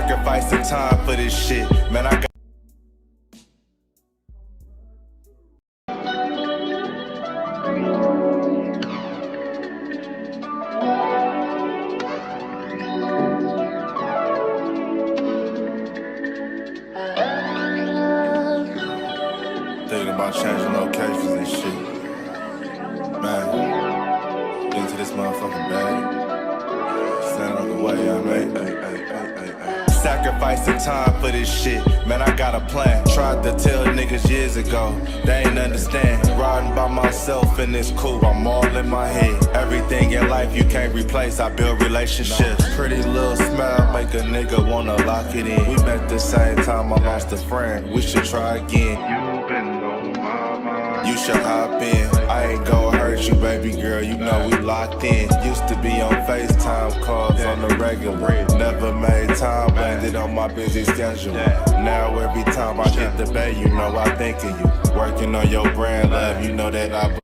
Sacrificing time for this shit, man. I got thinking about changing locations and shit. Man, into this motherfucking bag. Stand on the way, I made. Sacrificing time for this shit, man, I got a plan. Tried to tell niggas years ago, they ain't understand. Riding by myself and it's cool, I'm all in my head. Everything in life you can't replace, I build relationships. Pretty little smile make a nigga wanna lock it in. We met the same time I lost a friend, we should try again. You been on my mind, you should hop in. I ain't gon' hurt you, baby girl, you know we locked in. Used to be on FaceTime calls on the regular. Never made time, landed on my busy schedule. Now every time I hit the bay, you know I think of you. Working on your brand, love, you know that I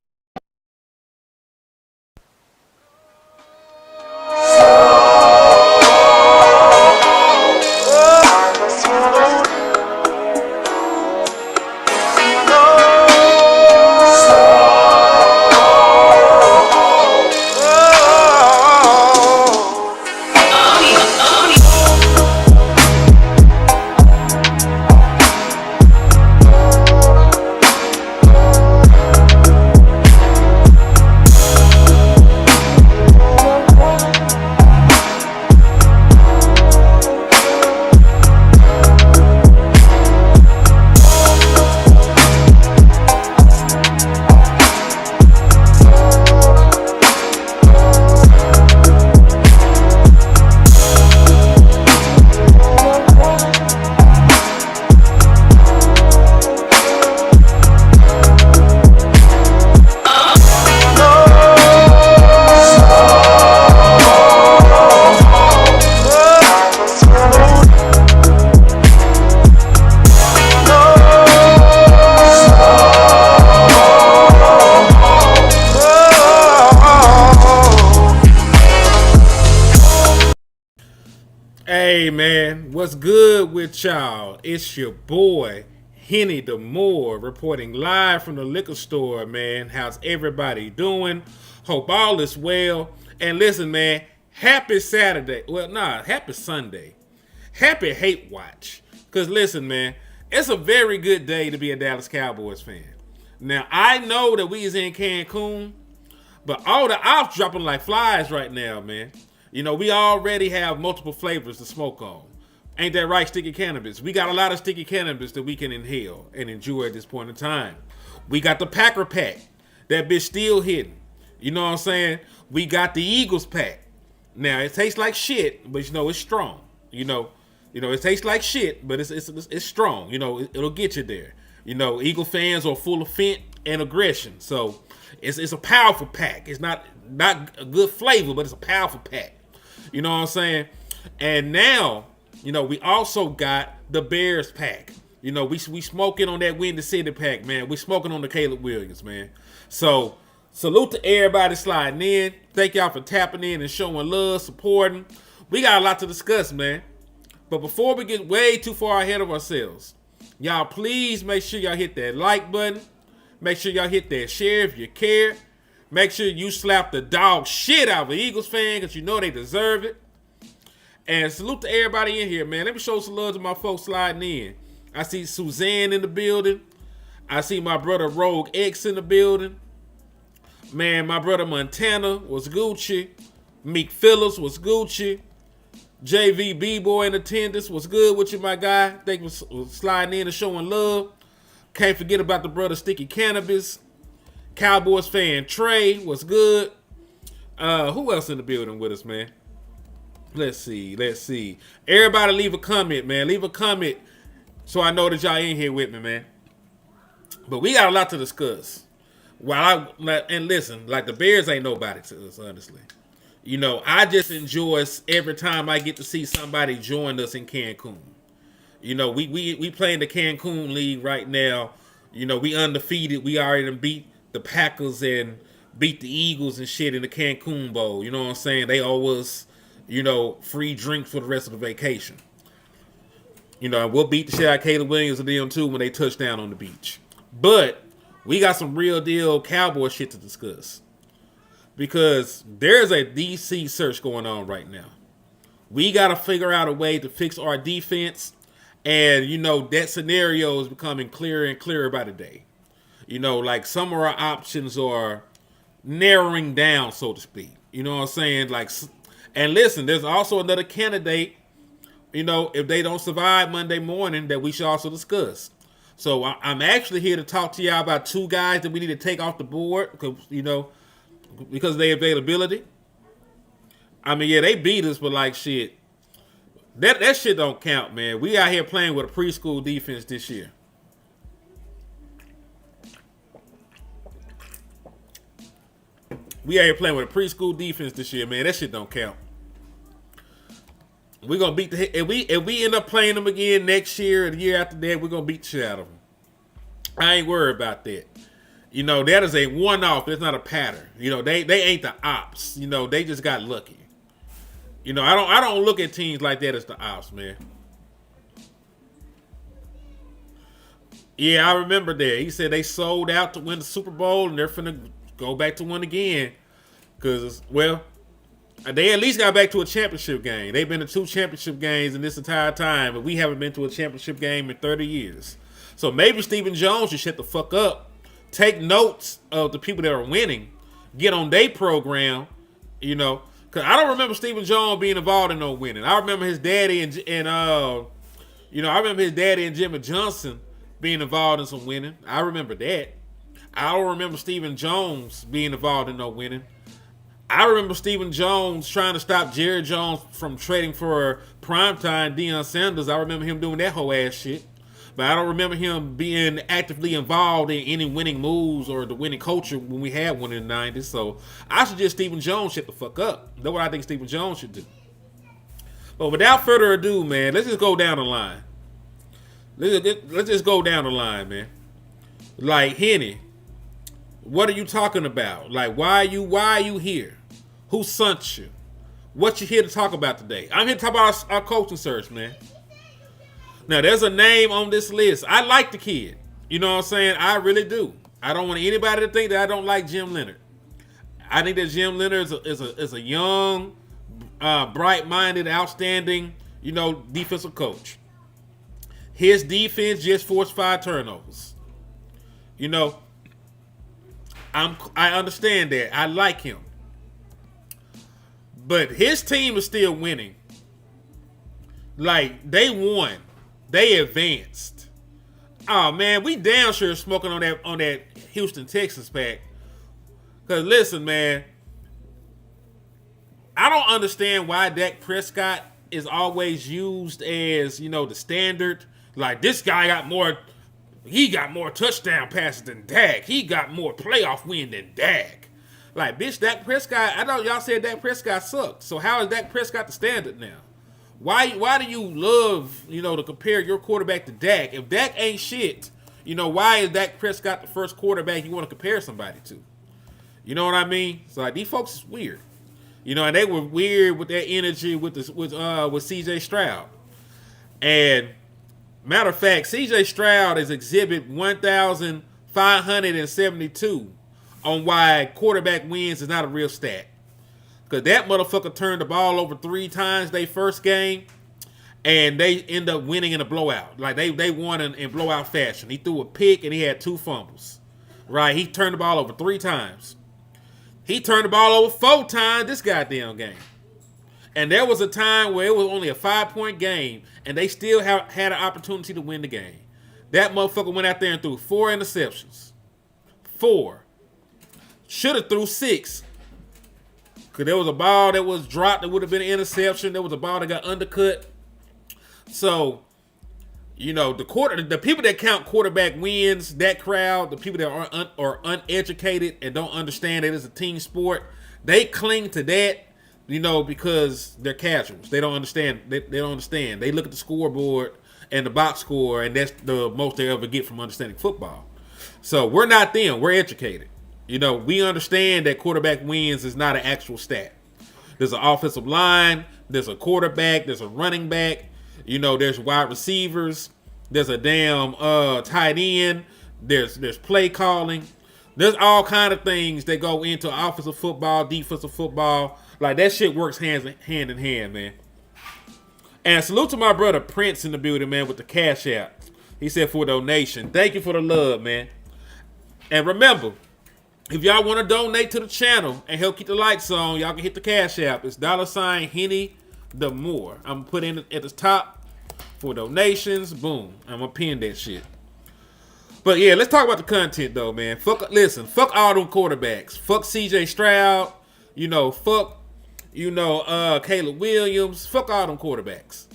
Hey man, what's good with y'all? It's your boy Henny DeMoore reporting live from the liquor store, man. How's everybody doing? Hope all is well. And listen, man, happy Saturday. Well, happy Sunday. Happy Hate Watch. Because listen, man, it's a very good day to be a Dallas Cowboys fan. Now, I know that we is in Cancun, but all the ops dropping like flies right now, man. You know, we already have multiple flavors to smoke on. Ain't that right, sticky cannabis? We got a lot of sticky cannabis that we can inhale and enjoy at this point in time. We got the Packer pack. That bitch still hidden. You know what I'm saying? We got the Eagles pack. Now, it tastes like shit, but you know, it's strong. You know, it tastes like shit, but it's strong. You know, it'll get you there. You know, Eagle fans are full of fent and aggression. So, it's a powerful pack. It's not a good flavor, but it's a powerful pack. You know what I'm saying? And now, you know, we also got the Bears pack. You know, we smoking on that Windy City pack, man. We smoking on the Caleb Williams, man. So, salute to everybody sliding in. Thank y'all for tapping in and showing love, supporting. We got a lot to discuss, man. But before we get way too far ahead of ourselves, y'all please make sure y'all hit that like button. Make sure y'all hit that share if you care. Make sure you slap the dog shit out of an Eagles fan because you know they deserve it. And salute to everybody in here, man. Let me show some love to my folks sliding in. I see Suzanne in the building. I see my brother Rogue X in the building. Man, my brother Montana was Gucci. Meek Phillips was Gucci. JV B-Boy in attendance was good with you, my guy. Thank you for sliding in and showing love. Can't forget about the brother Sticky Cannabis. Cowboys fan Trey was good. Who else in the building with us, man? Let's see. Everybody leave a comment, man. Leave a comment so I know that y'all in here with me, man. But we got a lot to discuss. And listen, like the Bears ain't nobody to us, honestly. You know, I just enjoy every time I get to see somebody join us in Cancun. You know, we playing the Cancun League right now. You know, we undefeated. We already beat the Packers and beat the Eagles and shit in the Cancun Bowl. You know what I'm saying? They owe us, you know, free drinks for the rest of the vacation. You know, and we'll beat the shit out of Caleb Williams and them too when they touch down on the beach. But we got some real deal Cowboy shit to discuss. Because there's a DC search going on right now. We got to figure out a way to fix our defense. And, you know, that scenario is becoming clearer and clearer by the day. You know, like some of our options are narrowing down, so to speak. You know what I'm saying? Like, and listen, there's also another candidate, you know, if they don't survive Monday morning, that we should also discuss. So I'm actually here to talk to y'all about two guys that we need to take off the board, you know, because of their availability. I mean, yeah, they beat us, but like shit, that shit don't count, man. We out here playing with a preschool defense this year. We out here playing with a preschool defense this year, man. That shit don't count. We're gonna beat the if we end up playing them again next year or the year after that, we're gonna beat the shit out of them. I ain't worried about that. You know, that is a one-off. It's not a pattern. You know, they ain't the ops. You know, they just got lucky. You know, I don't look at teams like that as the ops, man. Yeah, I remember that. He said they sold out to win the Super Bowl and they're finna go back to win again. Because, well, they at least got back to a championship game. They've been to 2 championship games in this entire time, but we haven't been to a championship game in 30 years. So maybe Stephen Jones should shut the fuck up, take notes of the people that are winning, get on their program, you know. Because I don't remember Stephen Jones being involved in no winning. I remember his daddy and I remember his daddy and Jimmy Johnson being involved in some winning. I remember that. I don't remember Stephen Jones being involved in no winning. I remember Stephen Jones trying to stop Jerry Jones from trading for primetime Deion Sanders. I remember him doing that whole ass shit. But I don't remember him being actively involved in any winning moves or the winning culture when we had one in the 90s. So I suggest Stephen Jones shut the fuck up. That's what I think Stephen Jones should do. But without further ado, man, let's just go down the line. Let's just go down the line, man. Like, Henny, what are you talking about? Like, why are you here? Who sent you? What you here to talk about today? I'm here to talk about our coaching search, man. Now, there's a name on this list. I like the kid. You know what I'm saying? I really do. I don't want anybody to think that I don't like Jim Leonhard. I think that Jim Leonhard is a young, bright-minded, outstanding, you know, defensive coach. His defense just forced 5 turnovers. You know, I understand that. I like him. But his team is still winning. Like, they won. They advanced. Oh man, we damn sure smoking on that Houston Texans pack. Cause listen, man, I don't understand why Dak Prescott is always used as, you know, the standard. Like, this guy got more touchdown passes than Dak. He got more playoff win than Dak. Like, bitch, Dak Prescott, I know y'all said Dak Prescott sucked. So how is Dak Prescott the standard now? Why do you love, you know, to compare your quarterback to Dak? If Dak ain't shit, you know, why is Dak Prescott the first quarterback you want to compare somebody to? You know what I mean? So, like, these folks is weird. You know, and they were weird with their energy with CJ Stroud. And matter of fact, CJ Stroud is exhibit 1,572 on why quarterback wins is not a real stat. Because that motherfucker turned the ball over 3 times their first game, and they end up winning in a blowout. Like, they won in blowout fashion. He threw a pick, and he had 2 fumbles. Right? He turned the ball over 3 times. He turned the ball over 4 times this goddamn game. And there was a time where it was only a 5-point game, and they still had an opportunity to win the game. That motherfucker went out there and threw 4 interceptions. 4. Should have threw 6. Because there was a ball that was dropped that would have been an interception. There was a ball that got undercut. So, you know, the people that count quarterback wins, that crowd, the people that are uneducated and don't understand that it's a team sport, they cling to that, you know, because they're casuals. They don't understand. They don't understand. They look at the scoreboard and the box score, and that's the most they ever get from understanding football. So we're not them. We're educated. You know, we understand that quarterback wins is not an actual stat. There's an offensive line, there's a quarterback, there's a running back. You know, there's wide receivers. There's a damn tight end. There's play calling. There's all kind of things that go into offensive football, defensive football. Like, that shit works hand in hand, man. And salute to my brother Prince in the building, man, with the Cash App. He said for a donation. Thank you for the love, man. And remember, if y'all want to donate to the channel and help keep the lights on, y'all can hit the Cash App. It's $ Henny the More. I'm going to put in at the top for donations. Boom. I'm going to pin that shit. But yeah, let's talk about the content though, man. Fuck all them quarterbacks. Fuck CJ Stroud. Fuck, Caleb Williams. Fuck all them quarterbacks.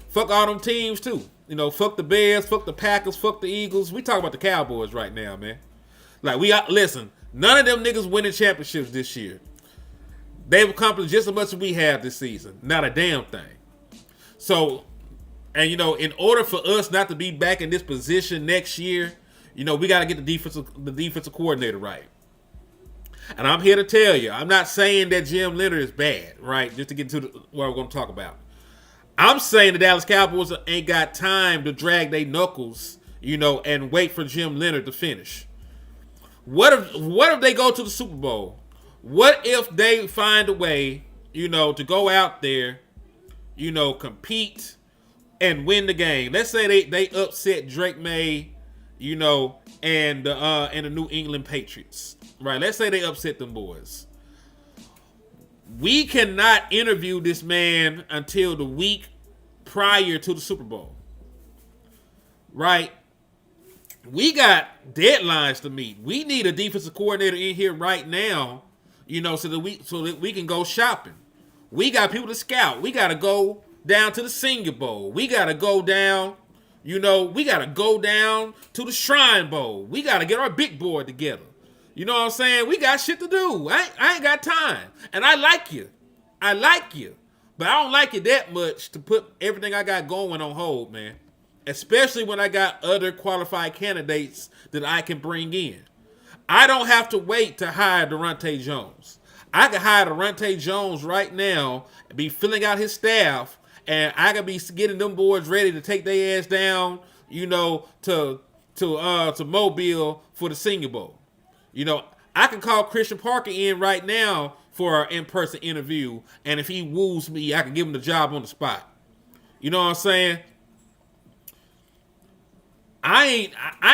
Fuck all them teams too. Fuck the Bears, fuck the Packers, fuck the Eagles. We talk about the Cowboys right now, man. Like, listen, none of them niggas winning championships this year. They've accomplished just as much as we have this season. Not a damn thing. So, and in order for us not to be back in this position next year, we got to get the defensive coordinator right. And I'm here to tell you, I'm not saying that Jim Leonhard is bad, right? Just to get into what we're going to talk about. I'm saying the Dallas Cowboys ain't got time to drag their knuckles, and wait for Jim Leonhard to finish. What if they go to the Super Bowl? What if they find a way, to go out there, compete and win the game? Let's say they upset Drake May, and the New England Patriots, right? Let's say they upset them boys. We cannot interview this man until the week prior to the Super Bowl, right? We got deadlines to meet. We need a defensive coordinator in here right now, so that we can go shopping. We got people to scout. We got to go down to the Senior Bowl. We got to go down, we got to go down to the Shrine Bowl. We got to get our big board together. You know what I'm saying? We got shit to do. I ain't got time. And I like you. But I don't like it that much to put everything I got going on hold, man. Especially when I got other qualified candidates that I can bring in. I don't have to wait to hire Daronte Jones. I can hire Daronte Jones right now, be filling out his staff, and I can be getting them boys ready to take their ass down, to Mobile for the Senior Bowl. I can call Christian Parker in right now for an in-person interview, and if he woos me, I can give him the job on the spot. You know what I'm saying? I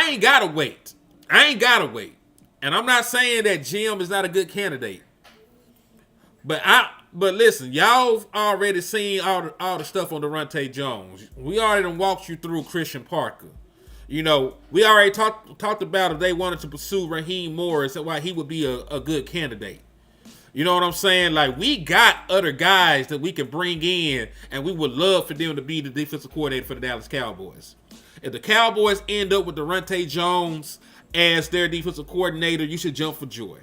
ain't gotta wait. And I'm not saying that Jim is not a good candidate. But listen, y'all already seen all the stuff on Daronte Jones. We already done walked you through Christian Parker. We already talked about if they wanted to pursue Raheem Morris and why he would be a good candidate. You know what I'm saying? Like, we got other guys that we can bring in, and we would love for them to be the defensive coordinator for the Dallas Cowboys. If the Cowboys end up with Daronte Jones as their defensive coordinator, you should jump for joy.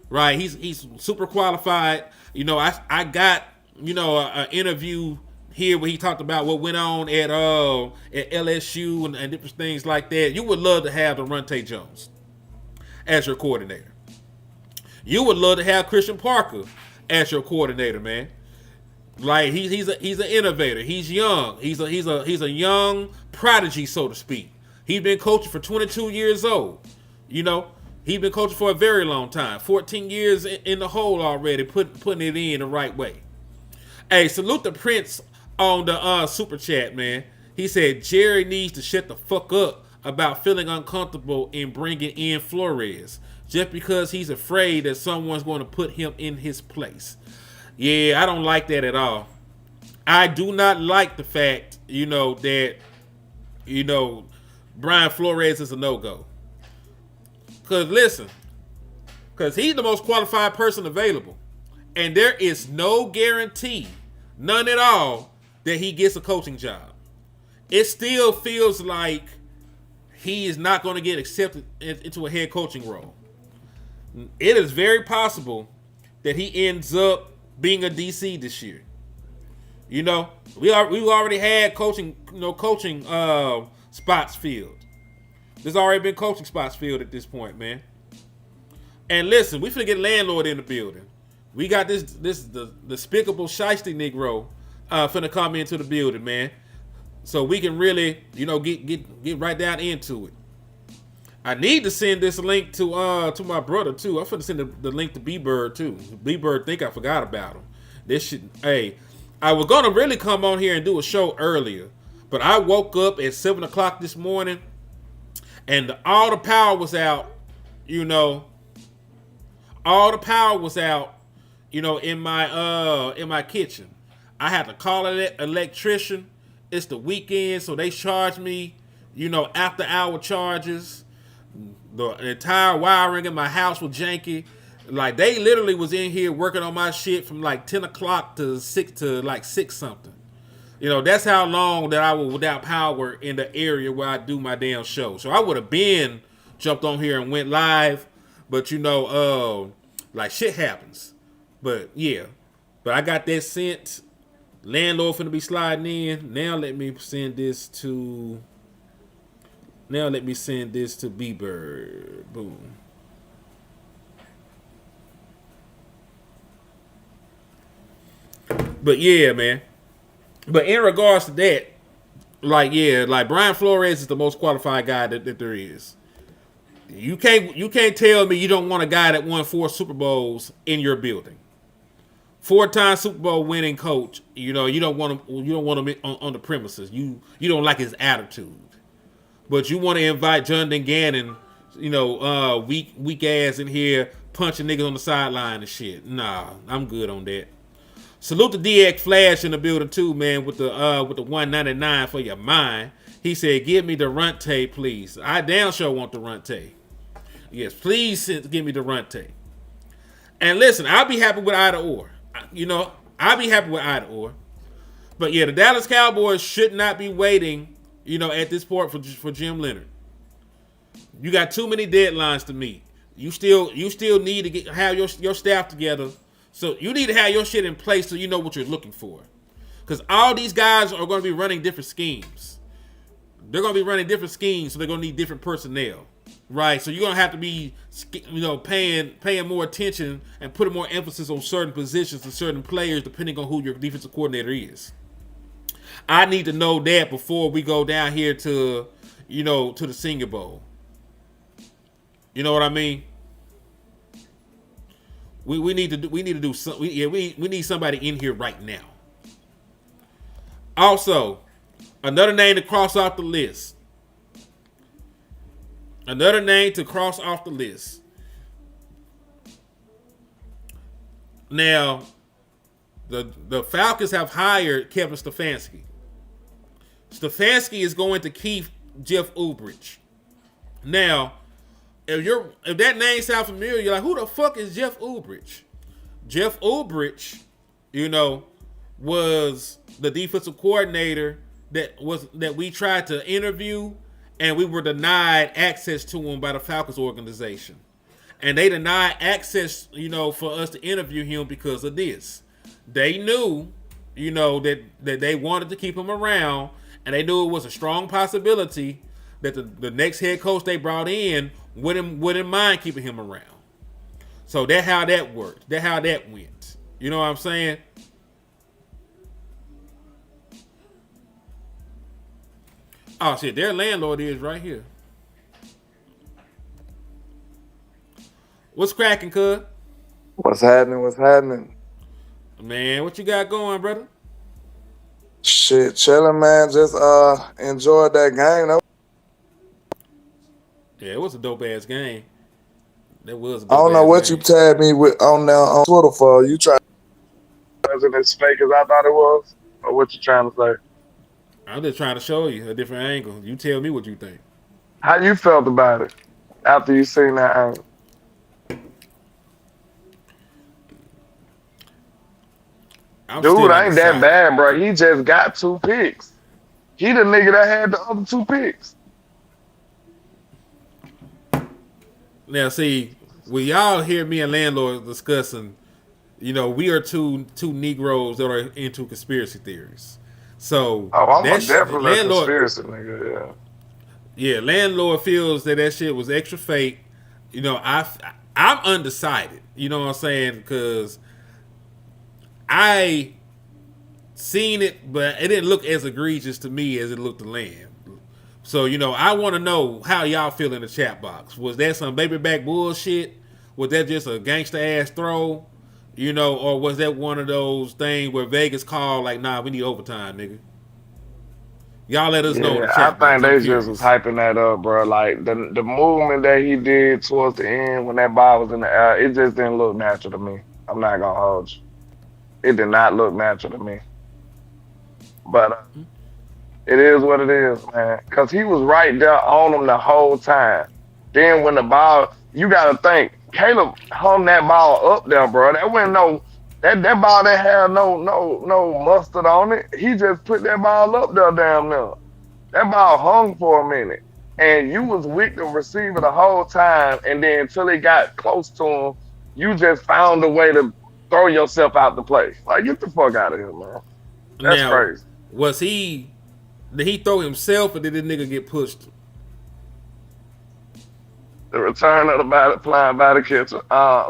Right? He's super qualified. I got, an interview here where he talked about what went on at LSU and different things like that. You would love to have Daronte Jones as your coordinator. You would love to have Christian Parker as your coordinator, man. Like, he's an innovator. He's young. He's a young prodigy, so to speak. He's been coaching for 22 years old. He's been coaching for a very long time. 14 years in the hole already, putting it in the right way. Hey, salute the Prince on the super chat, man. He said Jerry needs to shut the fuck up about feeling uncomfortable in bringing in Flores just because he's afraid that someone's going to put him in his place. Yeah, I don't like that at all. I do not like the fact, that, Brian Flores is a no-go. Because he's the most qualified person available. And there is no guarantee, none at all, that he gets a coaching job. It still feels like he is not going to get accepted into a head coaching role. It is very possible that he ends up being a DC this year. We've already had coaching spots filled. There's already been coaching spots filled at this point, man. And listen, we finna get landlord in the building. We got the despicable shiesty Negro finna come into the building, man. So we can really, get right down into it. I need to send this link to my brother too. I'm finna send the link to B-Bird too. B-Bird think I forgot about him. This shit, hey, I was gonna really come on here and do a show earlier, but I woke up at 7 o'clock this morning, and all the power was out. All the power was out. In my kitchen. I had to call an electrician. It's the weekend, so they charge me, after hour charges. The entire wiring in my house was janky. Like, they literally was in here working on my shit from like 10 o'clock to 6 something. That's how long that I was without power in the area where I do my damn show. So I would have been jumped on here and went live, but like, shit happens. But yeah, but I got that sent. Landlord finna be sliding in. Now let me send this to B-Bird. Boom. But yeah, man. But in regards to that, like Brian Flores is the most qualified guy that there is. You can't tell me you don't want a guy that won 4 Super Bowls in your building. 4-time Super Bowl winning coach. You don't want him on the premises. You don't like his attitude. But you want to invite Jonathan Gannon, weak ass in here punching niggas on the sideline and shit. Nah, I'm good on that. Salute to DX Flash in the building too, man, with the $1.99 for your mind. He said, "Give me the Daronte, please." I damn sure want the Daronte. Yes, please give me the Daronte. And listen, I'll be happy with either or. I'll be happy with either or. But yeah, the Dallas Cowboys should not be waiting, at this point for Jim Leonhard. You got too many deadlines to meet. You still need to have your staff together. So you need to have your shit in place so you know what you're looking for. Because all these guys are going to be running different schemes. They're going to be running different schemes, so they're going to need different personnel. Right? So you're going to have to be, paying more attention and putting more emphasis on certain positions and certain players depending on who your defensive coordinator is. I need to know that before we go down here to the Senior Bowl. You know what I mean? We need to do something. We need somebody in here right now. Also, another name to cross off the list. Now, the Falcons have hired Kevin Stefanski. Stefanski is going to keep Jeff Ulbrich. Now, if that name sounds familiar, you're like, who the fuck is Jeff Ulbrich? Jeff Ulbrich, was the defensive coordinator that we tried to interview, and we were denied access to him by the Falcons organization. And they denied access, for us to interview him because of this. They knew, that they wanted to keep him around, and they knew it was a strong possibility that the next head coach they brought in wouldn't mind keeping him around. So that's how that worked. That's how that went. You know what I'm saying? Oh shit, their landlord is right here. What's cracking, cuz? What's happening? Man, what you got going, brother? Shit, chilling, man. Just enjoyed that game. Yeah, it was a dope ass game. That was a I dope don't know what game. you tagged me with on Twitter for. You tried wasn't as fake as I thought it was, or what you trying to say? I'm just trying to show you a different angle. You tell me what you think. How you felt about it after you seen that angle? Dude ain't that bad, bro. He just got 2 picks. He the nigga that had the other 2 picks. Now, see, when y'all hear me and landlord discussing, we are two Negroes that are into conspiracy theories. So I'm definitely a conspiracy nigga. Yeah. Yeah, landlord feels that shit was extra fake. I'm undecided. You know what I'm saying? Because seen it, but it didn't look as egregious to me as it looked to Lamb. So, I want to know how y'all feel in the chat box. Was that some baby back bullshit? Was that just a gangster ass throw? Or was that one of those things where Vegas called like, nah, we need overtime, nigga? Y'all let us know in the chat box. I think they just was hyping that up, bro. Like the movement that he did towards the end when that ball was in the air, it just didn't look natural to me. I'm not gonna hold you. It did not look natural to me. But it is what it is, man. Because he was right there on him the whole time. Then when the ball, you got to think, Caleb hung that ball up there, bro. That wasn't that ball that had no mustard on it. He just put that ball up there damn near. That ball hung for a minute. And you was with the receiver the whole time. And then until he got close to him, you just found a way to throw yourself out the play. Like, get the fuck out of here, man. That's crazy. Did he throw himself or did this nigga get pushed? The return of the flying body catcher.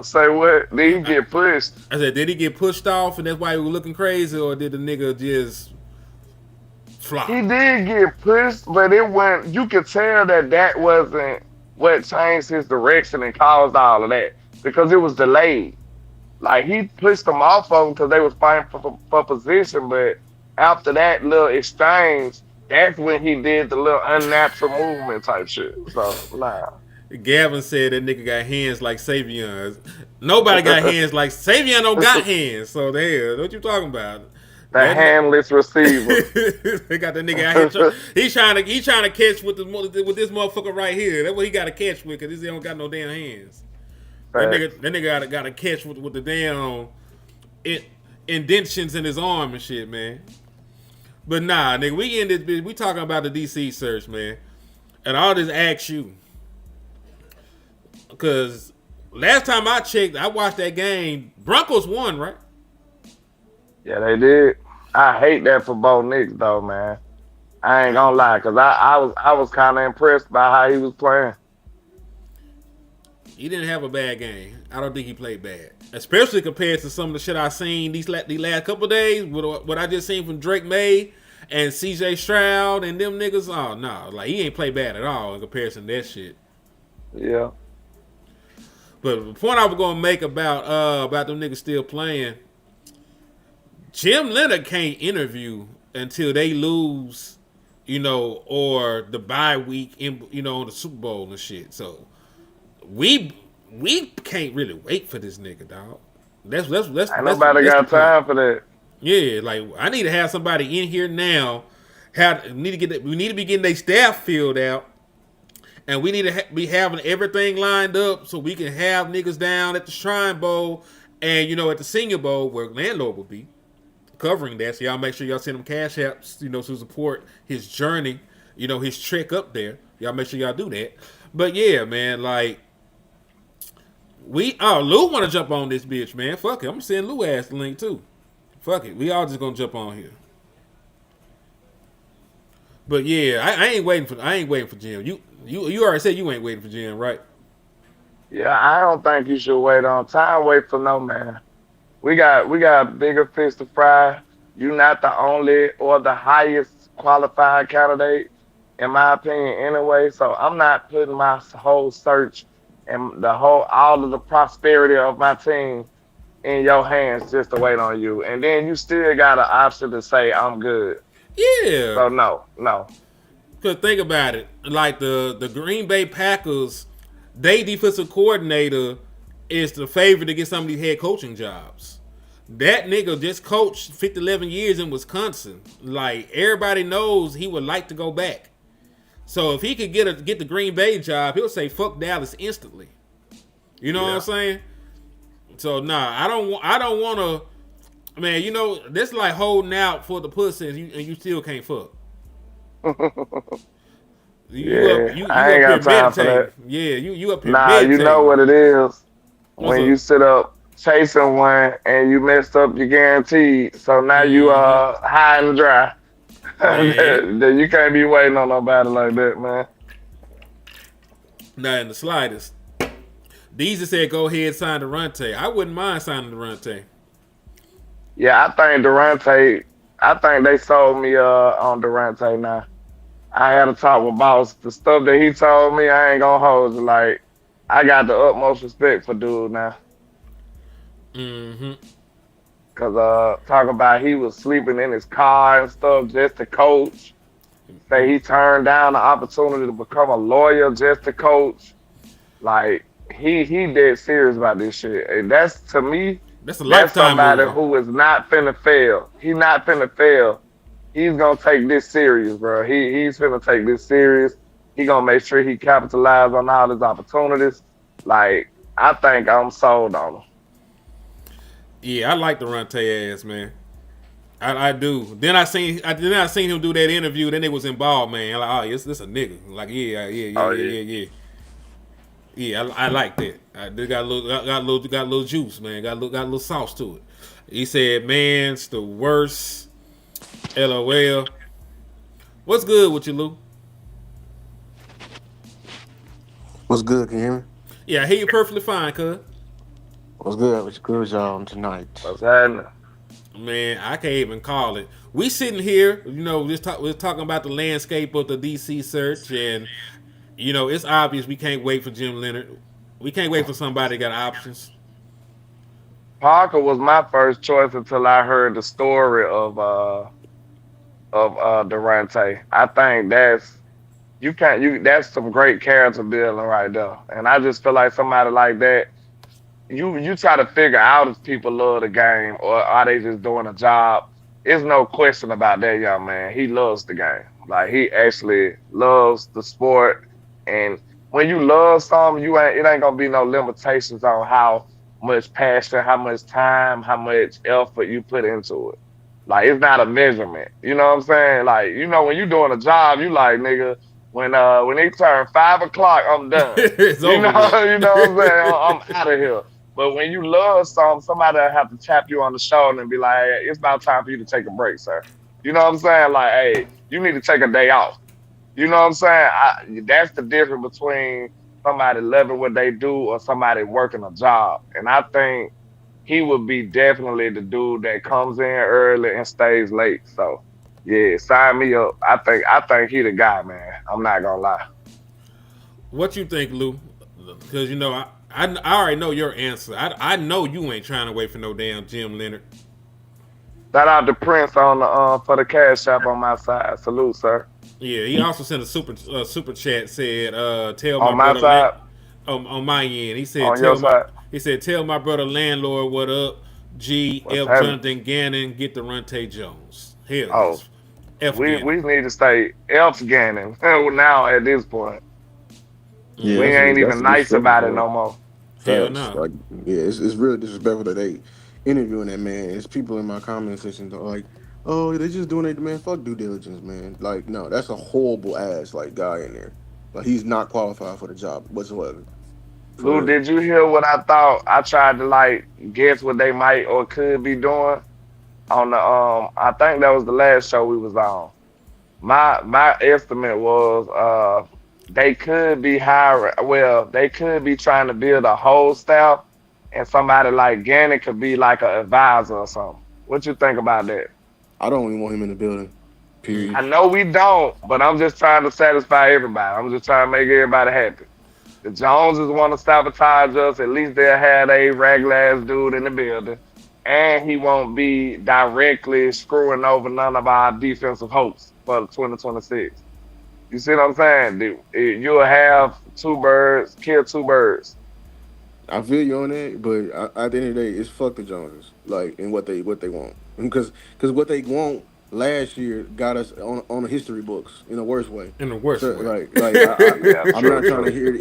Say what? Did he get pushed? I said, did he get pushed off and that's why he was looking crazy, or did the nigga just flop? He did get pushed, but it went. You could tell that wasn't what changed his direction and caused all of that because it was delayed. Like he pushed them off of him because they was fighting for position, but after that little exchange, that's when he did the little unnatural movement type shit. So, nah. Gavin said that nigga got hands like Savion's. Nobody got hands like Savion. Don't got hands. So the hell, what you talking about? The handless receiver. They got that nigga out here. He's trying to catch with this motherfucker right here. That's what he got to catch with because he don't got no damn hands. That nigga got to catch with the damn indentions in his arm and shit, man. But nah, nigga, we in this bitch. We talking about the DC search, man. And I'll just ask you. Because last time I checked, I watched that game. Broncos won, right? Yeah, they did. I hate that for Bo Nix, though, man. I ain't gonna lie, because I was kind of impressed by how he was playing. He didn't have a bad game. I don't think he played bad. Especially compared to some of the shit I seen these last couple of days. What I just seen from Drake May and CJ Stroud and them niggas. Oh, no. Like, he ain't played bad at all in comparison to that shit. Yeah. But the point I was going to make about them niggas still playing, Jim Leonhard can't interview until they lose, or the bye week, on the Super Bowl and shit. So, we can't really wait for this nigga, dog. Ain't nobody got time for that. Yeah, like I need to have somebody in here now. We need to be getting their staff filled out, and we need to be having everything lined up so we can have niggas down at the Shrine Bowl and at the Senior Bowl where Landlord will be covering that. So y'all make sure y'all send him cash apps, to support his journey, his trek up there. Y'all make sure y'all do that. But yeah, man, like. Lou want to jump on this bitch, man. Fuck it. I'm going to send Lou ass the link, too. Fuck it. We all just going to jump on here. But, yeah, I ain't waiting for Jim. You already said you ain't waiting for Jim, right? Yeah, I don't think you should wait on time. Wait for no man. We got bigger fish to fry. You're not the only or the highest qualified candidate, in my opinion, anyway. So I'm not putting my whole search and all of the prosperity of my team in your hands just to wait on you. And then you still got an option to say, I'm good. Yeah. So no. Because think about it. Like the Green Bay Packers, their defensive coordinator is the favorite to get some of these head coaching jobs. That nigga just coached 11 years in Wisconsin. Like, everybody knows he would like to go back. So if he could get the Green Bay job, he'll say fuck Dallas instantly. You know what I'm saying? So nah, I don't want to. Man, that's like holding out for the pussy and you still can't fuck. You I ain't got time for that. Yeah, you up here. Nah, you know what it is. When you sit up chasing one and you messed up your guaranteed, so now you high and dry. Then you can't be waiting on nobody like that, man. Not in the slightest. Deezy said, "Go ahead, sign Daronte." I wouldn't mind signing Daronte. Yeah, I think Daronte. I think they sold me on Daronte now. I had a talk with boss. The stuff that he told me, I ain't gonna hold you. Like, I got the utmost respect for dude now. Mm-hmm. Cause talk about he was sleeping in his car and stuff just to coach. Say he turned down the opportunity to become a lawyer just to coach. Like he dead serious about this shit. And that's to me, That's a that's lifetime somebody movie. who is not finna fail. He not finna fail. He's gonna take this serious, bro. He's finna take this serious. He gonna make sure he capitalize on all his opportunities. Like I think I'm sold on him. Yeah, I like the Runte ass, man. I do. Then I seen him do that interview. Then it was involved, man. Like, oh, this a nigga. Like, yeah, yeah, yeah, Oh yeah, yeah. yeah, yeah. Yeah, I like that. They got a little juice, man. Got a little sauce to it. He said, "Man's the worst." LOL. What's good with you, Lou? What's good? Can you hear me? Yeah, I hear you perfectly fine, cuz. What's good? What's good, y'all, tonight? What's happening? Man, I can't even call it. We sitting here, we're talking about the landscape of the DC search, and it's obvious we can't wait for Jim Leonhard. We can't wait for somebody that got options. Parker was my first choice until I heard the story of Durante. I think that's some great character building right there. And I just feel like somebody like that, you try to figure out if people love the game or are they just doing a job. There's no question about that young man. He loves the game. Like he actually loves the sport. And when you love something, it ain't gonna be no limitations on how much passion, how much time, how much effort you put into it. Like it's not a measurement. You know what I'm saying? Like, when you doing a job, you like, nigga, when it turn 5 o'clock, I'm done. It's You know, over with. you know what I'm saying? I'm out of here. But when you love something, somebody will have to tap you on the shoulder and be like, hey, it's about time for you to take a break, sir. You know what I'm saying? Like, hey, you need to take a day off. You know what I'm saying? That's the difference between somebody loving what they do or somebody working a job. And I think he would be definitely the dude that comes in early and stays late. So yeah, sign me up. I think he the guy, man. I'm not gonna lie. What you think, Lou? Because I already know your answer. I know you ain't trying to wait for no damn Jim Leonhard. Shout out to Prince on the for the cash shop on my side. Salute, sir. Yeah, he also sent a super chat. Said, "Tell my On my brother side, on my end." He said, on your side. "Tell my brother landlord what up." G What's F happening? Jonathan Gannon get the Runte Jones. Hell Oh, yes, F we Gannon. need to stay Elf Gannon now at this point. Yeah, We Mm-hmm. ain't that's even a nice disrespectful, about it bro. no more. Hell Facts. no. Like, yeah, it's real disrespectful that they interviewing that man. It's people in my comment section that are like, oh, they just doing it, man. Fuck due diligence, man. Like, no, that's a horrible ass like guy in there. Like, he's not qualified for the job whatsoever. For Lou, real. did you hear what I thought? I tried to like guess what they might or could be doing on the I think that was the last show we was on. My estimate was they could be hiring, well, they could be trying to build a whole staff and somebody like Gannon could be like an advisor or something. What you think about that? I don't even want him in the building. Mm. Period. I know we don't, but I'm just trying to satisfy everybody. I'm just trying to make everybody happy. The Joneses want to sabotage us. At least they'll have a regular ass dude in the building. And he won't be directly screwing over none of our defensive hopes for the 2026. You see what I'm saying? You'll have two birds, kill two birds. I feel you on that, but at the end of the day, it's fuck the Joneses, like, and what they want, because what they want last year got us on the history books in the worst way. In the worst So way. like Yeah, I'm true, not trying to true. hear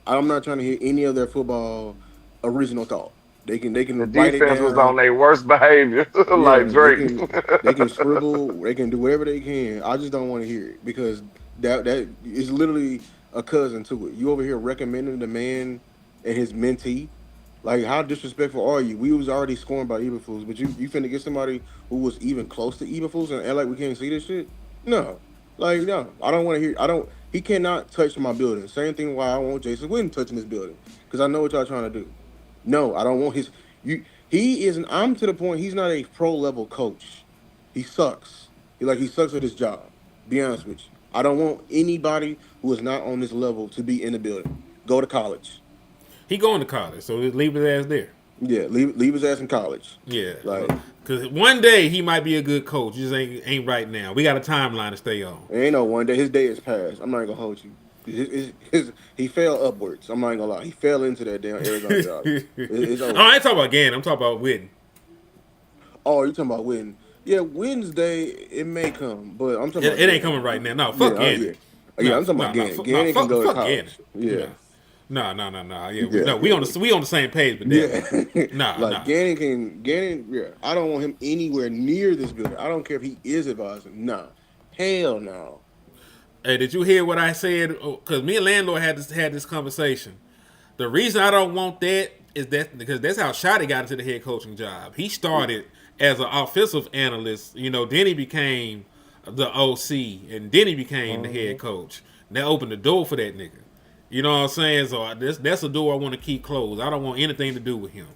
I'm not trying to hear any of their football original thought. The They can write it defense was on down. their worst behavior, like Yeah, Drake. they can scribble, they can do whatever they can. I just don't want to hear it because that is literally a cousin to it. You over here recommending the man and his mentee. Like, how disrespectful are you? We was already scorned by Eberflus, but you finna get somebody who was even close to Eberflus and act like we can't see this shit? No. Like, no. I don't want to hear, I don't, he cannot touch my building. Same thing why I want Jason Witten touching this building. Because I know what y'all trying to do. No, I don't want his, you, he isn't, I'm to the point, he's not a pro level coach. He sucks. He sucks at his job. Be honest with you. I don't want anybody who is not on this level to be in the building. Go to college. He going to college, so just leave his ass there. Yeah, leave his ass in college. Yeah, Like, because one day he might be a good coach. Just ain't right now. We got a timeline to stay on. it ain't no one day. His day is past. I'm not gonna hold you. He fell upwards. I'm not gonna lie. He fell into that damn Arizona job. It's over. I ain't talking about Gannon. I'm talking about Witten. Oh, you talking about Witten? Yeah, Wednesday it may come, but I'm talking about It ain't coming right now. No, fuck Gannon. Yeah, I'm talking about Gannon. Gannon can go to college. Yeah. No. Yeah, no, we on the same page with that. Yeah. Nah. Gannon, yeah. I don't want him anywhere near this building. I don't care if he is advising. No. Hell no. Hey, did you hear what I said? Because me and Landlord had this conversation. The reason I don't want that is that because that's how Shotty got into the head coaching job. He started as an offensive analyst, then he became the OC, and then he became the head coach. That opened the door for that nigga. You know what I'm saying? So that's a door I want to keep closed. I don't want anything to do with him.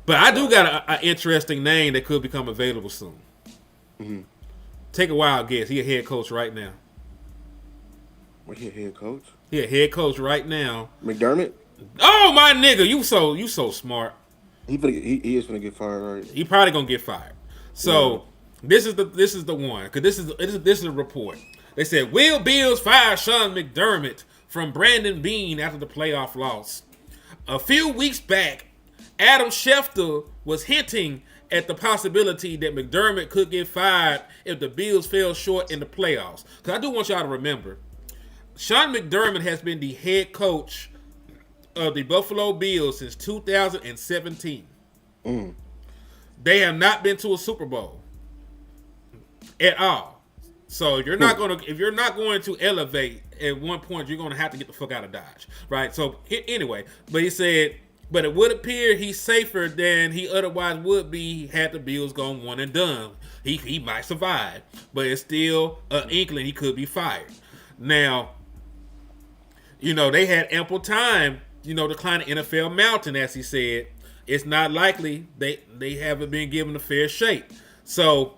But I do got an interesting name that could become available soon. Mm-hmm. Take a wild guess. He a head coach right now. What, he a head coach? He a head coach right now. McDermott? Oh my nigga, you so smart. He is gonna get fired, right? He probably gonna get fired. So this is the one because this is a report. They said will Bills fire Sean McDermott from Brandon Beane after the playoff loss. A few weeks back, Adam Schefter was hinting at the possibility that McDermott could get fired if the Bills fell short in the playoffs. Because I do want y'all to remember, Sean McDermott has been the head coach of the Buffalo Bills since 2017. They have not been to a Super Bowl at all. So if you're not going to elevate at one point, you're going to have to get the fuck out of Dodge, right? So anyway, but he said, but it would appear he's safer than he otherwise would be had the Bills gone one and done. He might survive, but it's still an inkling he could be fired. Now, they had ample time, to climb the NFL mountain, as he said. It's not likely they haven't been given a fair shake. So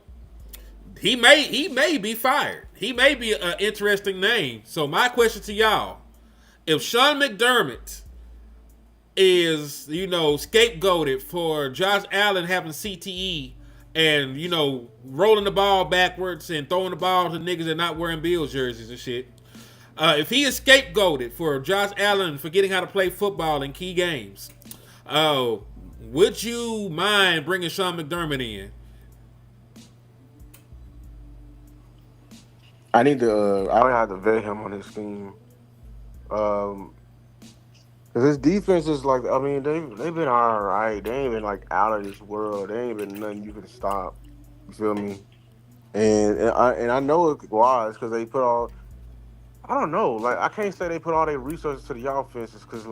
he may be fired. He may be an interesting name. So my question to y'all, if Sean McDermott is, scapegoated for Josh Allen having CTE and, rolling the ball backwards and throwing the ball to niggas that not wearing Bills jerseys and shit, if he is scapegoated for Josh Allen forgetting how to play football in key games, would you mind bringing Sean McDermott in? I would have to vet him on his team. Because his defense is they've been all right. They ain't been out of this world. They ain't been nothing you can stop. You feel me? And I know it's wise because they put all. I don't know. I can't say they put all their resources to the offenses because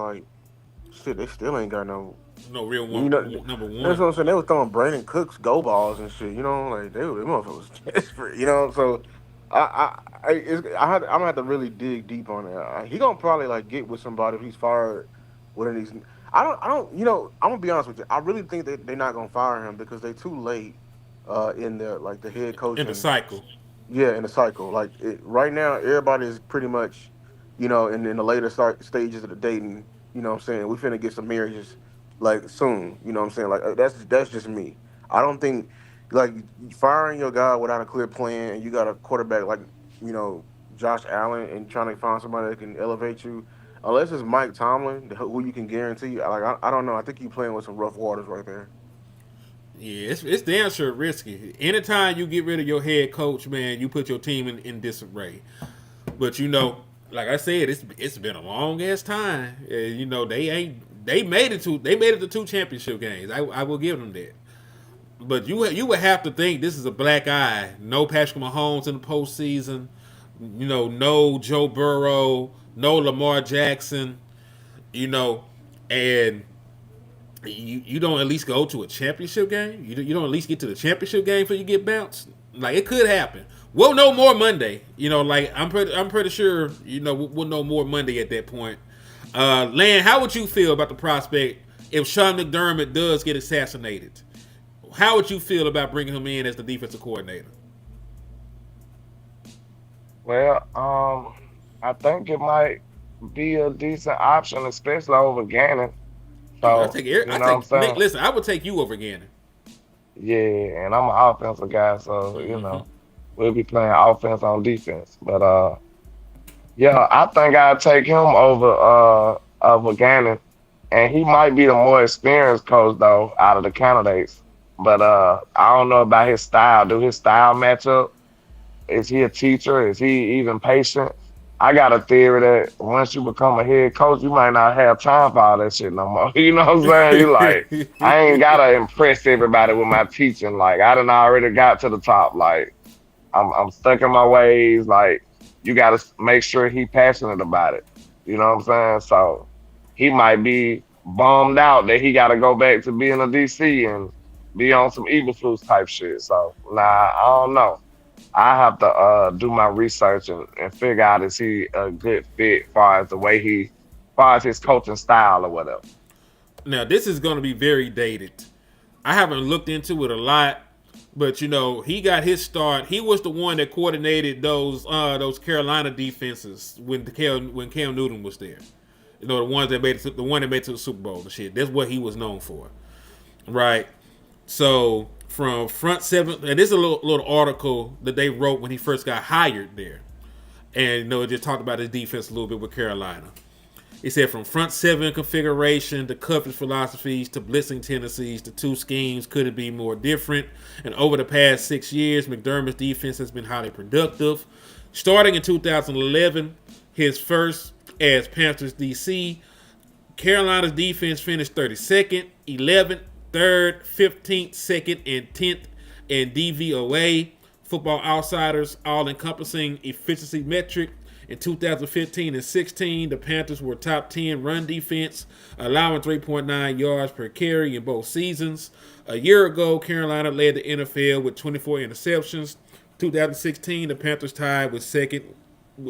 shit, they still ain't got no real number one. That's what I'm saying. They was throwing Brandon Cooks go balls and shit. They motherfuckers was desperate. So I'm gonna have to really dig deep on that. He gonna probably get with somebody if he's fired. One of these, I don't. I'm gonna be honest with you. I really think that they're not gonna fire him because they're too late in the head coach in the cycle. Yeah, in the cycle. Right now, everybody is pretty much, in the later stages of the dating. You know what I'm saying? We finna get some marriages soon. You know what I'm saying? That's just me. I don't think firing your guy without a clear plan and you got a quarterback Josh Allen and trying to find somebody that can elevate you, unless it's Mike Tomlin who you can guarantee. I don't know. I think you're playing with some rough waters right there. Yeah, it's damn sure risky. Anytime you get rid of your head coach, man, you put your team in disarray. But like I said, it's been a long ass time. They made it to 2 championship games. I will give them that. But you would have to think this is a black eye. No Patrick Mahomes in the postseason. No Joe Burrow. No Lamar Jackson. And you don't at least go to a championship game. You don't at least get to the championship game before you get bounced. It could happen. We'll know more Monday. I'm pretty sure. We'll know more Monday at that point. Lan, how would you feel about the prospect if Sean McDermott does get assassinated? how would you feel about bringing him in as the defensive coordinator? Well, I think it might be a decent option, especially over Gannon. Oh, So, you I know what I'm take Nick. saying? Listen, I would take you over Gannon. Yeah, and I'm an offensive guy, so Mm-hmm. we'll be playing offense on defense. But yeah, I think I'd take him over Gannon, and he might be the more experienced coach though out of the candidates. But I don't know about his style. Do his style match up? Is he a teacher? Is he even patient? I got a theory that once you become a head coach, you might not have time for all that shit no more. You know what I'm saying? You like, I ain't gotta impress everybody with my teaching. Like, I done already got to the top. Like, I'm stuck in my ways. Like, you gotta make sure he passionate about it. You know what I'm saying? So he might be bummed out that he gotta go back to being a DC and be on some Eberflus type shit. So nah, I don't know. I have to do my research and figure out is he a good fit far as the way far as his coaching style or whatever. Now, this is going to be very dated. I haven't looked into it a lot, but he got his start. He was the one that coordinated those Carolina defenses when Cam Newton was there. The ones that made the one that made it to the Super Bowl and shit. That's what he was known for, right? So from front seven, and this is a little article that they wrote when he first got hired there, and it just talked about his defense a little bit with Carolina. He said from front seven configuration to coverage philosophies to blitzing tendencies, the two schemes couldn't be more different. And over the past 6 years, McDermott's defense has been highly productive. Starting in 2011, his first as Panthers DC, Carolina's defense finished 32nd, 11th, 3rd, 15th, 2nd, and 10th in DVOA, Football Outsiders all-encompassing efficiency metric. In 2015 and 16, the Panthers were top 10 run defense, allowing 3.9 yards per carry in both seasons. A year ago, Carolina led the NFL with 24 interceptions. 2016, the Panthers tied with second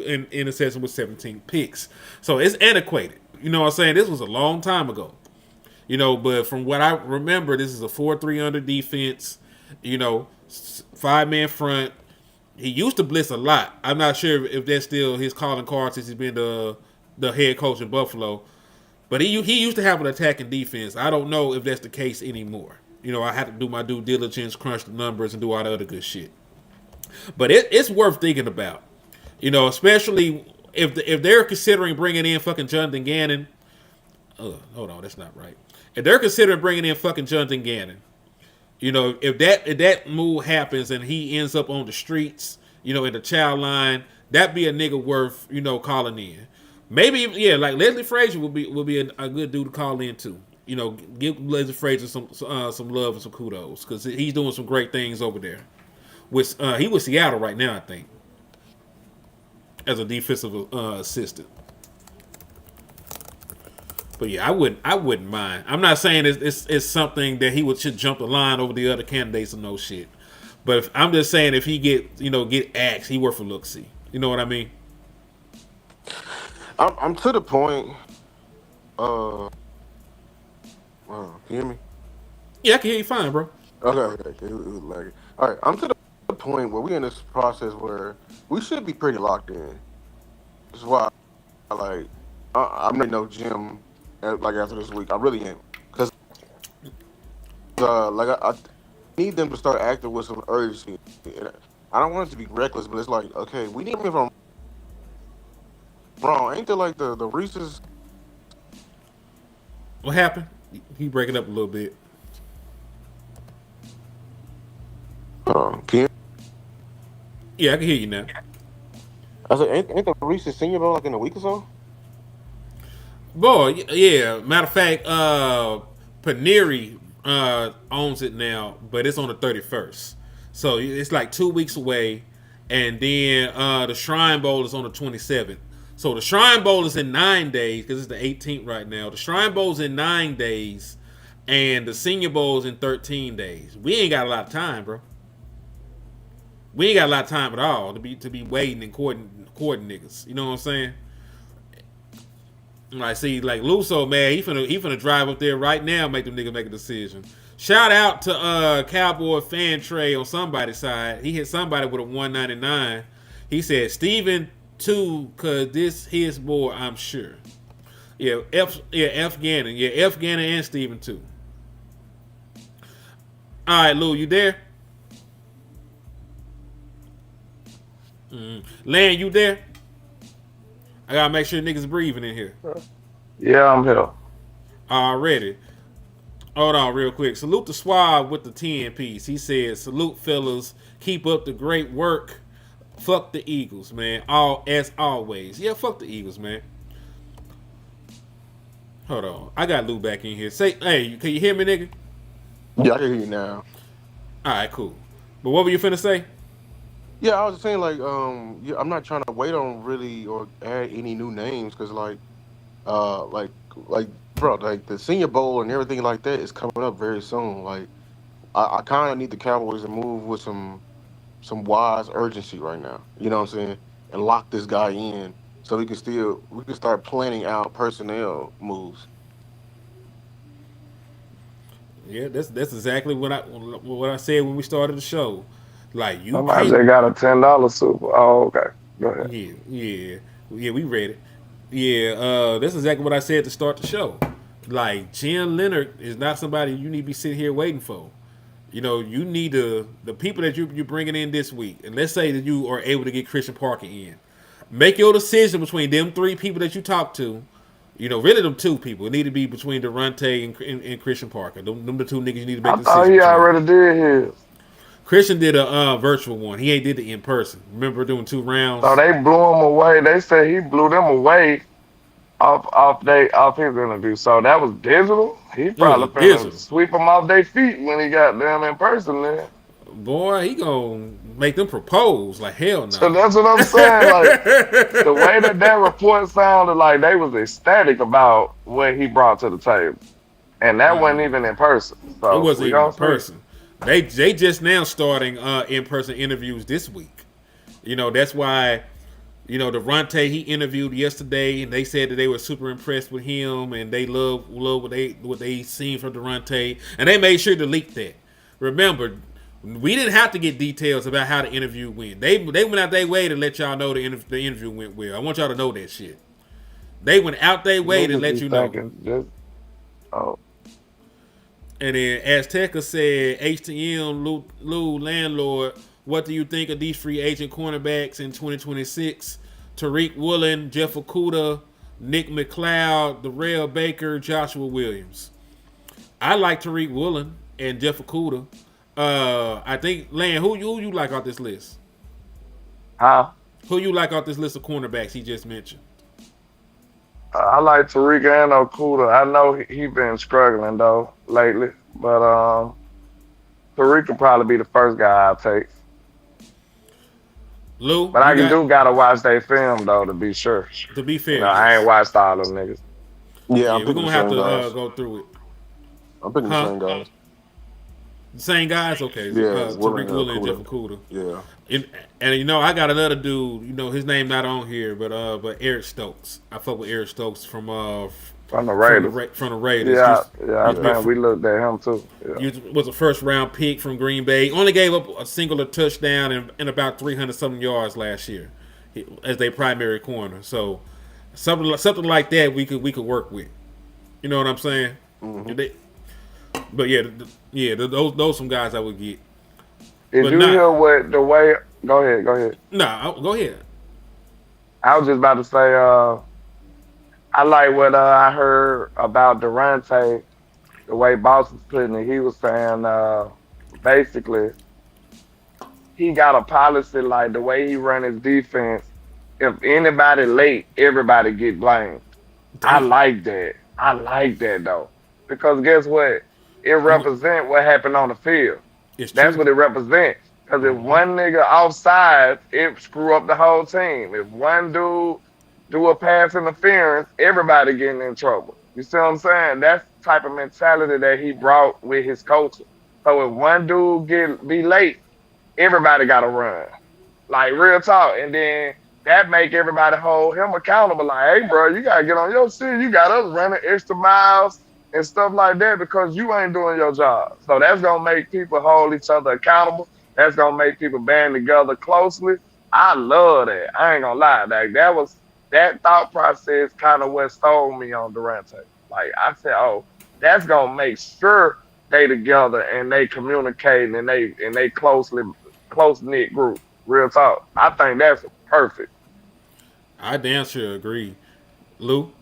in interception with 17 picks. So it's antiquated. You know what I'm saying? This was a long time ago. But from what I remember, this is a 4-3 under defense, 5-man front. He used to blitz a lot. I'm not sure if that's still his calling card since he's been the head coach in Buffalo. But he used to have an attacking defense. I don't know if that's the case anymore. I had to do my due diligence, crunch the numbers, and do all the other good shit. But it's worth thinking about. Especially if they're considering bringing in fucking Jonathan Gannon. Hold on, that's not right. If they're considering bringing in fucking Jonathan Gannon, if that move happens and he ends up on the streets, in the child line, that'd be a nigga worth, calling in. Maybe, yeah, like Leslie Frazier would be a good dude to call in too. Give Leslie Frazier some love and some kudos because he's doing some great things over there. He with Seattle right now, I think, as a defensive assistant. But yeah, I wouldn't mind. I'm not saying it's something that should jump the line over the other candidates or no shit. But I'm just saying if he get axed, he worth a look see. You know what I mean? I'm to the point. Can you hear me? Yeah, I can hear you fine, bro. Okay. It was lagging. All right, I'm to the point where we're in this process where we should be pretty locked in. This is why, like, I'm ready to know Jim. Like after this week, I really am because I need them to start acting with some urgency. And I don't want it to be reckless, but it's like, okay, we need me from wrong. Ain't there like the Reese's? What happened? He breaking up a little bit. Can you? Yeah, I can hear you now. I said, ain't the Reese's Senior Bowl like in a week or so? Boy, yeah. Matter of fact, Paneri owns it now, but it's on the 31st. So it's like 2 weeks away. And then the Shrine Bowl is on the 27th. So the Shrine Bowl is in 9 days because it's the 18th right now. The Shrine Bowl is in 9 days, and the Senior Bowl is in 13 days. We ain't got a lot of time, bro. We ain't got a lot of time at all to be waiting and courting niggas. You know what I'm saying? Like, see, like Luso, man, he finna drive up there right now, and make them niggas make a decision. Shout out to Cowboy Fan Trey on somebody's side. He hit somebody with a 199. He said Steven too, cause this his boy, I'm sure. F Gannon. Yeah, F Gannon and Steven too. All right, Lou, you there? Lan, you there? I gotta make sure niggas breathing in here. Yeah, I'm here. Already. Hold on real quick. Salute the Swab with the 10 piece. He said, salute fellas. Keep up the great work. Fuck the Eagles, man. All as always. Yeah, fuck the Eagles, man. Hold on. I got Lou back in here. Say, hey, can you hear me, nigga? Yeah, I can hear you now. Alright, cool. But what were you finna say? Yeah, I was just saying like, yeah, I'm not trying to wait on really or add any new names because like, bro, like the Senior Bowl and everything like that is coming up very soon. Like, I kind of need the Cowboys to move with some wise urgency right now. You know what I'm saying? And lock this guy in so we can start planning out personnel moves. Yeah, that's exactly what I said when we started the show. Like you Somebody can't. just got a $10 super. Oh, okay. Go ahead. Yeah, we read it. Yeah, that's exactly what I said to start the show. Like Jim Leonhard is not somebody you need to be sitting here waiting for. You know, you need the people that you're bringing in this week, and let's say that you are able to get Christian Parker in. Make your decision between them three people that you talk to. You know, really them two people. It need to be between Daronte and Christian Parker. Them the two niggas you need to make I the thought decision he between. already did his. Christian did a virtual one. He ain't did it in person. Remember doing 2 rounds? So they blew him away. They said he blew them away off his interview. So that was digital. He It was probably finna digital. sweep them off their feet when he got them in person then. Boy, he gonna make them propose. Like, hell So no. that's what I'm saying. Like the way that report sounded, like they was ecstatic about what he brought to the table, and that wasn't even in person. It So wasn't we even gonna in see. person. They just now starting in-person interviews this week. You know, that's why, you know, Daronte, he interviewed yesterday, and they said that they were super impressed with him, and they love what they seen from Daronte, and they made sure to leak that. Remember, we didn't have to get details about how the interview went. They went out their way to let y'all know the interview went well. I want y'all to know that shit. They went out their way to Niggas let be you know. thinking just, oh, And then Azteca said, HTM, Lou Landlord, what do you think of these free agent cornerbacks in 2026? Tariq Woolen, Jeff Okuda, Nick McLeod, Darrell Baker, Joshua Williams. I like Tariq Woolen and Jeff Okuda. I think, Land, who you like out this list? huh? Who you like out this list of cornerbacks he just mentioned? I like Tariq and Okuda. I know he been struggling though lately, but Tariq could probably be the first guy I'll take. Lou, But gotta watch their film though to be sure. to be You fair, know, I yes. ain't watched all them niggas. Yeah, Yeah, I'm we're picking going the to have same to guys. go through it. I'm picking the same guys. The same guys? Okay. Yeah, Tariq Woolen and Jeff Okuda. Okuda. Yeah. And you know, I got another dude. You know, his name not on here, but Eric Stokes. I fuck with Eric Stokes from From the from Raiders. from the Raiders. I think we looked at him too. Yeah. Was a first round pick from Green Bay. Only gave up a singular touchdown and about 300 something yards last year as their primary corner. So something like that we could work with. You know what I'm saying? Mm-hmm. But those some guys I would get. Did But you hear what the way? Go ahead. Nah, go ahead. I was just about to say. I like what I heard about Daronte. The way Boss was putting it, he was saying basically he got a policy like the way he run his defense. If anybody late, everybody get blamed. I Damn. like that. I like that though, because guess what? It represents what happened on the field. It's That's true. what it represents. Because if one nigga offside, it screw up the whole team. If one dude do a pass interference, everybody getting in trouble. You see what I'm saying? That's the type of mentality that he brought with his coaching. So if one dude be late, everybody got to run. Like real talk. And then that make everybody hold him accountable. Like, hey, bro, you gotta get on your shit. You got us running extra miles and stuff like that because you ain't doing your job. So that's gonna make people hold each other accountable. That's gonna make people band together closely. I love that. I ain't gonna lie. Like that thought process kind of what sold me on Daronte. Like I said, oh, that's gonna make sure they together and they communicate and they close knit group. Real talk. I think that's perfect. I damn sure agree. Lou?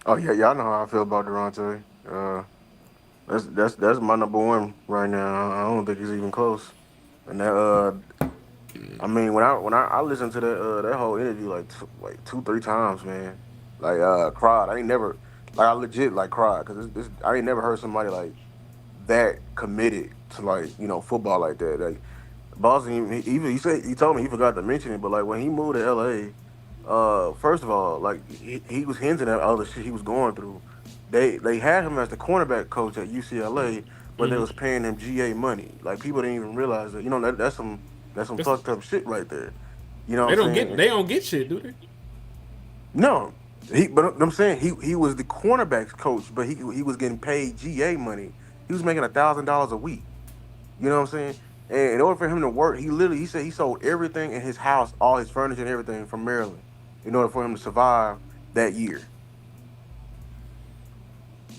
Oh yeah, y'all know how I feel about Daronte. That's my number one right now. I don't think he's even close. And that I mean when I listened to that whole interview like 2-3 times, man. Like cried. I ain't never like I legit like cried because I ain't never heard somebody like that committed to like football like that. Like Boston, he told me he forgot to mention it, but like when he moved to LA, first of all, like he was hinting at all the shit he was going through. They had him as the cornerback coach at UCLA, but they was paying him GA money. Like people didn't even realize that. That's some fucked up shit right there. You know what I'm saying? They don't get shit, do they? No, but I'm saying he was the cornerbacks coach, but he was getting paid GA money. He was making $1,000 a week. You know what I'm saying? And in order for him to work, he said he sold everything in his house, all his furniture and everything from Maryland, in order for him to survive that year.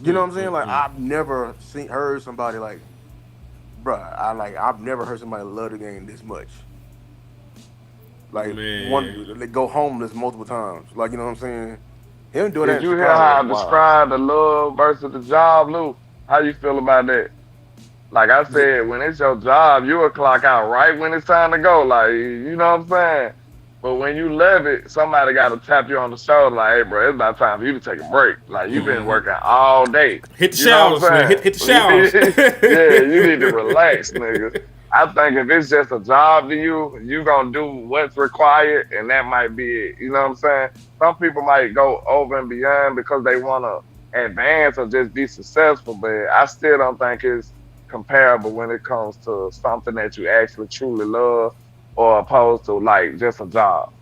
You know what I'm saying? Like I've never heard somebody like, bruh, I've never heard somebody love the game this much. Like they go homeless multiple times. Like you know what I'm saying? Him doing that. Did you hear how I described the love versus the job, Lou? How you feel about that? Like I said, when it's your job, you'll clock out right when it's time to go. Like, you know what I'm saying? But when you love it, somebody got to tap you on the shoulder like, hey, bro, it's about time for you to take a break. Like, you've been working all day. Hit the showers, man. Hit the showers. Yeah, you need to relax, nigga. I think if it's just a job to you, you're going to do what's required, and that might be it. You know what I'm saying? Some people might go over and beyond because they want to advance or just be successful, but I still don't think it's comparable when it comes to something that you actually truly love or opposed to like just a job.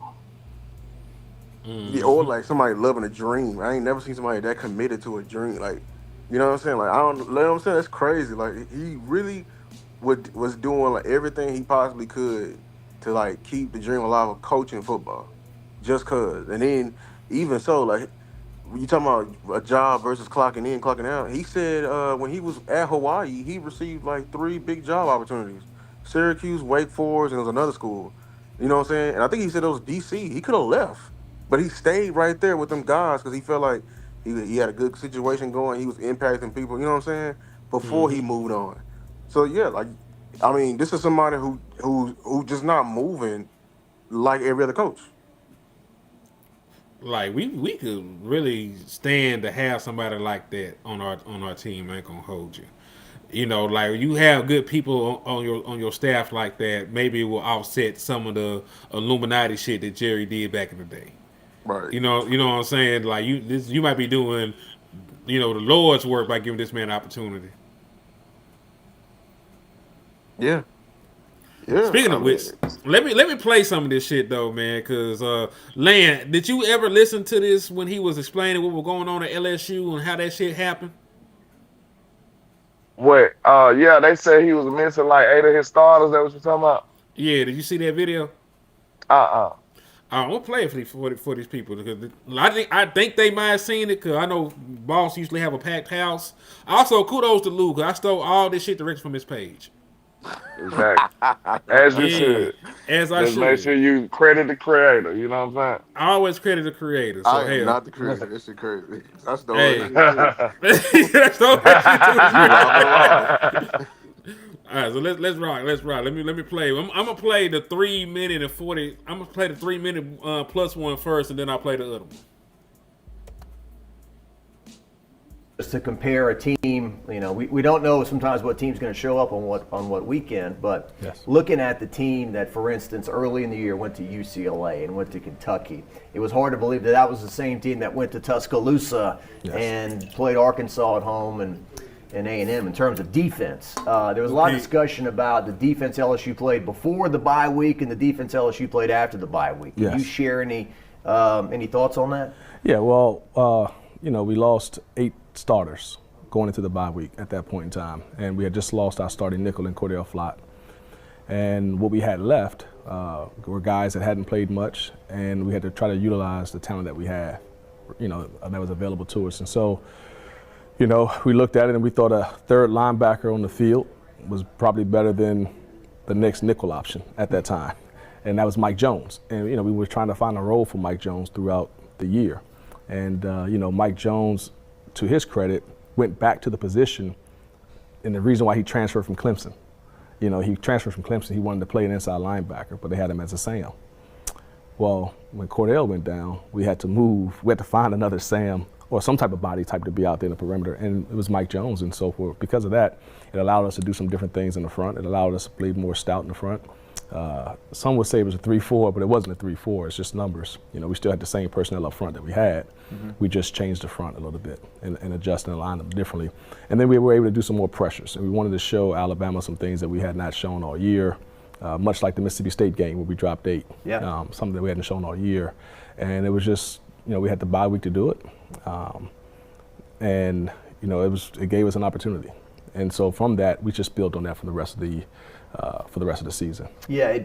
Yeah, or like somebody loving a dream. I ain't never seen somebody that committed to a dream. Like, you know what I'm saying? Like, I don't, you know what I'm saying? That's crazy. Like, he really was doing like everything he possibly could to like keep the dream alive of coaching football, just cause. And then even so, like, when you talking about a job versus clocking in, clocking out, he said when he was at Hawaii, he received like 3 big job opportunities: Syracuse, Wake Forest, and there was another school. You know what I'm saying? And I think he said it was DC. He could have left, but he stayed right there with them guys because he felt like he had a good situation going. He was impacting people. You know what I'm saying? Before he moved on. So yeah, like, I mean, this is somebody who just not moving like every other coach. Like we could really stand to have somebody like that on our team. I ain't gonna hold you. You know, like you have good people on your staff like that. Maybe it will offset some of the Illuminati shit that Jerry did back in the day. Right. You know what I'm saying? Like you might be doing, the Lord's work by giving this man an opportunity. Yeah. Yeah. Speaking of which, let me play some of this shit though, man. Cause Lan, did you ever listen to this when he was explaining what was going on at LSU and how that shit happened? What? Yeah, they said he was missing like 8 of his starters. That what you talking about? Yeah, did you see that video? I'm gonna play it for these people because I think they might have seen it because I know Boss usually have a packed house. Also, kudos to Lou because I stole all this shit directly from his page. Exactly. As you should. As I Just should. make sure you credit the creator. You know what I'm saying? I always credit the creator. So I am not the creator. This shit crazy. That's the hey. That's the only All right, so let's rock. Let me play. I'm gonna play the 3 minute and 40. I'm gonna play the 3 minute plus one first, and then I'll play the other one. Just to compare a team, we don't know sometimes what team's going to show up on what weekend, but looking at the team that, for instance, early in the year went to UCLA and went to Kentucky, it was hard to believe that was the same team that went to Tuscaloosa and played Arkansas at home and and A&M in terms of defense. There was a lot of discussion about the defense LSU played before the bye week and the defense LSU played after the bye week. Can you share any thoughts on that? Yeah, well, we lost 8 starters going into the bye week at that point in time, and we had just lost our starting nickel in Cordell Flott. And what we had left were guys that hadn't played much, and we had to try to utilize the talent that we had, that was available to us. And so, we looked at it and we thought a third linebacker on the field was probably better than the next nickel option at that time, and that was Mike Jones. And, we were trying to find a role for Mike Jones throughout the year. And, Mike Jones, to his credit, went back to the position, and the reason why he transferred from Clemson. He transferred from Clemson. He wanted to play an inside linebacker, but they had him as a Sam. Well, when Cordell went down, we had to move. We had to find another Sam or some type of body type to be out there in the perimeter, and it was Mike Jones. And so because of that, it allowed us to do some different things in the front. It allowed us to play more stout in the front. Some would say it was a 3-4, but it wasn't a 3-4. It's just numbers. We still had the same personnel up front that we had. Mm-hmm. We just changed the front a little bit and adjusted and aligned them differently. And then we were able to do some more pressures. And we wanted to show Alabama some things that we had not shown all year, much like the Mississippi State game where we dropped 8. Yeah. Something that we hadn't shown all year. And it was just, we had the bye week to do it. It gave us an opportunity. And so from that, we just built on that for the rest of the season. Yeah,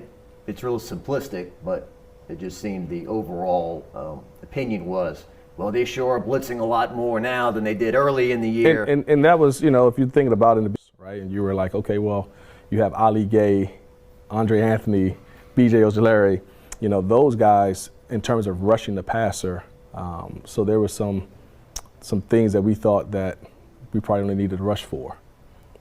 it's real simplistic, but it just seemed the overall opinion was, well, they sure are blitzing a lot more now than they did early in the year. And that was, if you're thinking about it, right, and you were like, okay, well, you have Ali Gay, Andre Anthony, B.J. Ojulari, those guys in terms of rushing the passer. So there were some things that we thought that we probably only needed to rush for.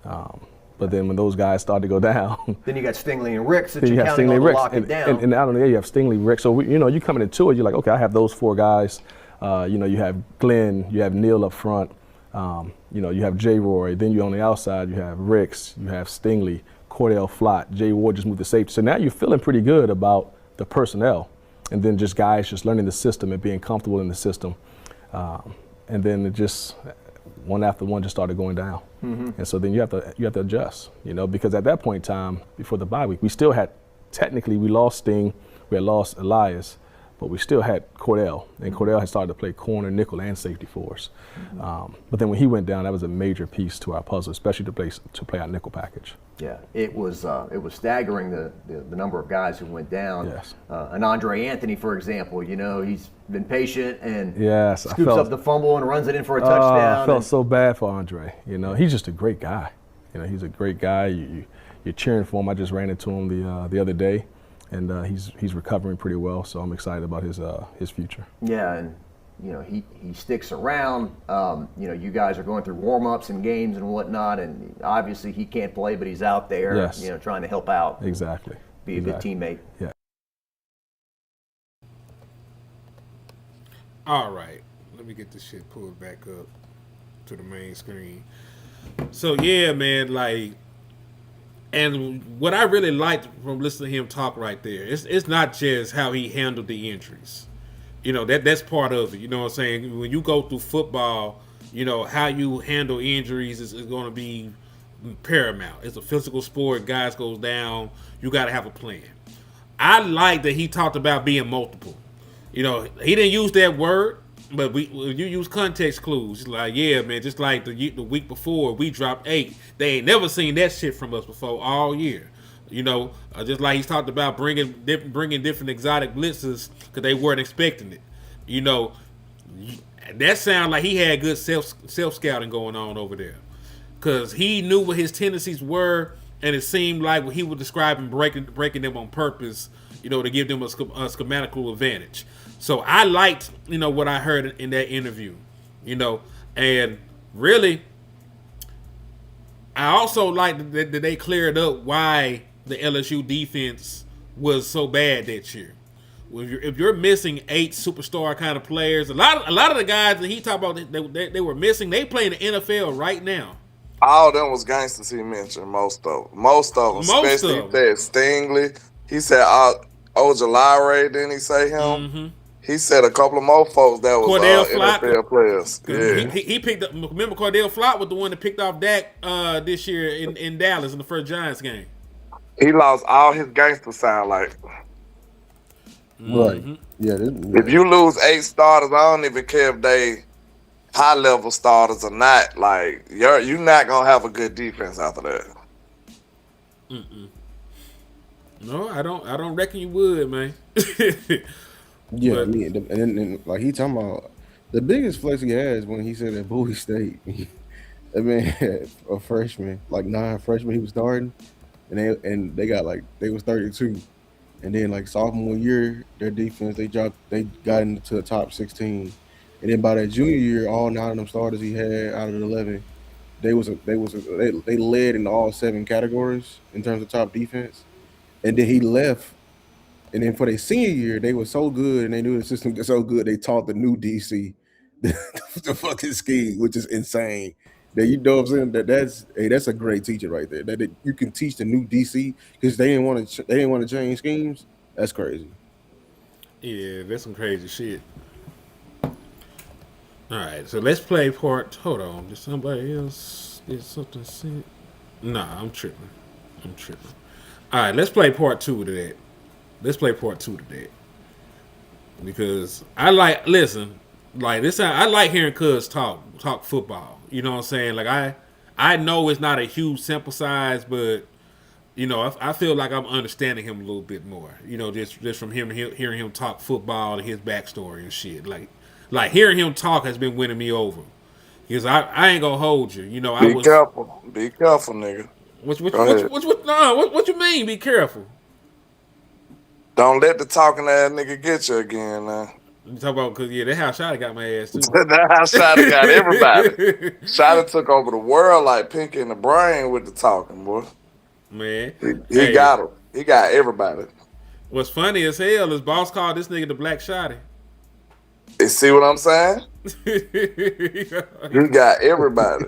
But then when those guys started to go down, then you got Stingley and Ricks that you're counting on to lock it down. And out on the air, you have Stingley, Ricks. So you coming into it, you're like, okay, I have those 4 guys. You have Glenn, you have Neil up front. You have J. Roy. Then you on the outside, you have Ricks, you have Stingley, Cordell Flott, Jay Ward just moved to safety. So now you're feeling pretty good about the personnel, and then just guys just learning the system and being comfortable in the system. And then it just one after one just started going down. Mm-hmm. And so then you have to adjust, because at that point in time, before the bye week, we still had, technically we lost Sting, we had lost Elias, but we still had Cordell, and Cordell had started to play corner, nickel, and safety for us. Mm-hmm. But then when he went down, that was a major piece to our puzzle, especially to play our nickel package. Yeah, it was staggering the number of guys who went down. Yes. And Andre Anthony, for example, he's been patient and scoops up the fumble and runs it in for a touchdown. I felt so bad for Andre. He's just a great guy. He's a great guy. You're cheering for him. I just ran into him the other day, and he's recovering pretty well. So I'm excited about his future. Yeah, and he sticks around. You guys are going through warm-ups and games and whatnot, and obviously he can't play, but he's out there, trying to help out. Exactly. Be a good teammate. Yeah. All right, let me get this shit pulled back up to the main screen. So yeah, man, and what I really liked from listening to him talk right there, it's not just how he handled the injuries. That's part of it. You know what I'm saying? When you go through football, how you handle injuries is going to be paramount. It's a physical sport. Guys goes down. You got to have a plan. I like that he talked about being multiple. He didn't use that word, but when you use context clues, like, yeah, man, just like the week before, we dropped 8. They ain't never seen that shit from us before all year. Just like he's talked about bringing different exotic blitzes because they weren't expecting it. That sounded like he had good self-scouting going on over there because he knew what his tendencies were, and it seemed like what he was describing breaking them on purpose, to give them a schematical advantage. So I liked, what I heard in that interview, and really, I also liked that they cleared up why the LSU defense was so bad that year. If you're missing 8 superstar kind of players, a lot of the guys that he talked about they were missing, they play in the NFL right now. All of them was gangsters he mentioned, most of them. Especially he said Stingley. He said Ojulari, didn't he say him? He said a couple of more folks that was Cordell Flott. NFL players. Yeah. He picked up. Remember, Cordell Flott was the one that picked off Dak this year in Dallas in the first Giants game. He lost all his gangster sound like. Right. Yeah. If you lose 8 starters, I don't even care if they high level starters or not. Like you're not gonna have a good defense after that. No, I don't reckon you would, man. Yeah, But- and like he talking about the biggest flex he has when he said at Bowie State. I mean, a freshman, like 9 freshmen he was starting, and they got like they was 32, and then like sophomore year their defense they got into the top 16, and then by that junior year all 9 of them starters he had out of the 11, they led in all 7 categories in terms of top defense, and then he left. And then for their senior year, they were so good and they knew the system was so good, they taught the new DC the fucking scheme, which is insane. That you know what I'm saying? That's a great teacher right there. That you can teach the new DC because they didn't want to change schemes. That's crazy. Yeah, that's some crazy shit. All right, so let's play part. Hold on, did somebody else did something said? Nah, I'm tripping. All right, let's play part 2 to that. Because I like I like hearing Cuz talk football. You know what I'm saying? Like I know it's not a huge sample size, but you know I feel like I'm understanding him a little bit more. You know, just from hearing him talk football and his backstory and shit. Like hearing him talk has been winning me over. Because I ain't gonna hold you. You know, Be careful, nigga. What you mean? Be careful. Don't let the talking ass nigga get you again, man. You talk about because that's how Shotty got my ass too. That's how Shotty got everybody. Shotty took over the world like Pinky in the Brain with the talking, boy. Man, He got him. He got everybody. What's funny as hell is boss called this nigga the Black Shotty. You see what I'm saying? He got everybody.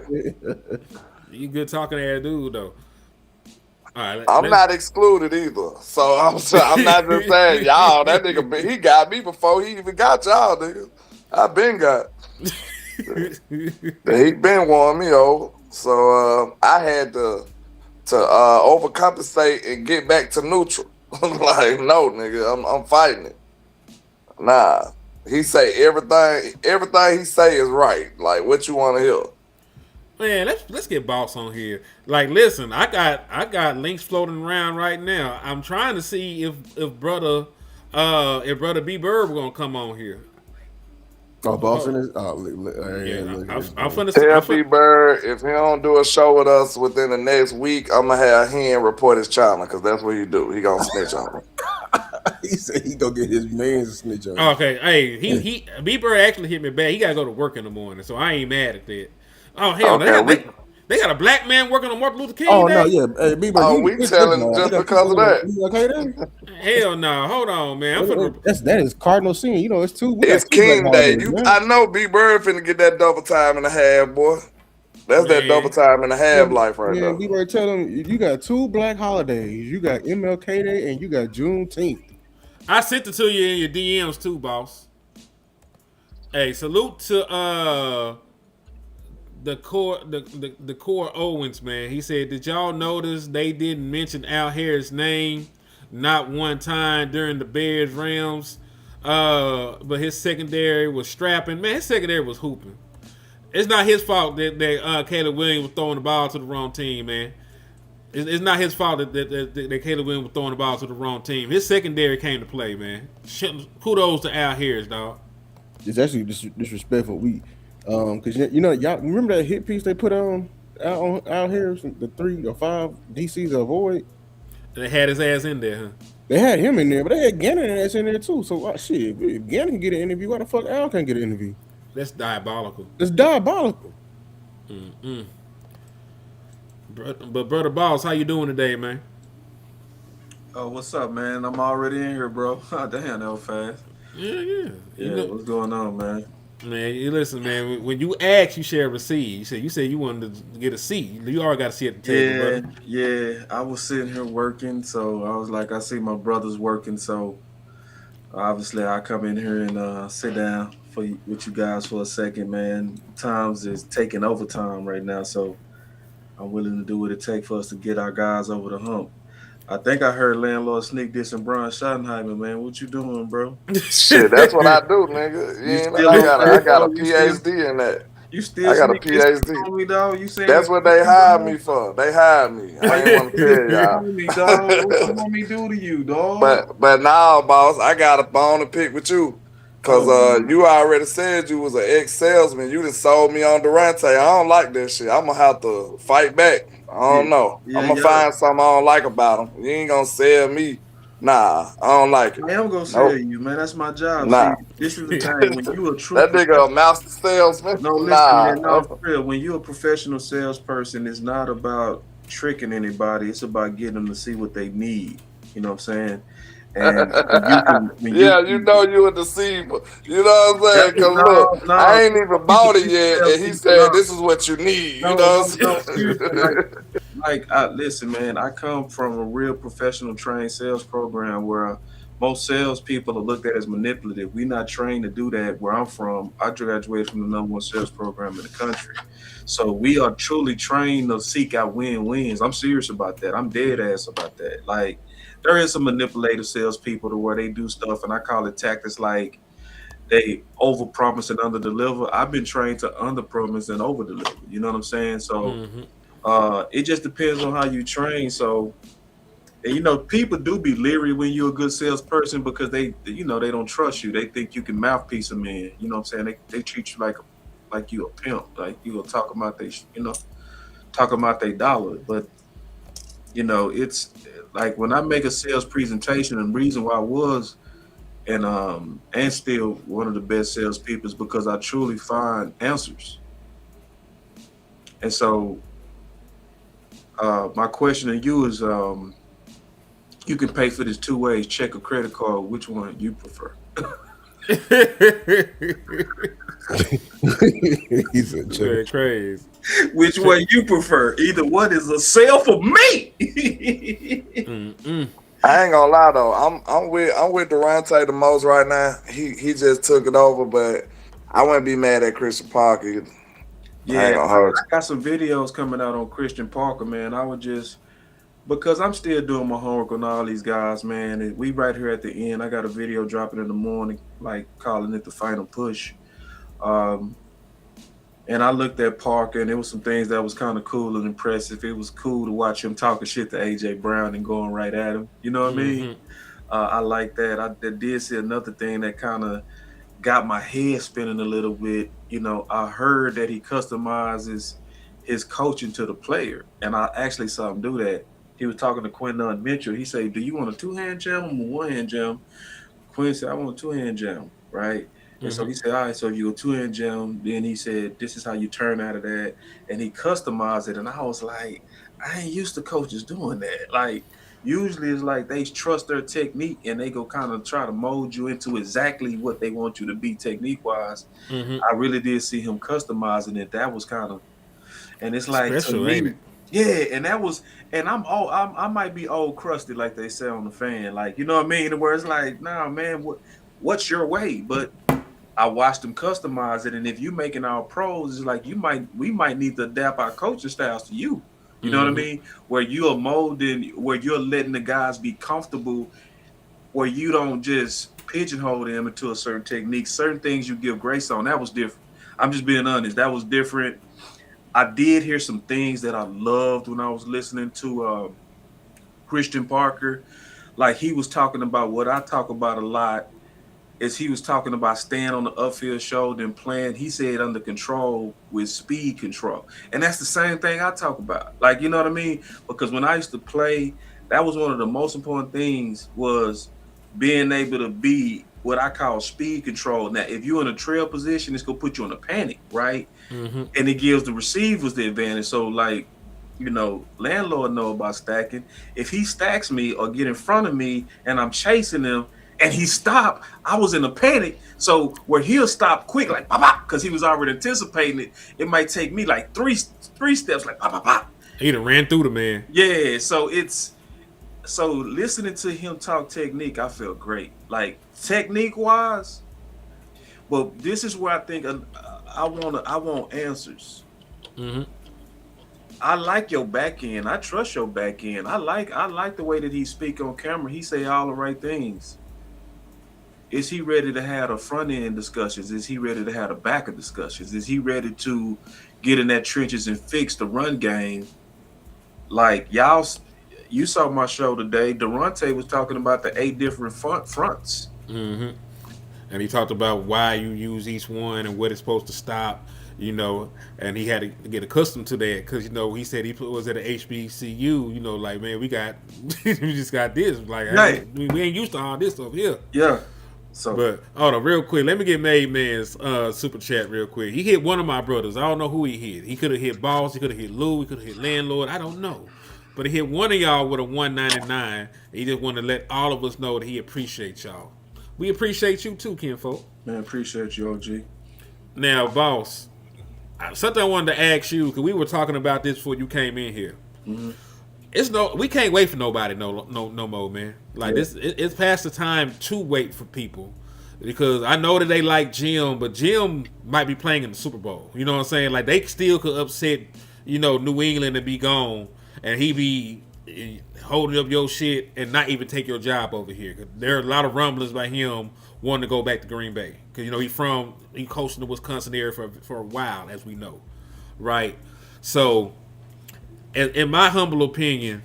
You good talking ass dude though. All right, I'm not excluded either. So I'm not just saying y'all. That nigga, he got me before he even got y'all, nigga. I been got. He been won me over. So I had to overcompensate and get back to neutral. Like, no, nigga, I'm fighting it. Nah. He say everything he say is right. Like, what you want to hear? Man, let's get boss on here. Like, listen, I got links floating around right now. I'm trying to see if brother B Bird were gonna come on here. Oh, boss in his. I'm finna Tell B Bird if he don't do a show with us within the next week, I'm gonna have him report his channel because that's what he do. He gonna snitch on me. He said he gonna get his man to snitch on. Okay, hey, he B Bird actually hit me back. He gotta go to work in the morning, so I ain't mad at that. Oh hell, Okay, they got a black man working on Martin Luther King Oh Day? no, yeah. Hey, we telling just because of that. You okay then? Hell no, hold on, man. That is Cardinal Sin. You know, it's two. It's King Day. I know B Bird finna get that double time and a half, boy. That's that double time and a half life right there. B Bird tell him you got 2 black holidays. You got MLK Day and you got Juneteenth. I sent it to you in your DMs too, boss. Hey, salute to the core Owens, man. He said, did y'all notice they didn't mention Al Harris' name not one time during the Bears Rams? But his secondary was strapping. Man, his secondary was hooping. It's not his fault that Caleb Williams was throwing the ball to the wrong team, man. It's not his fault that Caleb Williams was throwing the ball to the wrong team. His secondary came to play, man. Kudos to Al Harris, dog. It's actually disrespectful. Because y'all remember that hit piece they put out here, the 3 or 5 DCs to avoid. They had his ass in there, huh? They had him in there, but they had Gannon ass in there too. So shit, if Gannon can get an interview, why the fuck Al can't get an interview? That's diabolical. It's diabolical. But brother Boss, how you doing today, man? Oh, what's up, man? I'm already in here, bro. Damn, that was fast. Yeah. What's going on, man? Man, you listen, man. When you ask, you share a receipt. You said you wanted to get a seat. You already got a seat at the table, brother. Yeah. I was sitting here working, so I was like, I see my brothers working, so Obviously, I come in here and sit down with you guys for a second, man. Times is taking over time right now, so I'm willing to do what it takes for us to get our guys over the hump. I think I heard Landlord Sneak dissing Brian Schottenheimer, man. What you doing, bro? Shit, that's what I do, nigga. You You know, still on I that, got a though? PhD in that. You still I got a sneak this PhD. on me, dog? You saying That's it's what they sneaky, hired dog? me for. They hired me. Why I you ain't want to tell y'all. on me, dog? What you want me to do to you, dog? But now, boss, I got a bone to pick with you. Cause Oh, man. you already said you was an ex-salesman. You just sold me on Daronte. I don't like that shit. I'm gonna have to fight back. I Yeah, don't know. yeah, I'm gonna yeah. find something I don't like about him. You ain't gonna sell me. Nah, I don't like it. I am gonna sell Nope. you, man. That's my job. See, Nah. this is the thing. When you a true That nigga a professional, master salesman. no, listen, man. Nah. No, for real. When you're a professional salesperson, it's not about tricking anybody. It's about getting them to see what they need. You know what I'm saying? And when you Yeah, you can, know you a deceiver. You know what I'm saying? Cause look, no, I ain't even people, bought it people yet, tell and he people, said this is what you need. You know what no. I'm Seriously, saying? listen, man. I come from a real professional trained sales program where most salespeople are looked at as manipulative. We're not trained to do that. Where I'm from, I graduated from the number one sales program in the country, so we are truly trained to seek out win-wins. I'm serious about that. I'm dead ass about that. Like, there is some manipulative salespeople to where they do stuff, and I call it tactics like they over promise and under deliver. I've been trained to under promise and over deliver. You know what I'm saying? So Mhm. it just depends on how you train. So, and people do be leery when you're a good salesperson because they don't trust you. They think you can mouthpiece them in. You know what I'm saying? They treat you like you a pimp, like you will talk about their dollar. But it's like when I make a sales presentation, and the reason why I was and still one of the best salespeople is because I truly find answers. And so my question to you is, you can pay for this two ways, check or credit card. Which one you prefer? He said, check. Very crazy. Which one you prefer? Either one is a sale for me. Mm-mm. I ain't gonna lie though. I'm with Daronte the most right now. He just took it over, but I wouldn't be mad at Christian Parker either. I Yeah, ain't gonna I hurt. got some videos coming out on Christian Parker, man. I would just because I'm still doing my homework on all these guys, man. And we right here at the end. I got a video dropping in the morning, like calling it the final push. Um, and I looked at Parker, and there was some things that was kind of cool and impressive. It was cool to watch him talking shit to AJ Brown and going right at him. You know what I mean? Mhm. I like that. I did see another thing that kind of got my head spinning a little bit. I heard that he customizes his coaching to the player, and I actually saw him do that. He was talking to Quinton Mitchell. He said, "Do you want a two-hand jam or a one-hand jam?" Quinn said, "I want a two-hand jam, right?" And so Mhm. he said, "All right, so if you go two-hand jam, then he said, this is how you turn out of that." And he customized it. And I was like, I ain't used to coaches doing that. Like, usually it's like they trust their technique and they go kind of try to mold you into exactly what they want you to be technique-wise. Mhm. I really did see him customizing it. That was kind of, and it's like to Special, ain't me, it? yeah, and that was, and I might be old crusty like they say on the fan, like you know what I mean, where it's like, nah, man, what's your way? But I watched them customize it, and if you making our pros, it's like we might need to adapt our coaching styles to you. You know what I Mhm. mean? Where you're molding, where you're letting the guys be comfortable, where you don't just pigeonhole them into a certain technique. Certain things you give grace on. That was different. I'm just being honest. That was different. I did hear some things that I loved when I was listening to Christian Parker. Like he was talking about what I talk about a lot is he was talking about staying on the upfield shoulder and playing, he said, under control with speed control. And that's the same thing I talk about. Like, you know what I mean? Because when I used to play, that was one of the most important things was being able to be what I call speed control. Now, if you're in a trail position, it's going to put you in a panic, right? Mhm. And it gives the receivers the advantage. So, like, landlord know about stacking. If he stacks me or get in front of me and I'm chasing him and he stopped, I was in a panic. So where he'll stop quick, like pop pop, because he was already anticipating it. It might take me like three steps, like pop pop pop. He done ran through the man. Yeah. So So listening to him talk technique, I felt great. Like technique wise, but this is where I think I want answers. Mm-hmm. I like your back end. I trust your back end. I like the way that he speak on camera. He say all the right things. Is he ready to have the front end discussions? Is he ready to have the back of discussions? Is he ready to get in that trenches and fix the run game? Like y'all, you saw my show today. Daronte was talking about the 8 different fronts. Mm-hmm. And he talked about why you use each one and what it's supposed to stop, and he had to get accustomed to that because, he said he was at an HBCU, like, man, we just got this. Like, Right. we ain't used to all this stuff here. Yeah. So, But, hold on, real quick, let me get Made Man's super chat real quick. He hit one of my brothers. I don't know who he hit. He could have hit Boss. He could have hit Lou. He could have hit Landlord. I don't know. But he hit one of y'all with a 199. He just wanted to let all of us know that he appreciates y'all. We appreciate you too, kinfolk. man, appreciate you, OG. Now, Boss, something I wanted to ask you because we were talking about this before you came in here. Mm-hmm. We can't wait for nobody no more, man. Like Yeah. it's past the time to wait for people because I know that they like Jim, but Jim might be playing in the Super Bowl. You know what I'm saying? Like they still could upset, New England and be gone, and he be holding up your shit and not even take your job over here. 'Cause there are a lot of rumblings by him wanting to go back to Green Bay because he coached in the Wisconsin area for a while, as we know, right? So, in my humble opinion,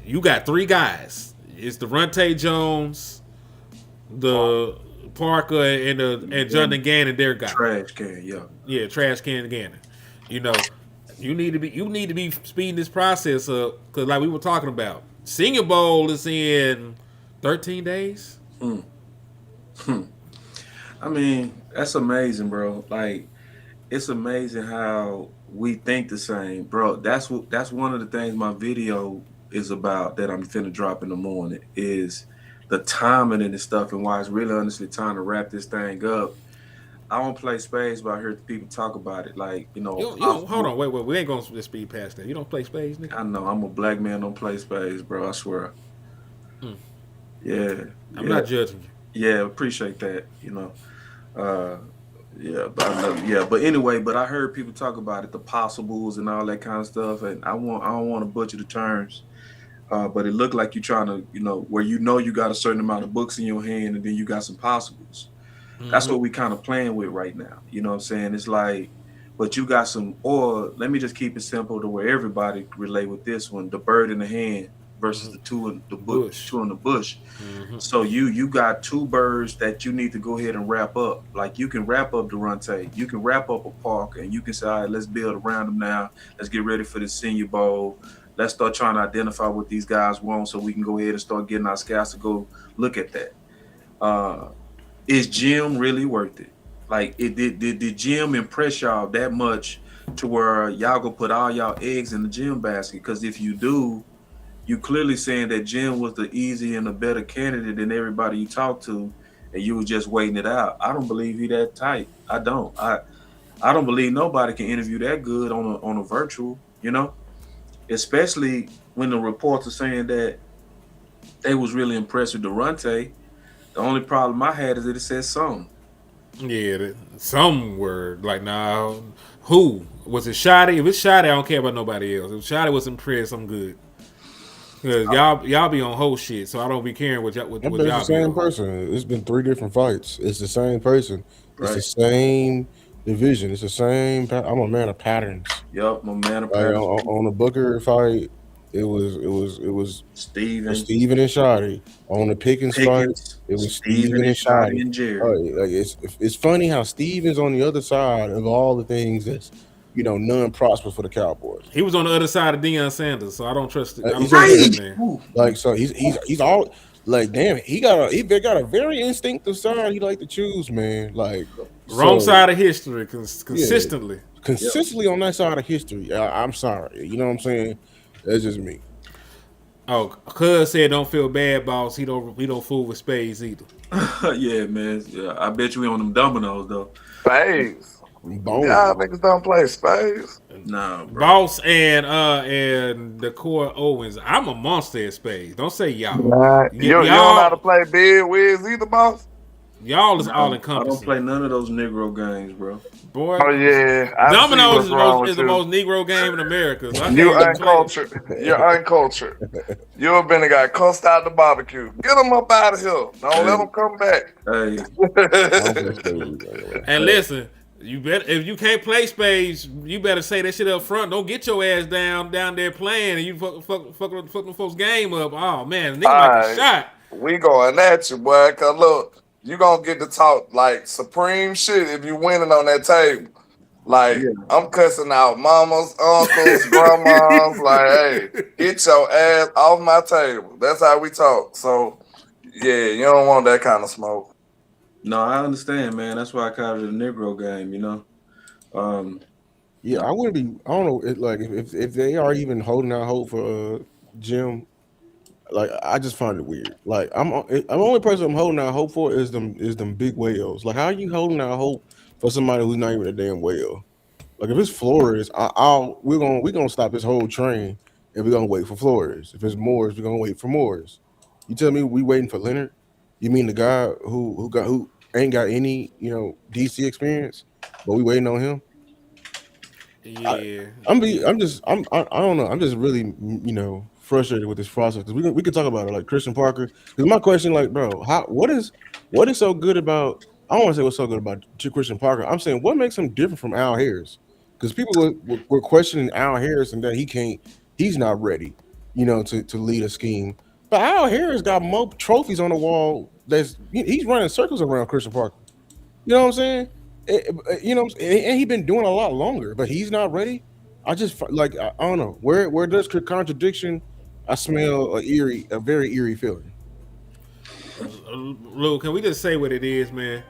you got 3 guys. It's Daronte Jones, the Parker, and Jonathan Gannon. Their guy, Trash can, yeah. Trash can Gannon. You need to be speeding this process up because, like we were talking about, Senior Bowl is in 13 days. I mean, that's amazing, bro. Like, it's amazing how we think the same, bro. That's one of the things my video is about that I'm finna drop in the morning is the timing and the stuff and why it's really honestly time to wrap this thing up. I don't play spades, but I heard people talk about it. Like, Hold on, wait, we ain't gonna just speed past that. You don't play spades, nigga? I know I'm a black man, don't play spades, bro. I swear. Yeah, I'm not judging you. Yeah, appreciate that. But anyway, but I heard people talk about it, the possibles and all that kind of stuff, and I don't want to butcher the terms, but it looked like you're trying to, where you got a certain amount of books in your hand, and then you got some possibles. That's what we kind of playing with right now. You know what I'm saying? It's like, but you got some, or let me just keep it simple to where everybody relate with this one: the bird in the hand versus the two in the bush. Two in the bush. So you got 2 birds that you need to go ahead and wrap up. Like you can wrap up Daronte, you can wrap up a Parker, and you can say, all right, let's build around them now. Let's get ready for the Senior Bowl. Let's start trying to identify what these guys want so we can go ahead and start getting our scouts to go look at that. Is Jim really worth it? Like, did Jim impress y'all that much to where y'all go put all y'all eggs in the Jim basket? Because if you do, you clearly saying that Jim was the easy and a better candidate than everybody you talked to, and you was just waiting it out. I don't believe he that tight. I don't. I don't believe nobody can interview that good on a virtual, especially when the reports are saying that they was really impressed with Daronte. The only problem I had is that it says some. Yeah, some were like, nah, who? Was it Shotty? If it's Shotty, I don't care about nobody else. If Shotty was impressed, I'm good. Because y'all be on whole shit, so I don't be caring what y'all It's the same person. It's been 3 different fights. It's the same person. It's the same division. It's the same. I'm a man of patterns. Yep, I'm a man of Like, patterns. on the Booker fight, it was Steven and Shotty. On the Pickens fight, it was Steven and Shotty. And Jerry. Like it's funny how Steven's on the other side of all the things that's none prosper for the Cowboys. He was on the other side of Deion Sanders, so I don't trust it. I don't Right. trust that man. Like, so he's all like, damn, he got a very instinctive side he like to choose, man. Like, Wrong side of history consistently. Consistently on that side of history. I'm sorry. You know what I'm saying? That's just me. Oh, Cuz said don't feel bad, boss. He don't fool with spades either. Yeah, man. Yeah, I bet you we on them dominoes though. Spades. Boom. Y'all niggas don't play spades. Nah, bro. Boss and the core Owens. I'm a monster at spades. Don't say y'all. Nah, you don't know how to Y'all play big whiz either, boss? y'all is all I don't encompassing. play none of those Negro games, bro. Boy, Oh yeah, I see Dominoes what's wrong with is the you. most Negro game in America. So I You can't even play. uncultured. You're uncultured. You have been a guy cussed out the barbecue. Get them up out of here. Don't let them come back. Hey, I don't play spades. And listen, you bet if you can't play spades, you better say that shit up front. Don't get your ass down there playing and you fuck them folks game up. Oh man, nigga All like a right, shot. we going at you, boy. Cause look, you gonna get to talk like supreme shit if you winning on that table. Like yeah. I'm cussing out mamas, uncles, grandmas. Like, hey, get your ass off my table. That's how we talk. So, yeah, you don't want that kind of smoke. No, I understand, man. That's why I call it a Negro game, you know. Yeah, I wouldn't be. I don't know. Like if they are even holding out hope for Jim, like I just find it weird. Like I'm the only person I'm holding out hope for is them big whales. Like how are you holding out hope for somebody who's not even a damn whale? Like if it's Flores, we're gonna stop this whole train and we're gonna wait for Flores. If it's Moores, we're gonna wait for Moores. You tell me we waiting for Leonard? You mean the guy who ain't got any DC experience, but we waiting on him? Yeah. I don't know. I'm just really frustrated with this process because we could talk about it like Christian Parker. Because my question, like, bro, what is so good about? I don't want to say what's so good about Christian Parker. I'm saying what makes him different from Al Harris? Because people were questioning Al Harris and that he's not ready, to lead a scheme. But Al Harris got more trophies on the wall. He's running circles around Christian Parker. You know what I'm saying? And he's been doing a lot longer, but he's not ready. I just like I don't know where does contradiction. I smell a very eerie feeling. Lou, can we just say what it is, man?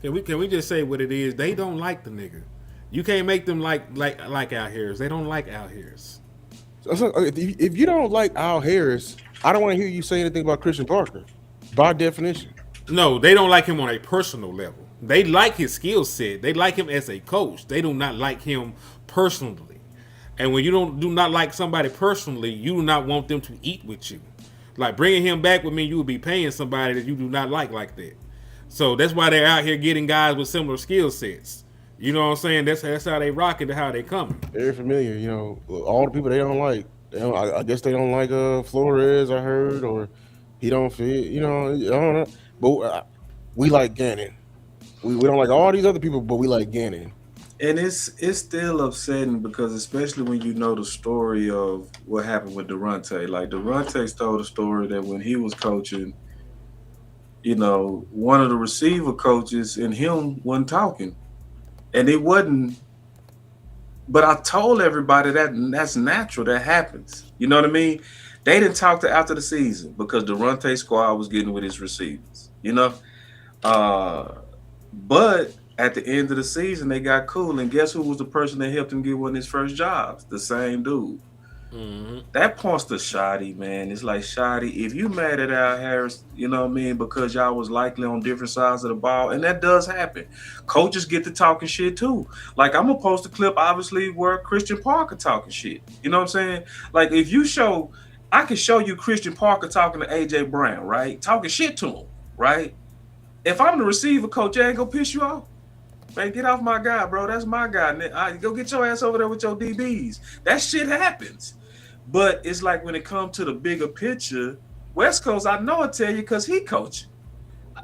Can we just say what it is? They don't like the nigga. You can't make them like Al Harris. They don't like Al Harris. So if you don't like Al Harris, I don't want to hear you say anything about Christian Parker. By definition. No, they don't like him on a personal level. They like his skill set. They like him as a coach. They do not like him personally. And when you do not like somebody personally, you do not want them to eat with you. Like bringing him back would mean you would be paying somebody that you do not like that. So that's why they're out here getting guys with similar skill sets. You know what I'm saying? That's how they rock it, how they coming. Very familiar. All the people they don't like. I guess they don't like Flores. I heard, or he don't fit. I don't know. But we like Gannon. We don't like all these other people, but we like Gannon. And it's still upsetting because especially when you know the story of what happened with Daronte. Like Daronte told a story that when he was coaching, one of the receiver coaches and him wasn't talking. And it wasn't. But I told everybody that's natural. That happens. You know what I mean? They didn't talk to after the season because Daronte's squad was getting with his receivers. But at the end of the season, they got cool. And guess who was the person that helped him get one of his first jobs? The same dude. Mm-hmm. That points to Shoddy, man. It's like, Shoddy, if you mad at Al Harris, you know what I mean, because y'all was likely on different sides of the ball, and that does happen. Coaches get to talking shit too. Like, I'm going to post a clip, obviously, where Christian Parker talking shit. You know what I'm saying? Like, if you I can show you Christian Parker talking to A.J. Brown, right? Talking shit to him, right? If I'm the receiver coach, I ain't going to piss you off. Man, get off my guy, bro. That's my guy. Go get your ass over there with your DBs. That shit happens. But it's like when it comes to the bigger picture, West Coast, I know I tell you because he coaching.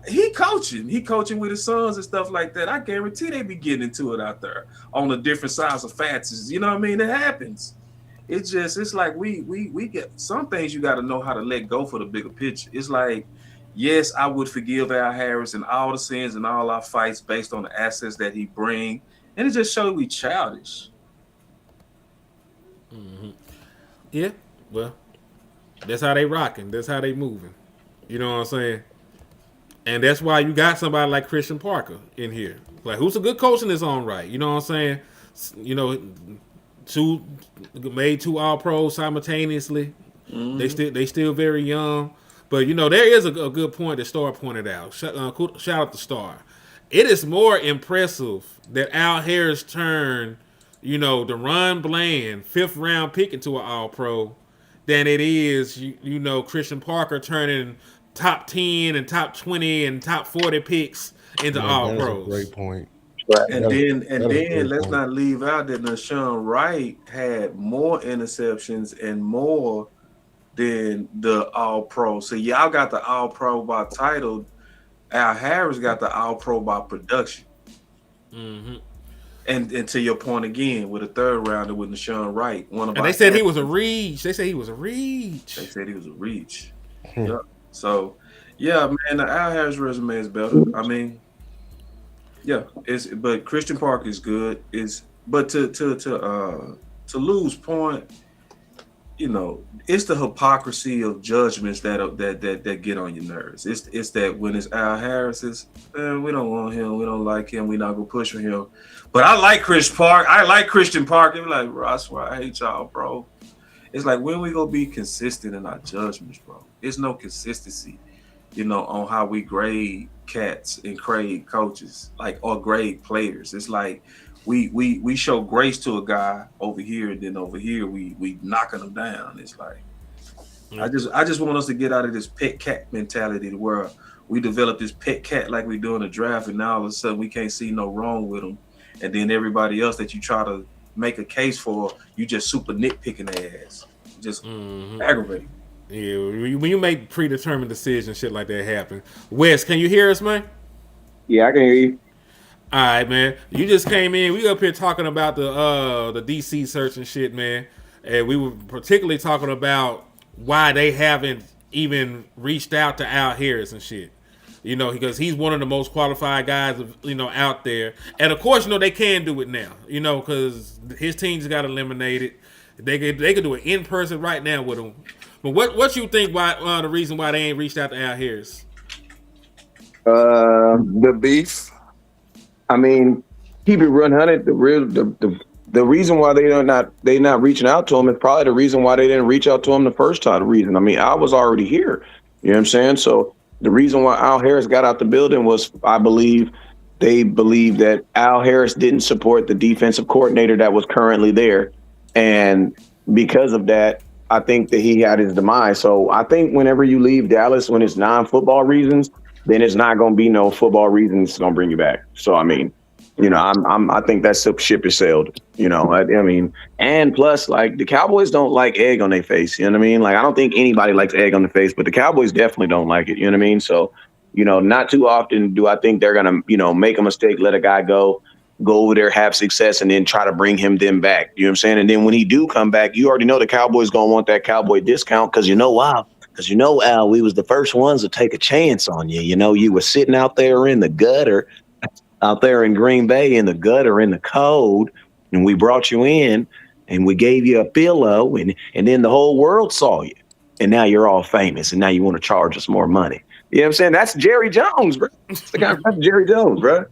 He coaching with his sons and stuff like that. I guarantee they be getting into it out there on the different sides of facets. You know what I mean? It happens. It's like we get some things you got to know how to let go for the bigger picture. It's like, yes, I would forgive Al Harris and all the sins and all our fights based on the assets that he bring. And it just showed we childish. Mm-hmm. Yeah, well, that's how they rocking. That's how they moving. You know what I'm saying? And that's why you got somebody like Christian Parker in here. Like, who's a good coach in his own right. You know what I'm saying? Made two All-Pros simultaneously. Mm-hmm. They still very young. But, there is a good point that Star pointed out. Shout out to Star. it is more impressive that Al Harris turned, DeRon Bland, 5th round pick into an All-Pro, than it is, Christian Parker turning top 10 and top 20 and top 40 picks into All-Pros. Great point. And then let's not leave out that Nashawn Wright had more interceptions and more than the All-Pro. So y'all got the All-Pro by title. Al Harris got the All-Pro by production. Mm-hmm. And to your point again, with a 3rd rounder with Nashawn Wright, and they said he was a reach. They said he was a reach. Yep. So, yeah, man, the Al Harris resume is better. I mean, yeah, but Christian Parker is good. But to lose point, it's the hypocrisy of judgments that get on your nerves. It's that when it's Al Harris, we don't want him, we don't like him, we're not gonna push for him. But I like Christian Park. They're like, Ross, I hate y'all, bro. It's like, when we gonna be consistent in our judgments, bro? There's no consistency, on how we grade cats and grade coaches, or grade players. It's like we show grace to a guy over here, and then over here we knocking them down. It's like, I just want us to get out of this pet cat mentality where we develop this pet cat like we do in the draft, and now all of a sudden we can't see no wrong with them, and then everybody else that you try to make a case for, you just super nitpicking their ass, just aggravating. Yeah, when you make predetermined decisions, shit like that happen. Wes, can you hear us, man? Yeah, I can hear you. All right, man. You just came in. We up here talking about the DC search and shit, man. And we were particularly talking about why they haven't even reached out to Al Harris and shit. Because he's one of the most qualified guys, out there. And of course, they can do it now, because his team just got eliminated. They could do it in person right now with him. But what you think? Why the reason why they ain't reached out to Al Harris? The beef. I mean, keep it 100. The reason why they not reaching out to him is probably the reason why they didn't reach out to him the first time. The reason. I mean, I was already here. You know what I'm saying? So the reason why Al Harris got out the building was, I believe, they believe that Al Harris didn't support the defensive coordinator that was currently there, and because of that, I think that he had his demise. So I think whenever you leave Dallas when it's non-football reasons, then it's not going to be no football reasons that's going to bring you back. So, I mean, I think that ship is sailed, I mean, and plus, the Cowboys don't like egg on their face. You know what I mean? I don't think anybody likes egg on the face, but the Cowboys definitely don't like it. You know what I mean? So, not too often do I think they're going to, make a mistake, let a guy go over there, have success, and then try to bring him back. You know what I'm saying? And then when he do come back, you already know the Cowboys going to want that Cowboy discount because why? Because Al, we was the first ones to take a chance on you. You were sitting out there in the gutter, out there in Green Bay in the gutter in the cold, and we brought you in, and we gave you a pillow, and then the whole world saw you. And now you're all famous, and now you want to charge us more money. You know what I'm saying? That's Jerry Jones, bro. That's Jerry Jones, bro.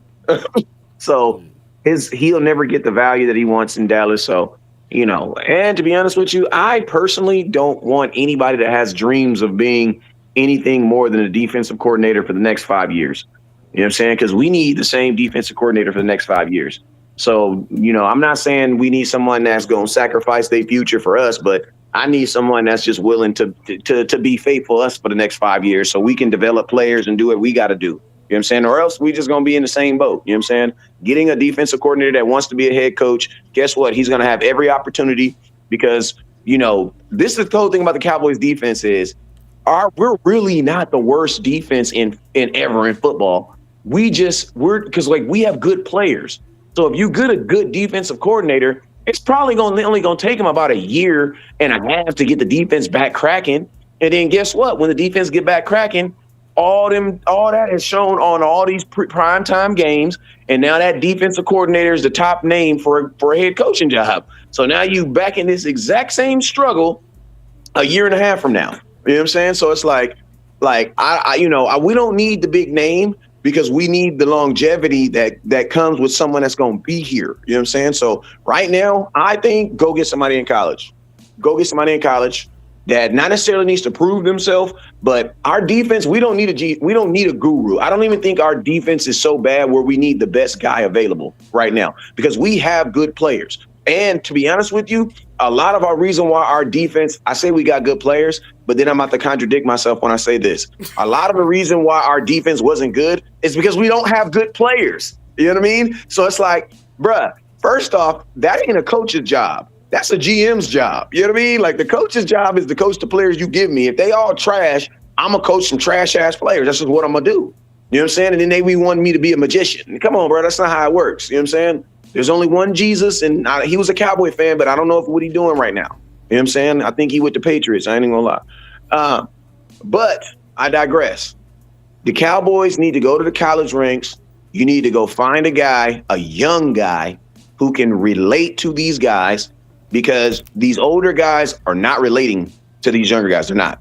So he'll never get the value that he wants in Dallas. So, and to be honest with you, I personally don't want anybody that has dreams of being anything more than a defensive coordinator for the next 5 years. You know what I'm saying? Because we need the same defensive coordinator for the next 5 years. So, I'm not saying we need someone that's going to sacrifice their future for us, but I need someone that's just willing to be faithful to us for the next 5 years so we can develop players and do what we got to do. You know what I'm saying? Or else we just going to be in the same boat. You know what I'm saying? Getting a defensive coordinator that wants to be a head coach, guess what? He's going to have every opportunity because, this is the whole thing about the Cowboys defense is we're really not the worst defense in ever in football. Because we have good players. So if you get a good defensive coordinator, it's probably only going to take him about a year and a half to get the defense back cracking. And then guess what? When the defense get back cracking, all that is shown on all these primetime games, and now that defensive coordinator is the top name for a head coaching job. So now you back in this exact same struggle a year and a half from now. You know what I'm saying? So it's we don't need the big name because we need the longevity that comes with someone that's going to be here. You know what I'm saying? So right now, I think go get somebody in college. that not necessarily needs to prove themselves, but our defense, we don't need a guru. I don't even think our defense is so bad where we need the best guy available right now because we have good players. And to be honest with you, a lot of our reason why our defense, I say we got good players, but then I'm about to contradict myself when I say this. A lot of the reason why our defense wasn't good is because we don't have good players. You know what I mean? So it's like, bruh, first off, that ain't a coach's job. That's a GM's job. You know what I mean? Like the coach's job is to coach the players you give me. If they all trash, I'm going to coach some trash-ass players. That's just what I'm going to do. You know what I'm saying? And then they want me to be a magician. Come on, bro. That's not how it works. You know what I'm saying? There's only one Jesus, and he was a Cowboy fan, but I don't know what he's doing right now. You know what I'm saying? I think he with the Patriots. I ain't even going to lie. But I digress. The Cowboys need to go to the college ranks. You need to go find a guy, a young guy, who can relate to these guys, because these older guys are not relating to these younger guys. They're not.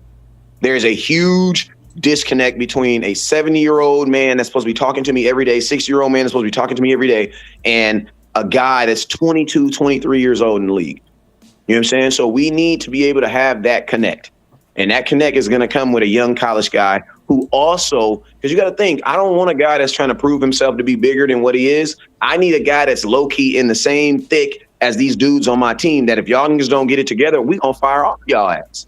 There's a huge disconnect between a 70-year-old man that's supposed to be talking to me every day, 60-year-old man that's supposed to be talking to me every day, and a guy that's 22, 23 years old in the league. You know what I'm saying? So we need to be able to have that connect. And that connect is going to come with a young college guy who also, because you got to think, I don't want a guy that's trying to prove himself to be bigger than what he is. I need a guy that's low-key in the same thick as these dudes on my team, that if y'all niggas don't get it together, we gonna fire off y'all ass.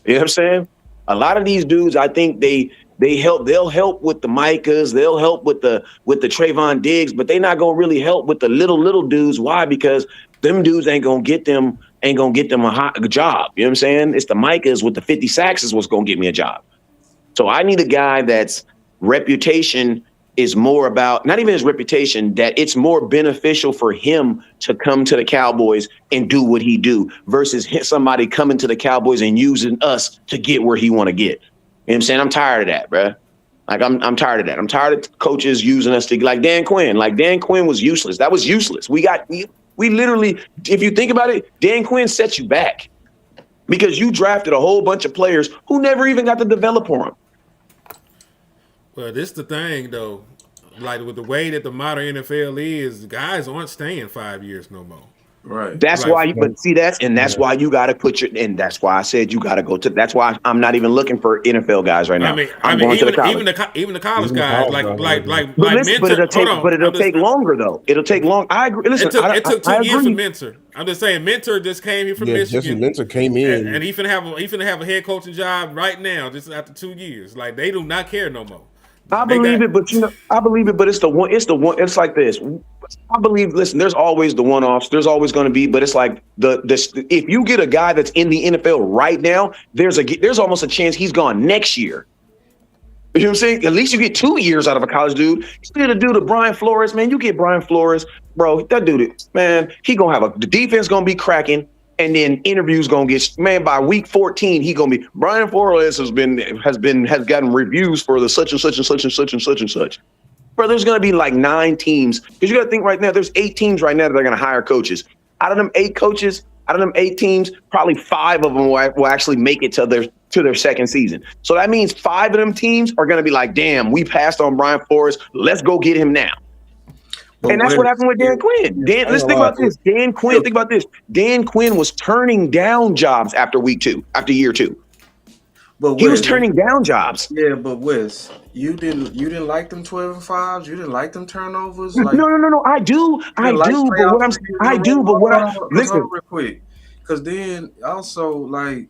You know what I'm saying? A lot of these dudes, I think they'll help with the Micahs, they'll help with the Trayvon Diggs, but they not gonna really help with the little dudes. Why? Because them dudes ain't gonna get them a job. You know what I'm saying? It's the Micahs with the 50 sacks is what's gonna get me a job. So I need a guy that's reputation is more about, not even his reputation, that it's more beneficial for him to come to the Cowboys and do what he do versus somebody coming to the Cowboys and using us to get where he want to get. You know what I'm saying? I'm tired of that, bro. Like I'm tired of that. I'm tired of coaches using us to, like Dan Quinn. Like Dan Quinn was useless. That was useless. We literally, if you think about it, Dan Quinn set you back because you drafted a whole bunch of players who never even got to develop for him. Well, this the thing, though. Like, with the way that the modern NFL is, guys aren't staying 5 years no more. Right. That's Like, why that's why you got to put and that's why I said you got to go to, that's why I'm not even looking for NFL guys right now. I'm going to the college. Even the college guys, but it'll take longer though. It'll take long. I agree. Listen, it took 2 years for Mentor. I'm just saying, Mentor just came here from Michigan. Jesse Mentor came in, and he finna have a head coaching job right now, just after 2 years. Like, they do not care no more. I believe it, but it's the one. It's like this. I believe. Listen, there's always the one-offs. There's always going to be, but it's like if you get a guy that's in the NFL right now, there's almost a chance he's gone next year. You know what I'm saying? At least you get 2 years out of a college dude. You get a dude of Brian Flores, man. You get Brian Flores, bro. That dude, man, he gonna have the defense gonna be cracking. And then interviews gonna get, man, by week 14, he gonna be, Brian Flores has gotten reviews for the such and such and such and such and such and such. Bro, there's gonna be like 9 teams. Because you gotta think right now, there's 8 teams right now that are gonna hire coaches. Out of them 8 teams, probably 5 of them will actually make it to their second season. So that means 5 of them teams are gonna be like, damn, we passed on Brian Flores. Let's go get him now. And that's what happened with Dan Quinn. Let's think about this. Dan Quinn, think about this. Dan Quinn was turning down jobs after year 2. But he was turning down jobs. Yeah, but Wes, you didn't like them 12-5s. You didn't like them turnovers. Like, no. I do. But listen real quick, because then also like,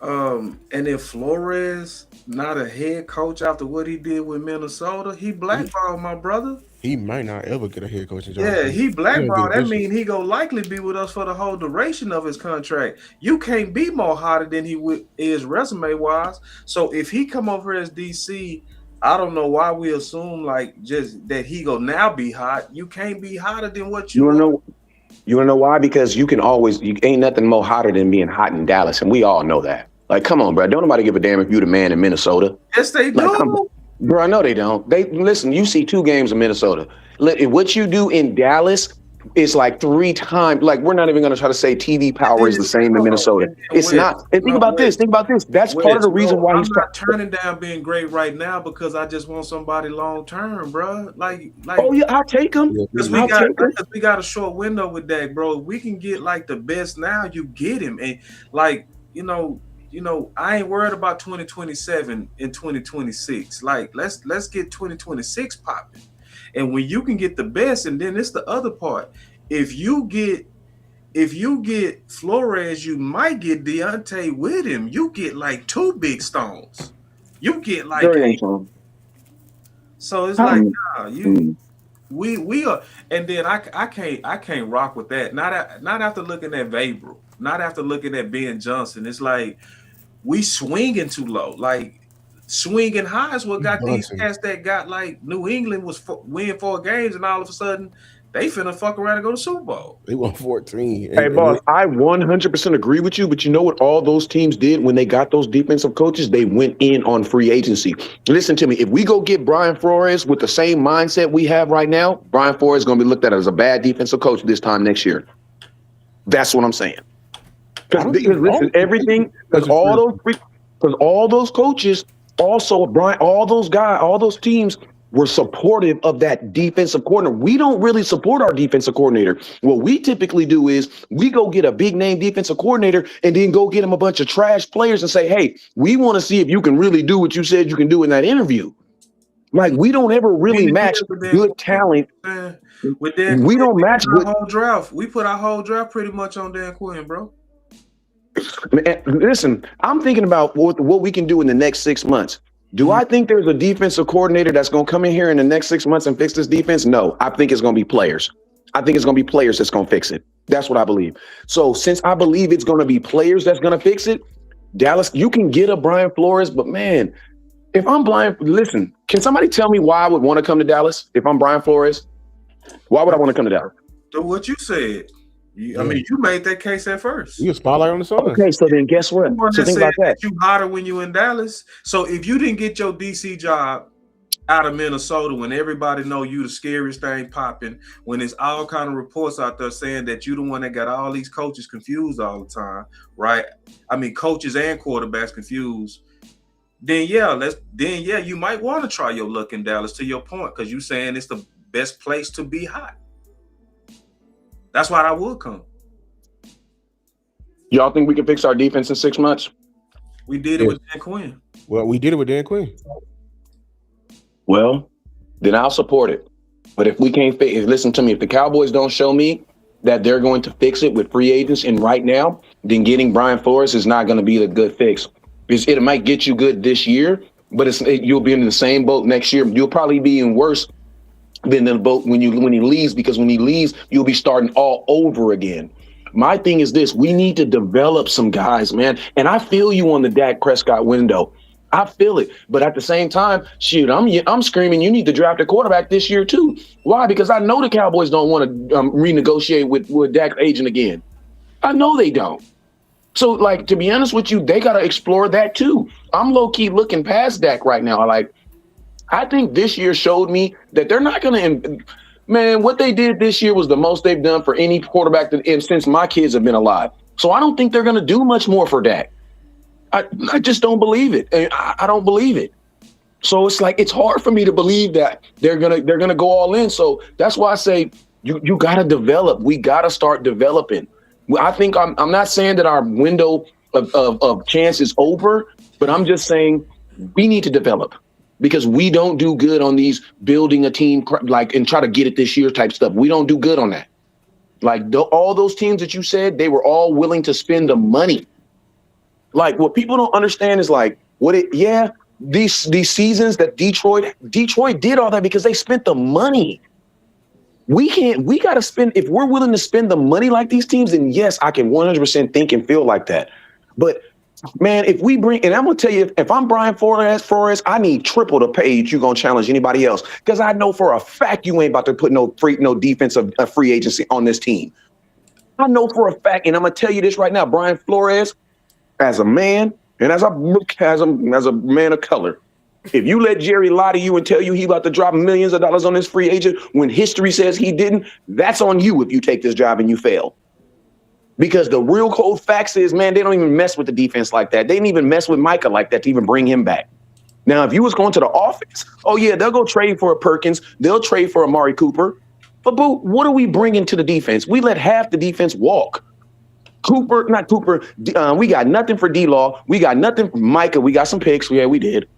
and then Flores, not a head coach after what he did with Minnesota, he blackballed my brother. He might not ever get a head coaching job. Yeah, he blackballed. That means he gonna likely be with us for the whole duration of his contract. You can't be more hotter than he is resume wise. So if he come over as DC, I don't know why we assume like just that he go now be hot. You can't be hotter than what you know. You wanna know why? Because you ain't nothing more hotter than being hot in Dallas, and we all know that. Like, come on, bro. Don't nobody give a damn if you the man in Minnesota. Yes, they do. Bro, no, they don't. Listen, you see 2 games in Minnesota. What you do in Dallas is like 3 times. Like, we're not even going to try to say TV power is the same in hold on. Minnesota. And It's Wes, not. And think about this. Think about this. That's part of the reason why I'm he's. not turning down being great right now because I just want somebody long term, bro. Like. Oh yeah, I'll take him. Because we got a short window with Dak, bro. If we can get like the best now, you get him, and like you know, I ain't worried about 2027 and 2026. Like let's get 2026 popping, and when you can get the best, and then it's the other part. If you get Flores, you might get Deontay with him. You get like 2 big stones. You get like so it's like nah, we are, and then I can't rock with that. Not after looking at Vabral, not after looking at Ben Johnson. It's like we swinging too low. Like swinging high is what got these cats that got like New England was win 4 games, and all of a sudden they finna fuck around and go to Super Bowl. They won 14. Hey, boss, I 100% agree with you, but you know what all those teams did when they got those defensive coaches? They went in on free agency. Listen to me. If we go get Brian Flores with the same mindset we have right now, Brian Flores is going to be looked at as a bad defensive coach this time next year. That's what I'm saying. Because listen, everything, because all those coaches, also Brian, all those teams were supportive of that defensive coordinator. We don't really support our defensive coordinator. What we typically do is we go get a big name defensive coordinator and then go get him a bunch of trash players and say, hey, we want to see if you can really do what you said you can do in that interview. Like, we don't ever really match good talent. With Dan we don't match good whole draft. We put our whole draft pretty much on Dan Quinn, bro. Man, listen, I'm thinking about what we can do in the next 6 months. Do I think there's a defensive coordinator that's going to come in here in the next 6 months and fix this defense? No, I think it's going to be players. I think it's going to be players that's going to fix it. That's what I believe. So since I believe it's going to be players that's going to fix it, Dallas, you can get a Brian Flores, but man, if I'm Brian, listen, can somebody tell me why I would want to come to Dallas if I'm Brian Flores? Why would I want to come to Dallas? So what you said. I mean, you made that case at first. You a spotlight on the sun. Okay, so then guess what? So think about that. You hotter when you in Dallas. So if you didn't get your DC job out of Minnesota, when everybody know you the scariest thing popping, when there's all kind of reports out there saying that you the one that got all these coaches confused all the time, right? I mean, coaches and quarterbacks confused. Then you might want to try your luck in Dallas. To your point, because you saying it's the best place to be hot. That's why I would come. Y'all think we can fix our defense in 6 months? We did it with Dan Quinn. Well, we did it with Dan Quinn. Well, then I'll support it. But if we can't listen to me, if the Cowboys don't show me that they're going to fix it with free agents and right now, then getting Brian Flores is not going to be the good fix. Because it might get you good this year, but you'll be in the same boat next year. You'll probably be in worse than the boat when he leaves, because when he leaves, you'll be starting all over again. My thing is this: we need to develop some guys, man. And I feel you on the Dak Prescott window. I feel it. But at the same time, shoot, I'm screaming, you need to draft a quarterback this year too. Why? Because I know the Cowboys don't want to renegotiate with Dak's agent again. I know they don't. So, like, to be honest with you, they got to explore that too. I'm low-key looking past Dak right now. I think this year showed me that they're not going to – man, what they did this year was the most they've done for any quarterback since my kids have been alive. So I don't think they're going to do much more for Dak. I just don't believe it. I don't believe it. So it's like it's hard for me to believe that they're gonna go all in. So that's why I say you got to develop. We got to start developing. I think I'm not saying that our window of chance is over, but I'm just saying we need to develop. Because we don't do good on these building a team and try to get it this year type stuff. We don't do good on that. All those teams that you said, they were all willing to spend the money. Like, what people don't understand is these seasons that Detroit did all that because they spent the money. We got to spend, if we're willing to spend the money like these teams, then yes, I can 100% think and feel like that. But man, if we bring, and I'm going to tell you, if I'm Brian Flores, I need triple the page you're going to challenge anybody else. Because I know for a fact you ain't about to put no defensive free agency on this team. I know for a fact, and I'm going to tell you this right now, Brian Flores, as a man and as a man of color, If you let Jerry lie to you and tell you he about to drop millions of dollars on this free agent when history says he didn't, that's on you if you take this job and you fail. Because the real cold facts is, man, they don't even mess with the defense like that. They didn't even mess with Micah like that to even bring him back. Now, if you was going to the offense, oh, yeah, they'll go trade for a Perkins. They'll trade for Amari Cooper. But, boo, what are we bringing to the defense? We let half the defense walk. Not Cooper. We got nothing for D-Law. We got nothing for Micah. We got some picks. Yeah, we did.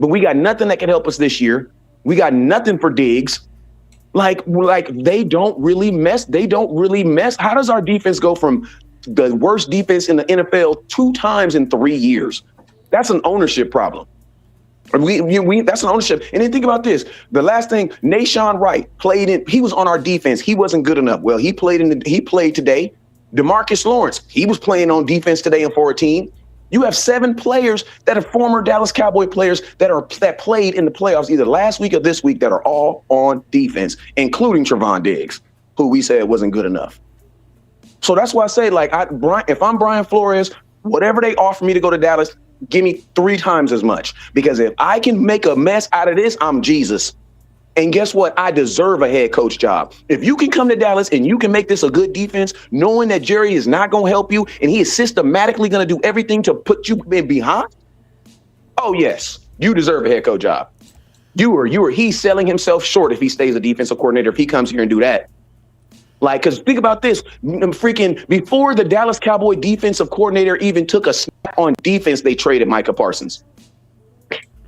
But we got nothing that can help us this year. We got nothing for Diggs. Like they don't really mess. How does our defense go from the worst defense in the NFL 2 times in 3 years? That's an ownership problem. That's an ownership. And then think about this. The last thing, Nashawn Wright he was on our defense. He wasn't good enough. Well, he played today. DeMarcus Lawrence, he was playing on defense today and for a team. You have 7 players that are former Dallas Cowboy players that played in the playoffs either last week or this week that are all on defense, including Trevon Diggs, who we said wasn't good enough. So that's why I say, if I'm Brian Flores, whatever they offer me to go to Dallas, give me 3 times as much. Because if I can make a mess out of this, I'm Jesus. And guess what? I deserve a head coach job. If you can come to Dallas and you can make this a good defense, knowing that Jerry is not going to help you and he is systematically going to do everything to put you in behind, oh, yes, you deserve a head coach job. He's selling himself short if he stays a defensive coordinator, if he comes here and do that. Because think about this, before the Dallas Cowboy defensive coordinator even took a snap on defense, they traded Micah Parsons.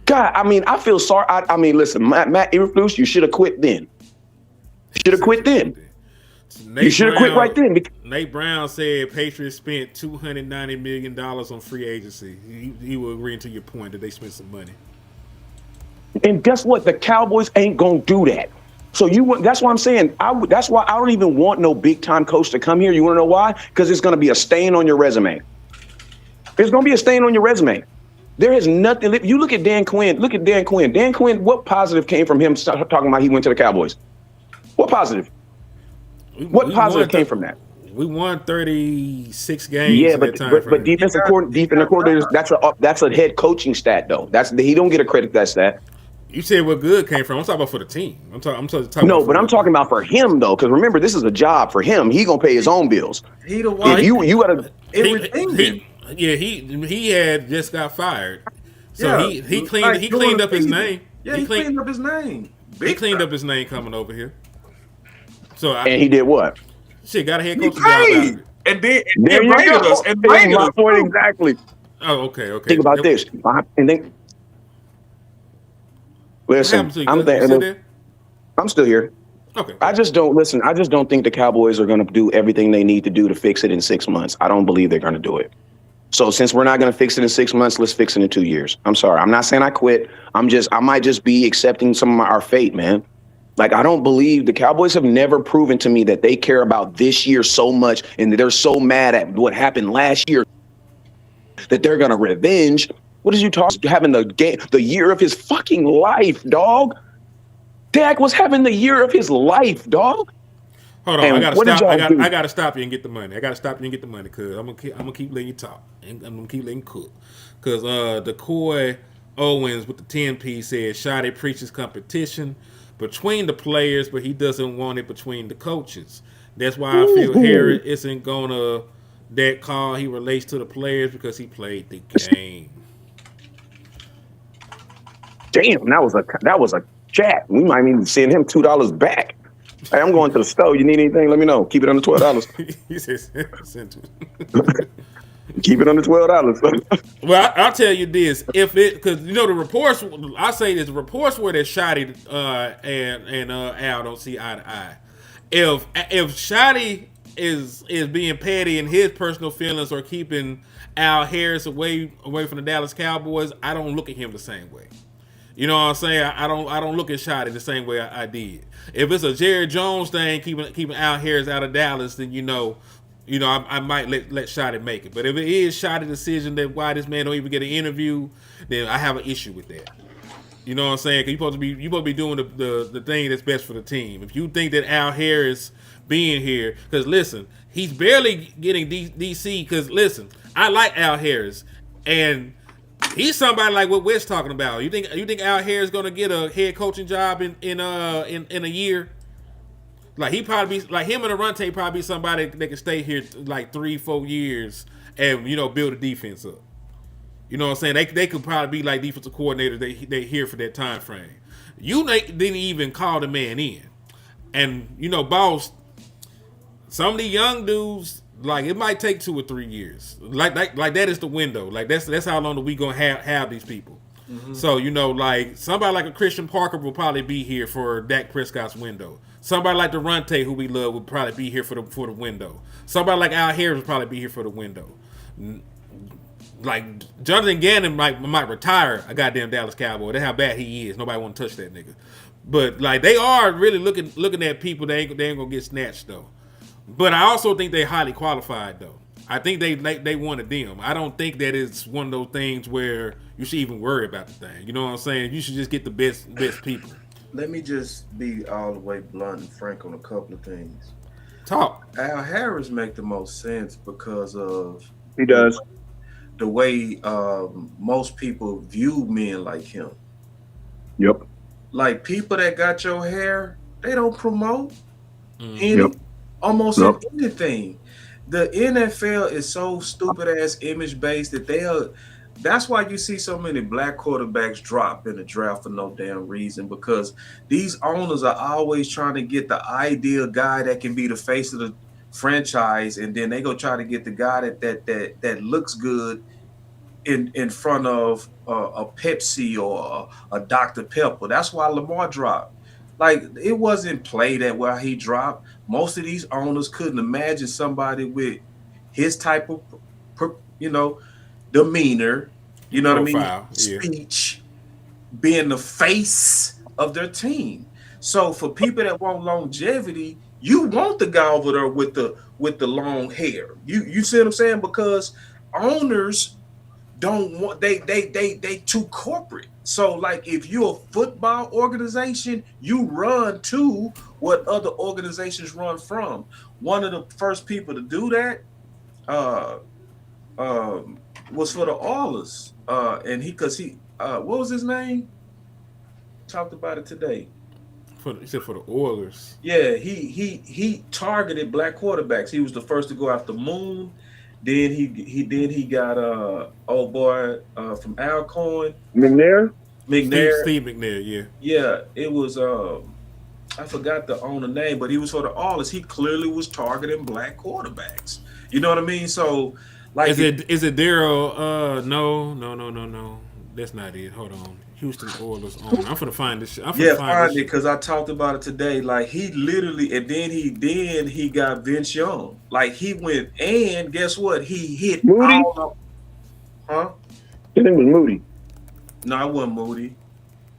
God, I feel sorry. Listen, Matt Eberflus, you should have quit then. You should have quit right then. Nate Brown said Patriots spent $290 million on free agency. He will agree to your point that they spent some money. And guess what? The Cowboys ain't going to do that. So that's why I'm saying, that's why I don't even want no big-time coach to come here. You want to know why? Because it's going to be a stain on your resume. There's going to be a stain on your resume. There is nothing. You look at Dan Quinn. Dan Quinn, what positive came from him talking about he went to the Cowboys? What positive? What positive came from that? We won 36 games. Yeah, but defensive coordinators, that's a head coaching stat though. He don't get a credit for that stat. You said what good came from. I'm talking about for the team. I'm talking talking about for him though, because remember this is a job for him. He gonna pay his own bills. He the one. You gotta. He had just got fired, so he cleaned up his name. Yeah, he cleaned up his name. He cleaned up his name coming over here. So and he did what? Shit, got a head coach job out of it. And then invited us. My point exactly. Oh, okay. Think about this, and then listen. I'm still here. Okay. I just don't think the Cowboys are going to do everything they need to do to fix it in 6 months. I don't believe they're going to do it. So since we're not going to fix it in 6 months, let's fix it in 2 years. I'm sorry. I'm not saying I quit. I might just be accepting some of our fate, man. I don't believe the Cowboys have never proven to me that they care about this year so much and that they're so mad at what happened last year that they're going to revenge. What did you talk having the year of his fucking life, dog? Dak was having the year of his life, dog. Hold on, I gotta stop you and get the money. Because I'm gonna keep letting you talk. And I'm gonna keep letting you cook. Because DeCoy Owens with the 10-piece said Shotty preaches competition between the players, but he doesn't want it between the coaches. That's why I feel Harris isn't gonna that call. He relates to the players because he played the game. Damn, that was a chat. We might need to send him $2 back. Hey, I'm going to the store. You need anything? Let me know. Keep it under $12. He says, send Keep it under $12. Well, I'll tell you this: because the reports, I say this: the reports were that Shotty and Al don't see eye to eye. If Shotty is being petty in his personal feelings or keeping Al Harris away from the Dallas Cowboys, I don't look at him the same way. You know what I'm saying? I don't look at Shotty the same way I did. If it's a Jerry Jones thing, keeping Al Harris out of Dallas, then I might let Shotty make it. But if it is Shotty's decision that why this man don't even get an interview, then I have an issue with that. You know what I'm saying? Because you're supposed to be doing the thing that's best for the team. If you think that Al Harris being here, because listen, he's barely getting DC. Because listen, I like Al Harris, and He's somebody like what Wes talking about. You think Al Harris gonna get a head coaching job in a year? Like he probably be, like him and Daronte probably be somebody that can stay here like 3-4 years and build a defense up. You know what I'm saying? They could probably be like defensive coordinators. They here for that time frame. You didn't even call the man in, and boss. Some of the young dudes, like it might take 2 or 3 years. Like that is the window. Like that's how long that we gonna have these people. Mm-hmm. So like somebody like a Christian Parker will probably be here for Dak Prescott's window. Somebody like Daronte, who we love, would probably be here for the window. Somebody like Al Harris would probably be here for the window. Like Jonathan Gannon might retire a goddamn Dallas Cowboy. That's how bad he is. Nobody want to touch that nigga. But like they are really looking at people. They ain't gonna get snatched though. But I also think they're highly qualified though. I think they wanted them. I don't think that it's one of those things where you should even worry about the thing. You know what I'm saying? You should just get the best people. Let me just be all the way blunt and frank on a couple of things. Talk. Al Harris make the most sense because of He does. the way most people view men like him. Yep. Like people that got your hair, they don't promote Yep. almost Yep. anything. The NFL is so stupid ass image based that that's why you see so many black quarterbacks drop in the draft for no damn reason, because these owners are always trying to get the ideal guy that can be the face of the franchise, and then they go try to get the guy that looks good in front of a Pepsi or a Dr. Pepper. That's why Lamar dropped. Like it wasn't played that while he dropped. Most of these owners couldn't imagine somebody with his type of demeanor, you know Profile, what I mean? Speech, being the face of their team. So for people that want longevity, you want the guy over there with the long hair. You see what I'm saying? Because owners don't want they too corporate. So like if you're a football organization, you run to what other organizations run from. One of the first people to do that was for the Oilers. And what was his name? Talked about it today. You said for the Oilers. Yeah, he targeted black quarterbacks. He was the first to go after Moon. Then he got old boy from Alcorn. McNair. Steve McNair, Yeah, it was I forgot the owner name, but he was for the Oilers. He clearly was targeting black quarterbacks. You know what I mean? So like is it Daryl? No. That's not it. Hold on. Houston Oilers owner. I'm gonna find this shit. find it because I talked about it today. Like he literally, and then he got Vince Young. Like he went, and guess what? He hit Moody. all of, His name was Moody. No, it wasn't Moody.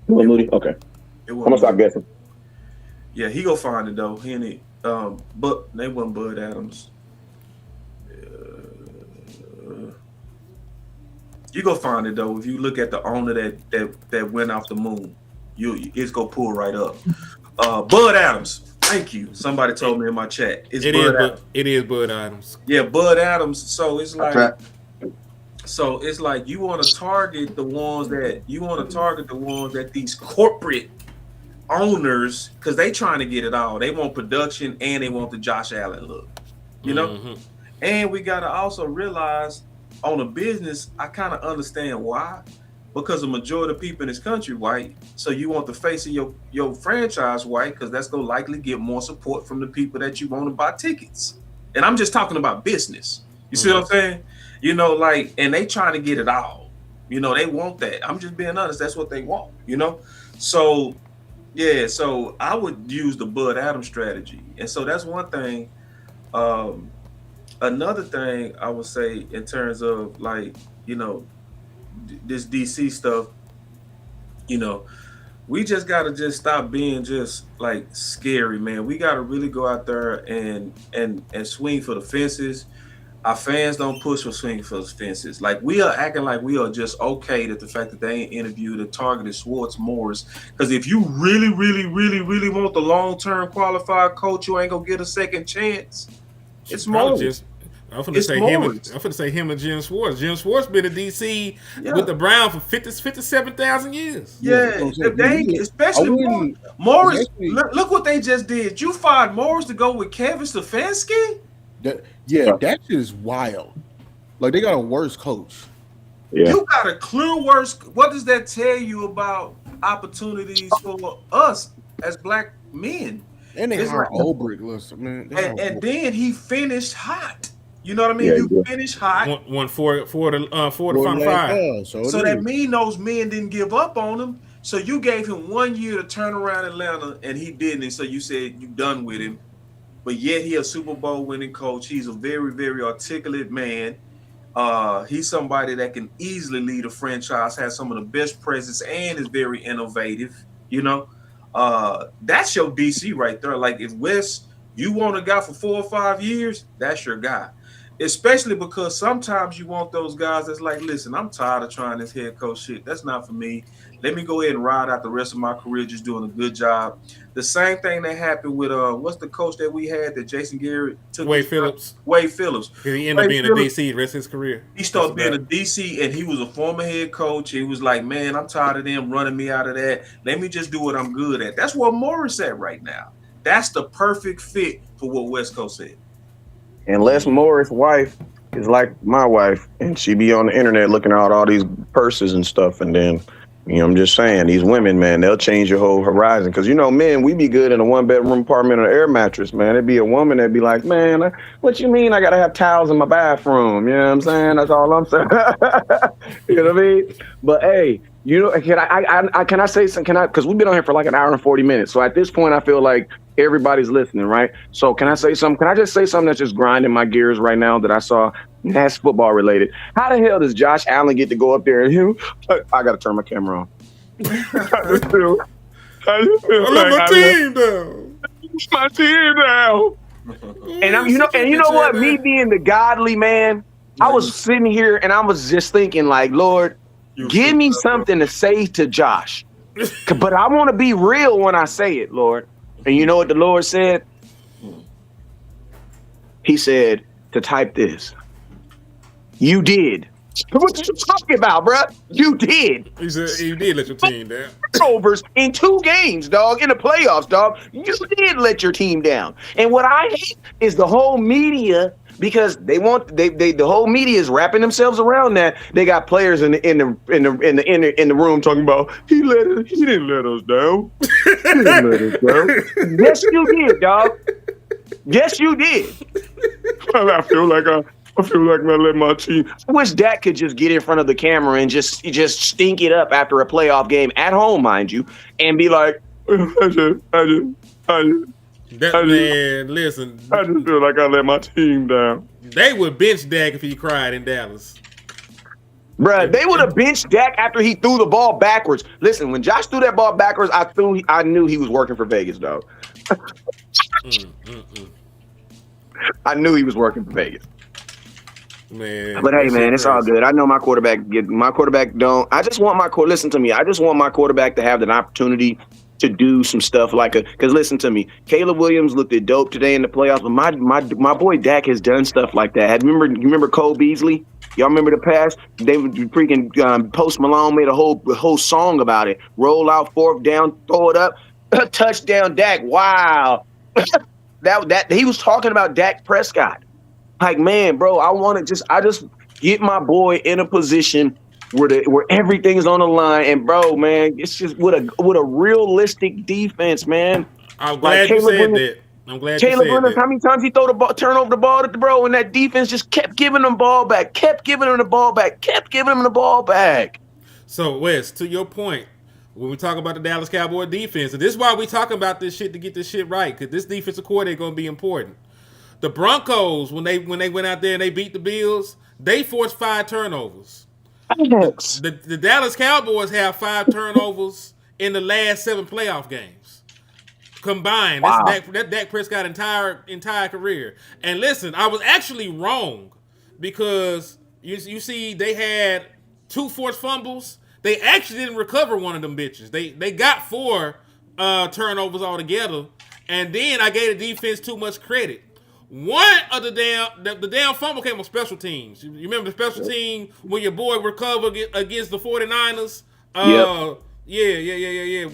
It was Moody. Okay. It I'm wasn't gonna stop Moody. guessing. Yeah, he go find it though. He ain't. But they wasn't Bud Adams. You go find it though. If you look at the owner that went off the moon, it's gonna pull right up. Bud Adams. Thank you. Somebody told me in my chat. It is Bud Adams. Yeah, Bud Adams. So it's like, you want to target the ones that these corporate owners, because they trying to get it all. They want production and they want the Josh Allen look. You know, and we gotta also realize, on a business, I kind of understand why, because the majority of people in this country white. So you want the face of your franchise white, because that's gonna likely get more support from the people that you want to buy tickets. And I'm just talking about business. You see what I'm saying? You know, like, and they trying to get it all. You know, they want that. I'm just being honest. That's what they want. You know, so yeah. So I would use the Bud Adams strategy, and so that's one thing. Another thing I would say in terms of like, this DC stuff, we just got to just stop being just like scary, man. We got to really go out there and swing for the fences. Our fans don't push for swinging for the fences. Like we are acting like we are just okay that the fact that they ain't interviewed and targeted Schwartz Morris. Because if you really, really, really, really want the long-term qualified coach, you ain't going to get a second chance. It's more. I'm finna It's say Morris. I'm finna say him and Jim Schwartz. Jim Schwartz been in DC Yeah. with the Brown for 57,000 years. Yeah, that's what I'm they saying. especially I wouldn't- Morris. especially- Look what they just did. You fired Morris to go with Kevin Stefanski. That shit is wild. Like they got a worse coach. Yeah. You got a clear worse. What does that tell you about opportunities for us as black men? And they It's hired like- Ulbrich, listen, man. They hired And then he finished hot. You know what I mean? Yeah, You yeah. finished hot. Won four to final Ulbrich. five. Yeah, So that mean those men didn't give up on him. So you gave him 1 year to turn around Atlanta, and he didn't. And so you said you done with him. But yet he a Super Bowl winning coach. He's a very, very articulate man. He's somebody that can easily lead a franchise, has some of the best presence, and is very innovative. You know, that's your DC right there. Like if Wes, you want a guy for 4 or 5 years, that's your guy. Especially because sometimes you want those guys that's like, listen, I'm tired of trying this head coach shit. That's not for me. Let me go ahead and ride out the rest of my career just doing a good job. The same thing that happened with what's the coach that we had that Jason Garrett took? Wade Phillips. Wade Phillips. He ended up being a Phillips, DC the rest of his career. he started being a DC, and he was a former head coach. He was like, man, I'm tired of them running me out of that. Let me just do what I'm good at. That's where Morris at right now. That's the perfect fit for what West Coast said. Unless Morris' wife is like my wife, and she be on the internet looking at all these purses and stuff, and then, you know, I'm just saying, these women, man, they'll change your whole horizon. Because, you know, men, we be good in a one-bedroom apartment or an air mattress, man. It'd be a woman that'd be like, man, what you mean I got to have towels in my bathroom? You know what I'm saying? That's all I'm saying. You know what I mean? But, hey, you know, can I say something? Because we've been on here for like an hour and 40 minutes. So at this point, I feel like everybody's listening, right? So can I say something? Can I just say something that's just grinding my gears right now that I saw that's football related? How the hell does Josh Allen get to go up there and I got to turn my camera on. I just feel I let my team down. my team now. And you know what? Me being the godly man, I was sitting here and I was just thinking like, Lord, give me something to say to Josh. But I want to be real when I say it, Lord. And you know what the Lord said? He said to type this. You did. What you talking about, bro? You did. He said you did let your team down. Overs in 2 games, dog, in the playoffs, dog. You did let your team down. And what I hate is the whole media, because the whole media is wrapping themselves around that. They got players in the room talking about he didn't let us down. He didn't let us down. Yes, you did, dog. Yes, you did. I feel like I let my team. I wish Dak could just get in front of the camera and just stink it up after a playoff game at home, mind you, and be like, Man, listen. I just feel like I let my team down. They would bench Dak if he cried in Dallas. Bruh, they would have benched Dak after he threw the ball backwards. Listen, when Josh threw that ball backwards, I knew he was working for Vegas, dog. I knew he was working for Vegas. Man, But hey, man, it's all good. I know my quarterback don't. I just want listen to me. I just want my quarterback to have an opportunity to do some stuff because listen to me. Caleb Williams looked at dope today in the playoffs, but my boy Dak has done stuff like that. You remember Cole Beasley? Y'all remember the pass? They freaking Post Malone made a whole song about it. Roll out, 4th down, throw it up, touchdown Dak. Wow. that he was talking about Dak Prescott. Like, man, bro, I just get my boy in a position where everything's on the line, and bro, man, it's just with a realistic defense, man. I'm glad you said that. I'm glad Caleb you said Williams, that. how many times he turn over the ball to the bro, and that defense just kept giving him the ball back, kept giving him the ball back. So, Wes, to your point, when we talk about the Dallas Cowboys defense, and this is why we talking about this shit to get this shit right, because this defensive coordinator going to be important. The Broncos, when they went out there and they beat the Bills, they forced 5 turnovers. The Dallas Cowboys have 5 turnovers in the last 7 playoff games combined. Wow. That's Dak Prescott's entire career. And listen, I was actually wrong because you see they had 2 forced fumbles. They actually didn't recover one of them bitches. They got 4 turnovers altogether, and then I gave the defense too much credit. One of the damn fumble came on special teams. You remember the special team when your boy recovered against the 49ers? Yeah.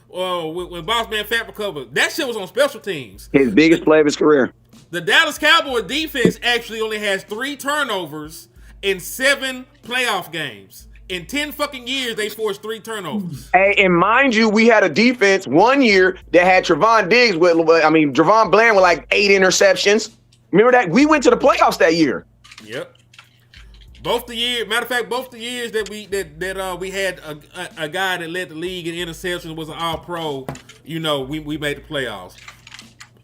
When Boss Man Fat recovered, that shit was on special teams. His biggest play of his career. The Dallas Cowboys defense actually only has 3 turnovers in 7 playoff games. In 10 fucking years, they forced 3 turnovers. Hey, and mind you, we had a defense one year that had Trevon Bland with like 8 interceptions. Remember that? We went to the playoffs that year. Yep. Both the years that we had a guy that led the league in interceptions was an All-Pro. You know, we made the playoffs.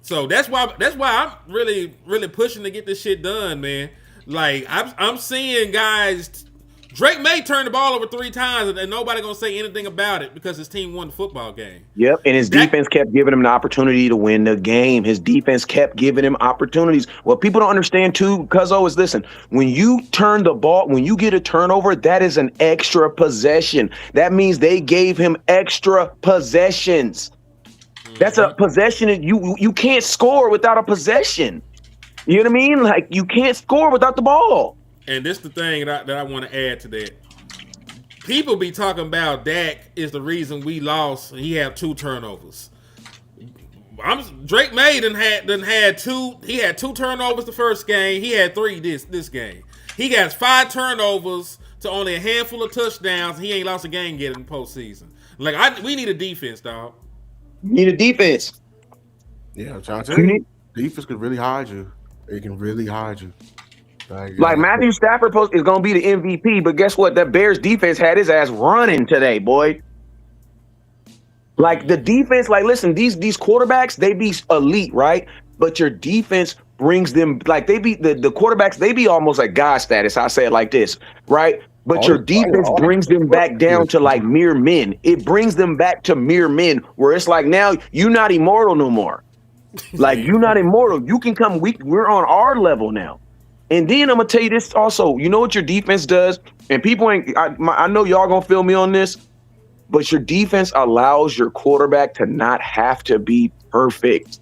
So that's why I'm really pushing to get this shit done, man. Like I'm seeing guys. Drake May turned the ball over 3 times, and nobody gonna say anything about it because his team won the football game. Yep, and his defense kept giving him an opportunity to win the game. His defense kept giving him opportunities. What people don't understand too, Cuzzo, is listen, when you turn the ball, when you get a turnover, that is an extra possession. That means they gave him extra possessions. That's a possession. You can't score without a possession. You know what I mean? Like, you can't score without the ball. And this is the thing that I want to add to that. People be talking about Dak is the reason we lost. He had 2 turnovers. Drake May had 2. He had 2 turnovers the first game. He had 3 this game. He got 5 turnovers to only a handful of touchdowns. He ain't lost a game yet in the postseason. Like we need a defense, dog. You need a defense. Yeah, I'm trying to tell you. Defense can really hide you. It can really hide you. Like Matthew Stafford is going to be the MVP, but guess what? That Bears defense had his ass running today, boy. Like the defense, like listen, these quarterbacks, they be elite, right? But your defense brings them, like they be the quarterbacks, they be almost like God status. I say it like this, right? But your defense brings them back down to like mere men. It brings them back to mere men where it's like now you're not immortal no more. Like you're not immortal. You can come. We're on our level now. And then I'm gonna tell you this also. You know what your defense does? And people ain't. I know y'all gonna feel me on this, but your defense allows your quarterback to not have to be perfect.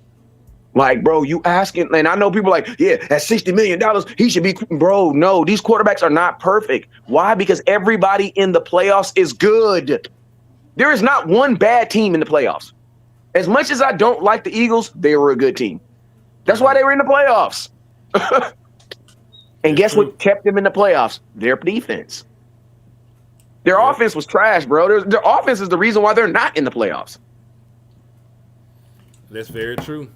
Like, bro, you asking, and I know people like, yeah, at $60 million, he should be. Bro, no, these quarterbacks are not perfect. Why? Because everybody in the playoffs is good. There is not one bad team in the playoffs. As much as I don't like the Eagles, they were a good team. That's why they were in the playoffs. And guess what kept them in the playoffs? Their defense. Their offense was trash, bro. Their offense is the reason why they're not in the playoffs. That's very true.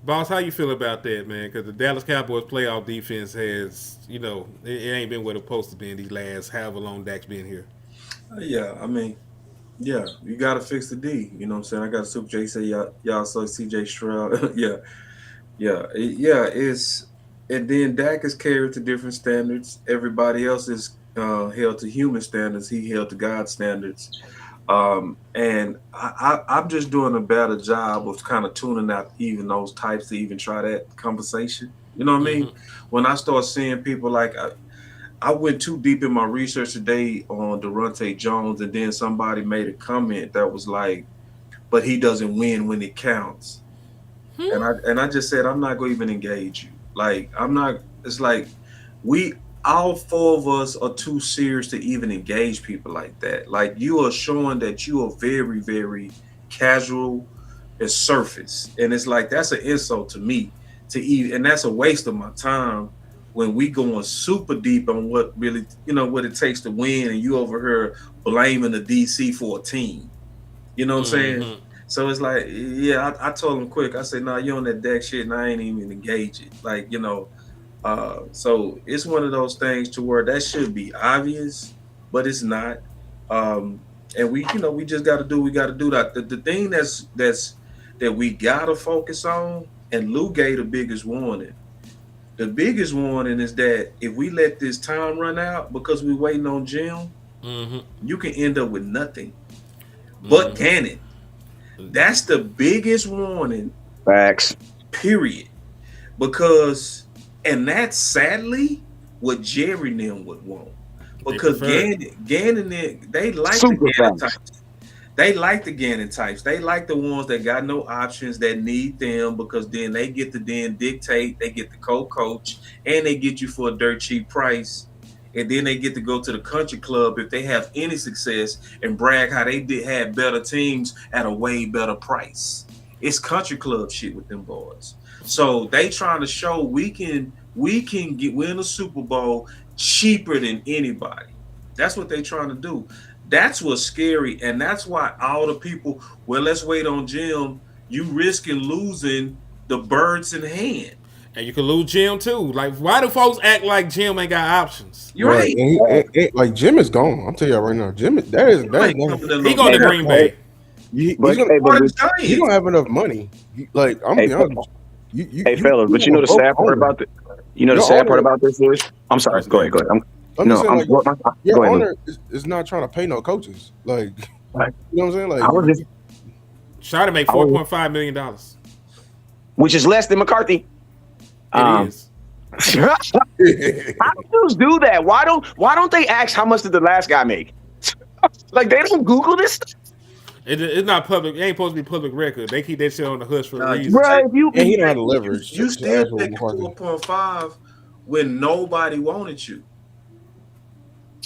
Boss, how you feel about that, man? Because the Dallas Cowboys playoff defense has, it ain't been what it's supposed to be in these last however long Dak's been here. You got to fix the D. You know what I'm saying? I got a Super J say y'all saw CJ Stroud. And then Dak is carried to different standards. Everybody else is held to human standards. He held to God standards. And I'm just doing a better job of kind of tuning out even those types to even try that conversation. You know what I mean? When I start seeing people like I went too deep in my research today on Daronte Jones, and then somebody made a comment that was like, but he doesn't win when it counts. And I just said, I'm not going to even engage you. Like, I'm not, it's like all 4 of us are too serious to even engage people like that. Like, you are showing that you are very, very casual and surface. And it's like, that's an insult to me and that's a waste of my time when we going super deep on what really, what it takes to win, and you over here blaming the DC for a team. You know what I'm saying? So it's like, I told him quick. I said, nah, you on that Dak shit, and I ain't even engage it. Like, so it's one of those things to where that should be obvious, but it's not. And we just got to do. We got to do that. The thing that we gotta focus on, and Lou gave the biggest warning. The biggest warning is that if we let this time run out because we're waiting on Jim, you can end up with nothing but Gannon. That's the biggest warning. Facts. Period. Because, and that's sadly what Jerry and them would want. Because Gannon, they like the Gannon types. They like the Gannon types. They like the ones that got no options, that need them, because then they get to then dictate. They get the co-coach, and they get you for a dirt cheap price. And then they get to go to the country club if they have any success and brag how they had better teams at a way better price. It's country club shit with them boys. So they trying to show we can win a Super Bowl cheaper than anybody. That's what they trying to do. That's what's scary, and that's why all the people, well, let's wait on Jim. You risking losing the birds in hand. And you can lose Jim too. Like, why do folks act like Jim ain't got options? You're right. And like Jim is gone. I'm telling you right now, Jim. He going to Green Bay. He don't have enough money. Like, I'm be honest. Fellas, but you know the sad part about this. You know the sad part about this is. I'm sorry. Go ahead. Your owner is not trying to pay no coaches. Like, you know what I'm saying? Like, I was just trying to make $4.5 million, which is less than McCarthy. It is. How do do that? Why don't they ask how much did the last guy make? Like, they don't Google this stuff. It's not public. It ain't supposed to be public record. They keep that shit on the hush for a reason. Right, he don't have the leverage. You still taking 4.5 when nobody wanted you.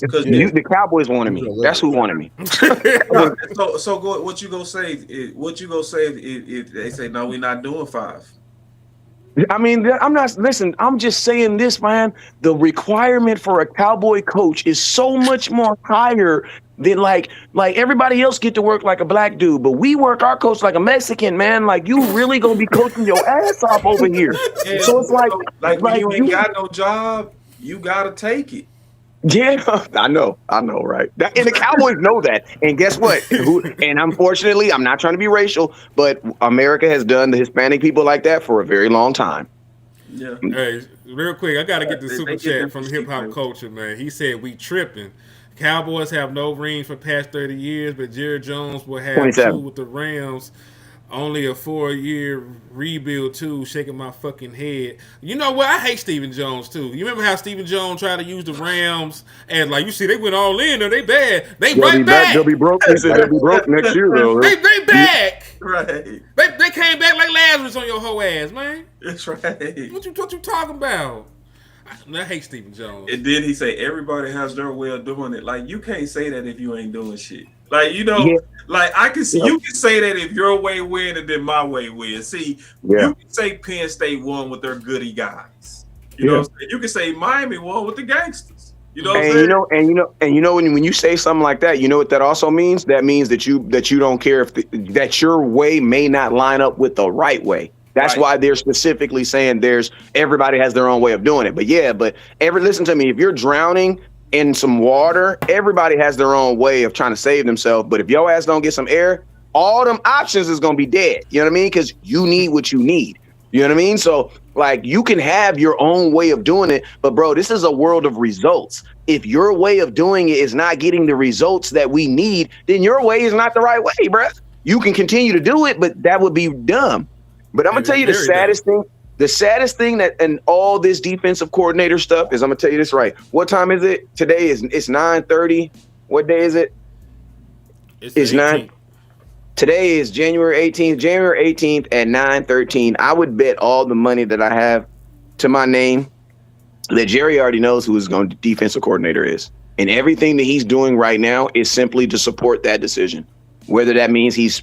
Because the Cowboys wanted me. That's who wanted me. So go. What you gonna say? What you gonna say if they say no? We're not doing 5. I mean, I'm not. Listen, I'm just saying this, man. The requirement for a Cowboy coach is so much more higher than like everybody else get to work like a black dude, but we work our coach like a Mexican, man. Like, you really gonna be coaching your ass off over here. Yeah, so it's like when you ain't got no job, you gotta take it. Yeah, I know, right? And the Cowboys know that. And guess what? And unfortunately, I'm not trying to be racial, but America has done the Hispanic people like that for a very long time. Yeah. Hey, real quick, I gotta get the super chat from Hip Hop Culture, man. He said we tripping. Cowboys have no rings for past 30 years, but Jerry Jones will have 27. 2 with the Rams. Only a 4-year rebuild too. Shaking my fucking head. You know what? I hate Stephen Jones too. You remember how Stephen Jones tried to use the Rams and like you see they went all in or they bad. They right back. They'll be broke. They said they'll be broke next year though. They back. Right. They came back like Lazarus on your whole ass, man. That's right. What you talking about? I hate Stephen Jones. And then he say everybody has their way of doing it. Like, you can't say that if you ain't doing shit. Like, like I can see you can say that if your way win and then my way win. See, you can say Penn State won with their goody guys. You know what I'm saying? You can say Miami won with the gangsters. You know what I'm saying? And when you say something like that, you know what that also means? That means that you don't care if that your way may not line up with the right way. That's why they're specifically saying everybody has their own way of doing it. But listen to me, if you're drowning in some water, everybody has their own way of trying to save themselves. But if your ass don't get some air, all them options is going to be dead. You know what I mean? Because you need what you need. You know what I mean? So, like, you can have your own way of doing it. But, bro, this is a world of results. If your way of doing it is not getting the results that we need, then your way is not the right way, bro. You can continue to do it, but that would be dumb. But I'm going to tell you the saddest thing. The saddest thing that in all this defensive coordinator stuff is, I'm going to tell you this right. What time is it? Today it's 9:30. What day is it? It's 9. Today is January 18th. January 18th at 9:13. I would bet all the money that I have to my name that Jerry already knows who his defensive coordinator is. And everything that he's doing right now is simply to support that decision. Whether that means he's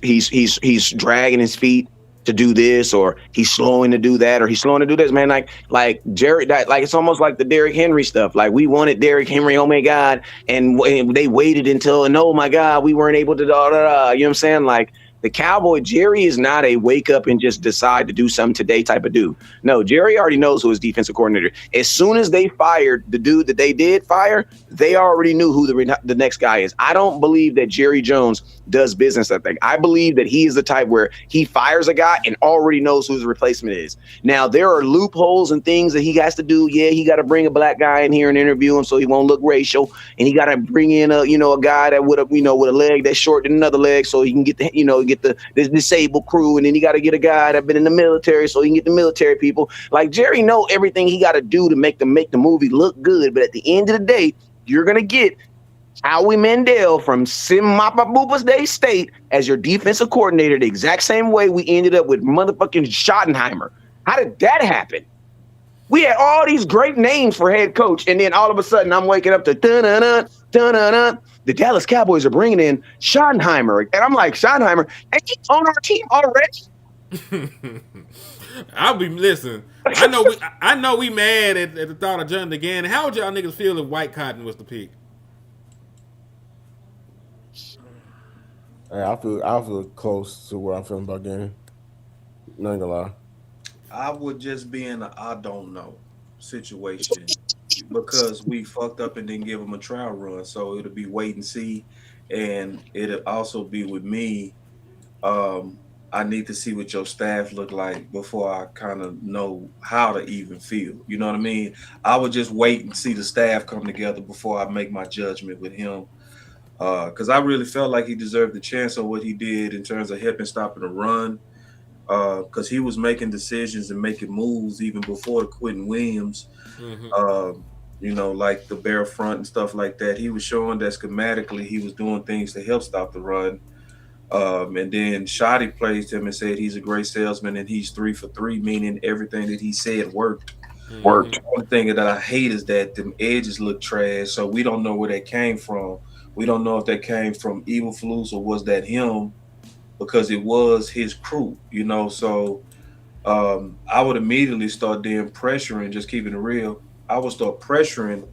dragging his feet to do this, or he's slowing to do that, or he's slowing to do this, man. Like Jerry, like it's almost like the Derrick Henry stuff. Like, we wanted Derrick Henry, oh my God, and they waited until, and oh my God, we weren't able to You know what I'm saying? Like, the Cowboy, Jerry is not a wake up and just decide to do something today type of dude. No, Jerry already knows who his defensive coordinator. As soon as they fired the dude that they did fire, they already knew who the next guy is. I don't believe that Jerry Jones does business that thing. I believe that he is the type where he fires a guy and already knows who his replacement is. Now, there are loopholes and things that he has to do. Yeah, he got to bring a black guy in here and interview him so he won't look racial, and he got to bring in a guy that with a leg that's short than another leg so he can get the disabled crew, and then you got to get a guy that's been in the military so he can get the military people. Like, Jerry know everything he got to do to make the movie look good, but at the end of the day, you're gonna get Howie Mandel from Simapa Day State as your defensive coordinator the exact same way we ended up with motherfucking Schottenheimer. How did that happen? We had all these great names for head coach, and then all of a sudden I'm waking up to dun-dun-dun, dun-dun-dun. The Dallas Cowboys are bringing in Schottenheimer. And I'm like, Schottenheimer, and he's on our team already? Listen. I know we mad at the thought of Jonathan again. How would y'all niggas feel if White Cotton was the pick? Hey, I feel close to where I'm feeling about Gannon. Not gonna lie. I would just be in a I don't know situation because we fucked up and didn't give him a trial run. So it'll be wait and see, and it'll also be with me. I need to see what your staff look like before I kind of know how to even feel. You know what I mean? I would just wait and see the staff come together before I make my judgment with him. Because I really felt like he deserved the chance on what he did in terms of helping stopping the run. Because he was making decisions and making moves even before the Quentin Williams, like the bare front and stuff like that. He was showing that schematically he was doing things to help stop the run. And then Shoddy praised him and said he's a great salesman and he's 3 for 3, meaning everything that he said worked. Worked. One thing that I hate is that them edges look trash, so we don't know where they came from. We don't know if they came from Evil Flus or was that him, because it was his crew, So I would immediately start then pressuring, just keeping it real. I would start pressuring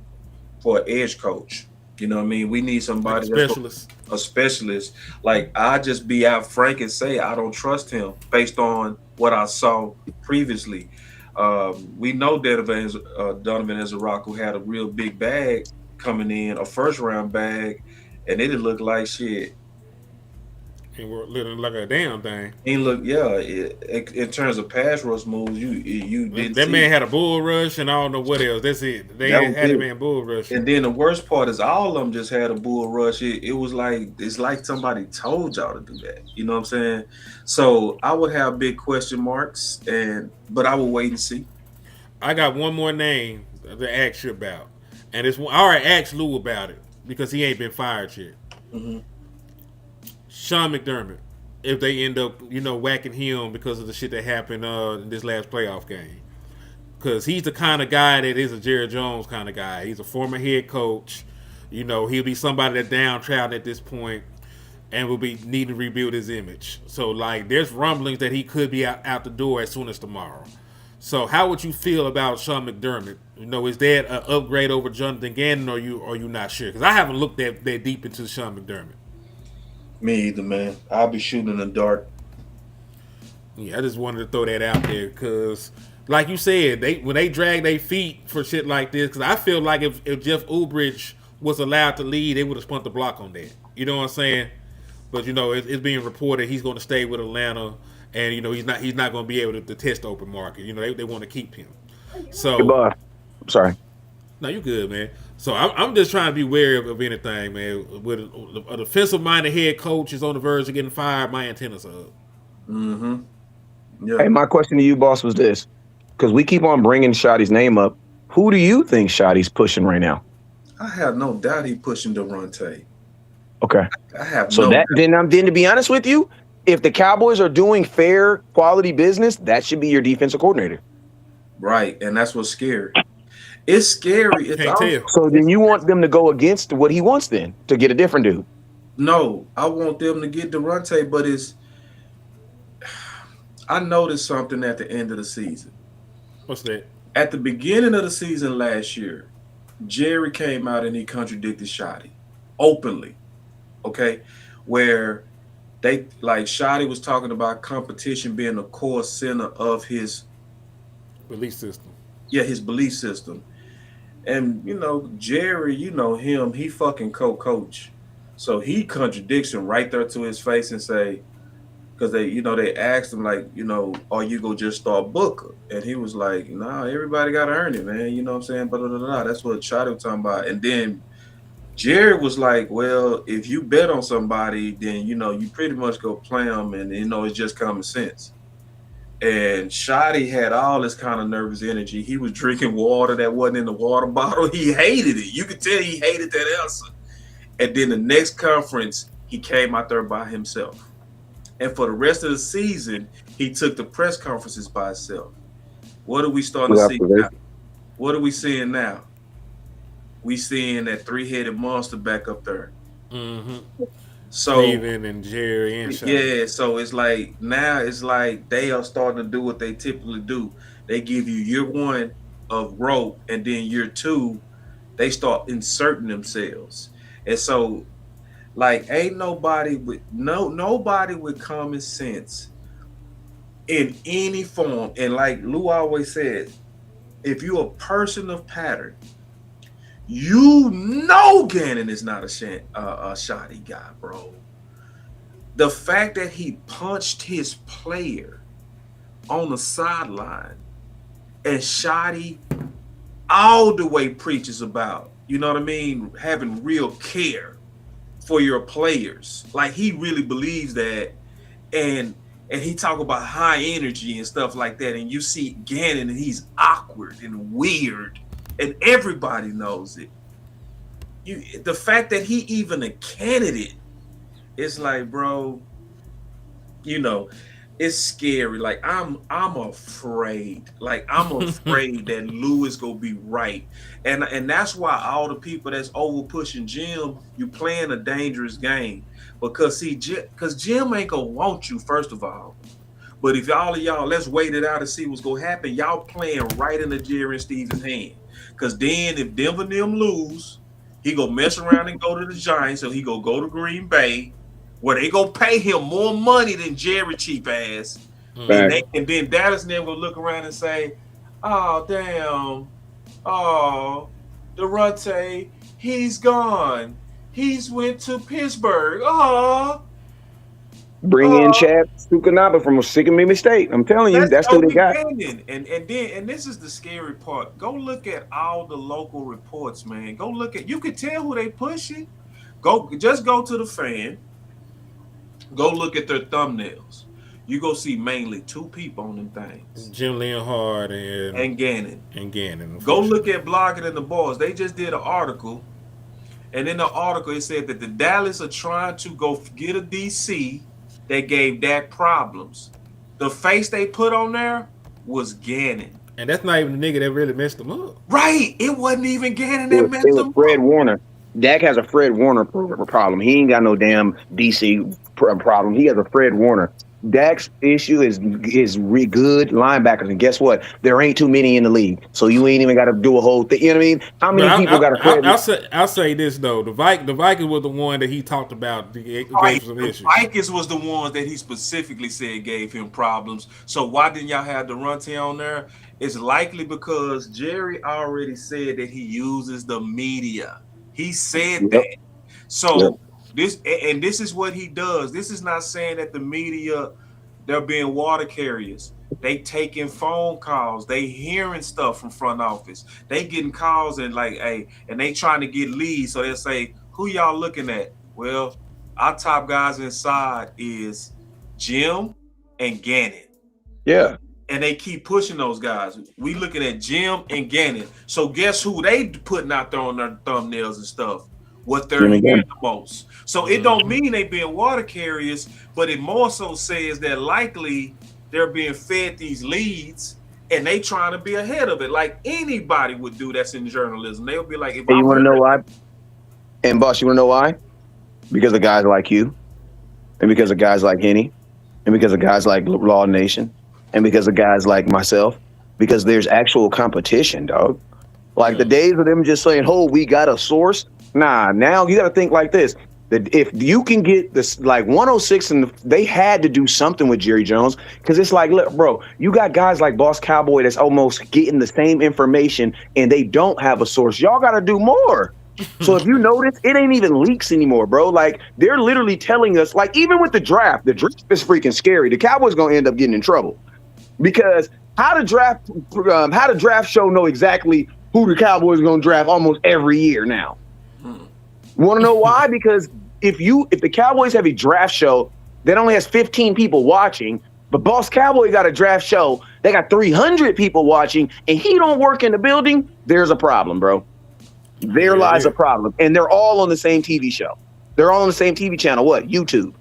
for an edge coach. You know what I mean? We need somebody specialist. A specialist. Like, I just be out frank and say I don't trust him based on what I saw previously. We know Donovan Ezeraku had a real big bag coming in, a first round bag, and it didn't look like shit. And we're looking like a damn thing. He looked, in terms of pass rush moves, you didn't. That man had a bull rush, and I don't know what else. That's it. They had him in bull rush. And then the worst part is all of them just had a bull rush. It was like it's like somebody told y'all to do that. You know what I'm saying? So I would have big question marks, but I will wait and see. I got one more name to ask you about, and it's I already asked Lou about it because he ain't been fired yet. Mm-hmm. Sean McDermott, if they end up, whacking him because of the shit that happened in this last playoff game. Because he's the kind of guy that is a Jerry Jones kind of guy. He's a former head coach. He'll be somebody that's downtrodden at this point and will be needing to rebuild his image. So, there's rumblings that he could be out the door as soon as tomorrow. So, how would you feel about Sean McDermott? Is that an upgrade over Jonathan Gannon, or you not sure? Because I haven't looked that deep into Sean McDermott. Me either, man. I'll be shooting in the dark. Yeah, I just wanted to throw that out there because, like you said, when they drag their feet for shit like this, because I feel like if Jeff Ulbrich was allowed to lead, they would have spun the block on that. You know what I'm saying? But it's being reported he's going to stay with Atlanta, and he's not going to be able to test the open market. They want to keep him. So, goodbye. I'm sorry. No, you good, man. So I'm just trying to be wary of anything, man. With a defensive-minded head coach is on the verge of getting fired, my antennas are up. Mm-hmm. Yeah. Hey, my question to you, boss, was this. Because we keep on bringing Shotty's name up. Who do you think Shotty's pushing right now? I have no doubt he's pushing Daronte. Okay. I have so no doubt. Then to be honest with you, if the Cowboys are doing fair, quality business, that should be your defensive coordinator. Right, and that's what's scary. It's scary. So then you want them to go against what he wants then to get a different dude? No, I want them to get Daronte, but I noticed something at the end of the season. What's that? At the beginning of the season last year, Jerry came out and he contradicted Shoddy openly. Okay? Where Shoddy was talking about competition being the core center of his belief system. Yeah, his belief system. And, Jerry, him, he fucking co-coach. So he contradicts him right there to his face and say, because they asked him, are you going to just start Booker? And he was like, nah, everybody got to earn it, man. You know what I'm saying? Blah, blah, blah, blah. That's what Shotty was talking about. And then Jerry was like, well, if you bet on somebody, then, you pretty much go play them. And, it's just common sense. And Shoddy had all this kind of nervous energy. He was drinking water that wasn't in the water bottle. He hated it. You could tell he hated that answer. And then the next conference, he came out there by himself. And for the rest of the season, he took the press conferences by himself. What are we starting to see now? What are we seeing now? We seeing that three-headed monster back up there. Mm-hmm. So Steven and Jerry and Sean. yeah, so it's like now it's like they are starting to do what they typically do. They give you year one of rope, and then year two, they start inserting themselves. And so, like, ain't nobody with nobody with common sense in any form. And like Lou always said, if you're a person of pattern, you know Gannon is not a shoddy guy, bro. The fact that he punched his player on the sideline and Shoddy all the way preaches about, you know what I mean, having real care for your players. Like, he really believes that. And he talk about high energy and stuff like that. And you see Gannon and he's awkward and weird. And everybody knows it. The fact that he even a candidate, it's like, bro, you know, it's scary. Like, I'm afraid. Like, I'm afraid that Lou is gonna be right. And that's why all the people that's over pushing Jim, you playing a dangerous game. Because Jim ain't gonna want you, first of all. But if all of y'all, let's wait it out and see what's gonna happen. Y'all playing right in the Jerry and Stevens' hand. Because then if Denver and them lose, he go mess around and go to the Giants, so he go to Green Bay, where they go pay him more money than Jerry cheap ass. Right. And then Dallas and them go look around and say, oh, damn, oh, Daronte, he's gone. He's went to Pittsburgh. Oh. Bring in Chad Stukanaba from a Sick of Me State. I'm telling you, that's who they got. And this is the scary part. Go look at all the local reports, man. Go look at, you can tell who they pushing. Just go to the Fan. Go look at their thumbnails. You go see mainly two people on them things. Jim Leonhard and Gannon. Go look at Blogging and the Boys. They just did an article. And in the article, it said that the Dallas are trying to go get a DC that gave Dak problems. The face they put on there was Gannon. And that's not even the nigga that really messed them up. Right. It wasn't even Gannon that messed them up. Fred Warner. Dak has a Fred Warner problem. He ain't got no damn DC problem. He has a Fred Warner. Dak's issue is good linebackers, and guess what? There ain't too many in the league, so you ain't even got to do a whole thing. You know what I mean? How many people got a Fred? I'll say this though: the Vikings was the one that he talked about. Gave some issues. The Vikings was the ones that he specifically said gave him problems. So why didn't y'all have Daronte on there? It's likely because Jerry already said that he uses the media. He said that. So this is what he does. This is not saying that the media, they're being water carriers. They taking phone calls. They hearing stuff from front office. They getting calls and like, hey, and they trying to get leads. So they'll say, who y'all looking at? Well, our top guys inside is Jim and Gannon. Yeah. And they keep pushing those guys. We looking at Jim and Gannon. So guess who they putting out there on their thumbnails and stuff? What they're hearing the most. So it don't mean they being water carriers, but it more so says that likely they're being fed these leads and they trying to be ahead of it. Like anybody would do that's in journalism. They'll be like, if you want to know why? And boss, you want to know why? Because of guys like you, and because of guys like Henny, and because of guys like Law Nation, and because of guys like myself, because there's actual competition, dog. Like the days of them just saying, oh, we got a source. Nah, now you got to think like this. That if you can get this, like 106, and they had to do something with Jerry Jones, because it's like, look, bro, you got guys like Boss Cowboy that's almost getting the same information and they don't have a source. Y'all got to do more. So if you notice, it ain't even leaks anymore, bro. Like they're literally telling us, like even with the draft is freaking scary. The Cowboys going to end up getting in trouble because how the draft show know exactly who the Cowboys are going to draft almost every year now. Want to know why? Because if the Cowboys have a draft show that only has 15 people watching, but Boss Cowboy got a draft show that got 300 people watching, and he don't work in the building, there's a problem, bro. There lies a problem. And they're all on the same TV show. They're all on the same TV channel. What? YouTube.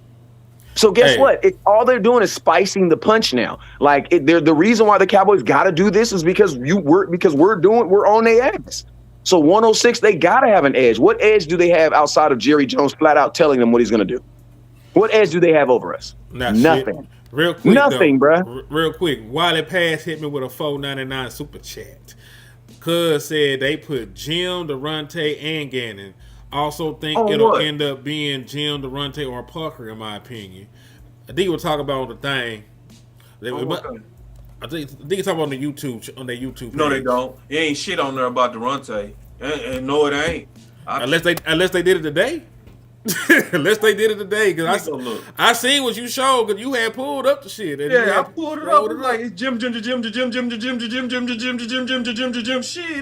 So guess what? All they're doing is spicing the punch now. Like the reason why the Cowboys got to do this is because we're on their ass. So 106, they got to have an edge. What edge do they have outside of Jerry Jones flat out telling them what he's going to do? What edge do they have over us? Nothing. Shit. Real quick, nothing, bro. Real quick, Wally Pass hit me with a $4.99 super chat. Cuz said they put Jim, Daronte, and Gannon. Also think it'll end up being Jim, Daronte, or Parker, in my opinion. I think we'll talk about the thing. I think you talk about on their YouTube page. No, they don't. It ain't shit on there about Daronte. And no, it ain't. Unless they did it today. Unless they did it today, because I seen what you showed, because you had pulled up the shit. Yeah, I pulled it up. Like it's Jim. Shit,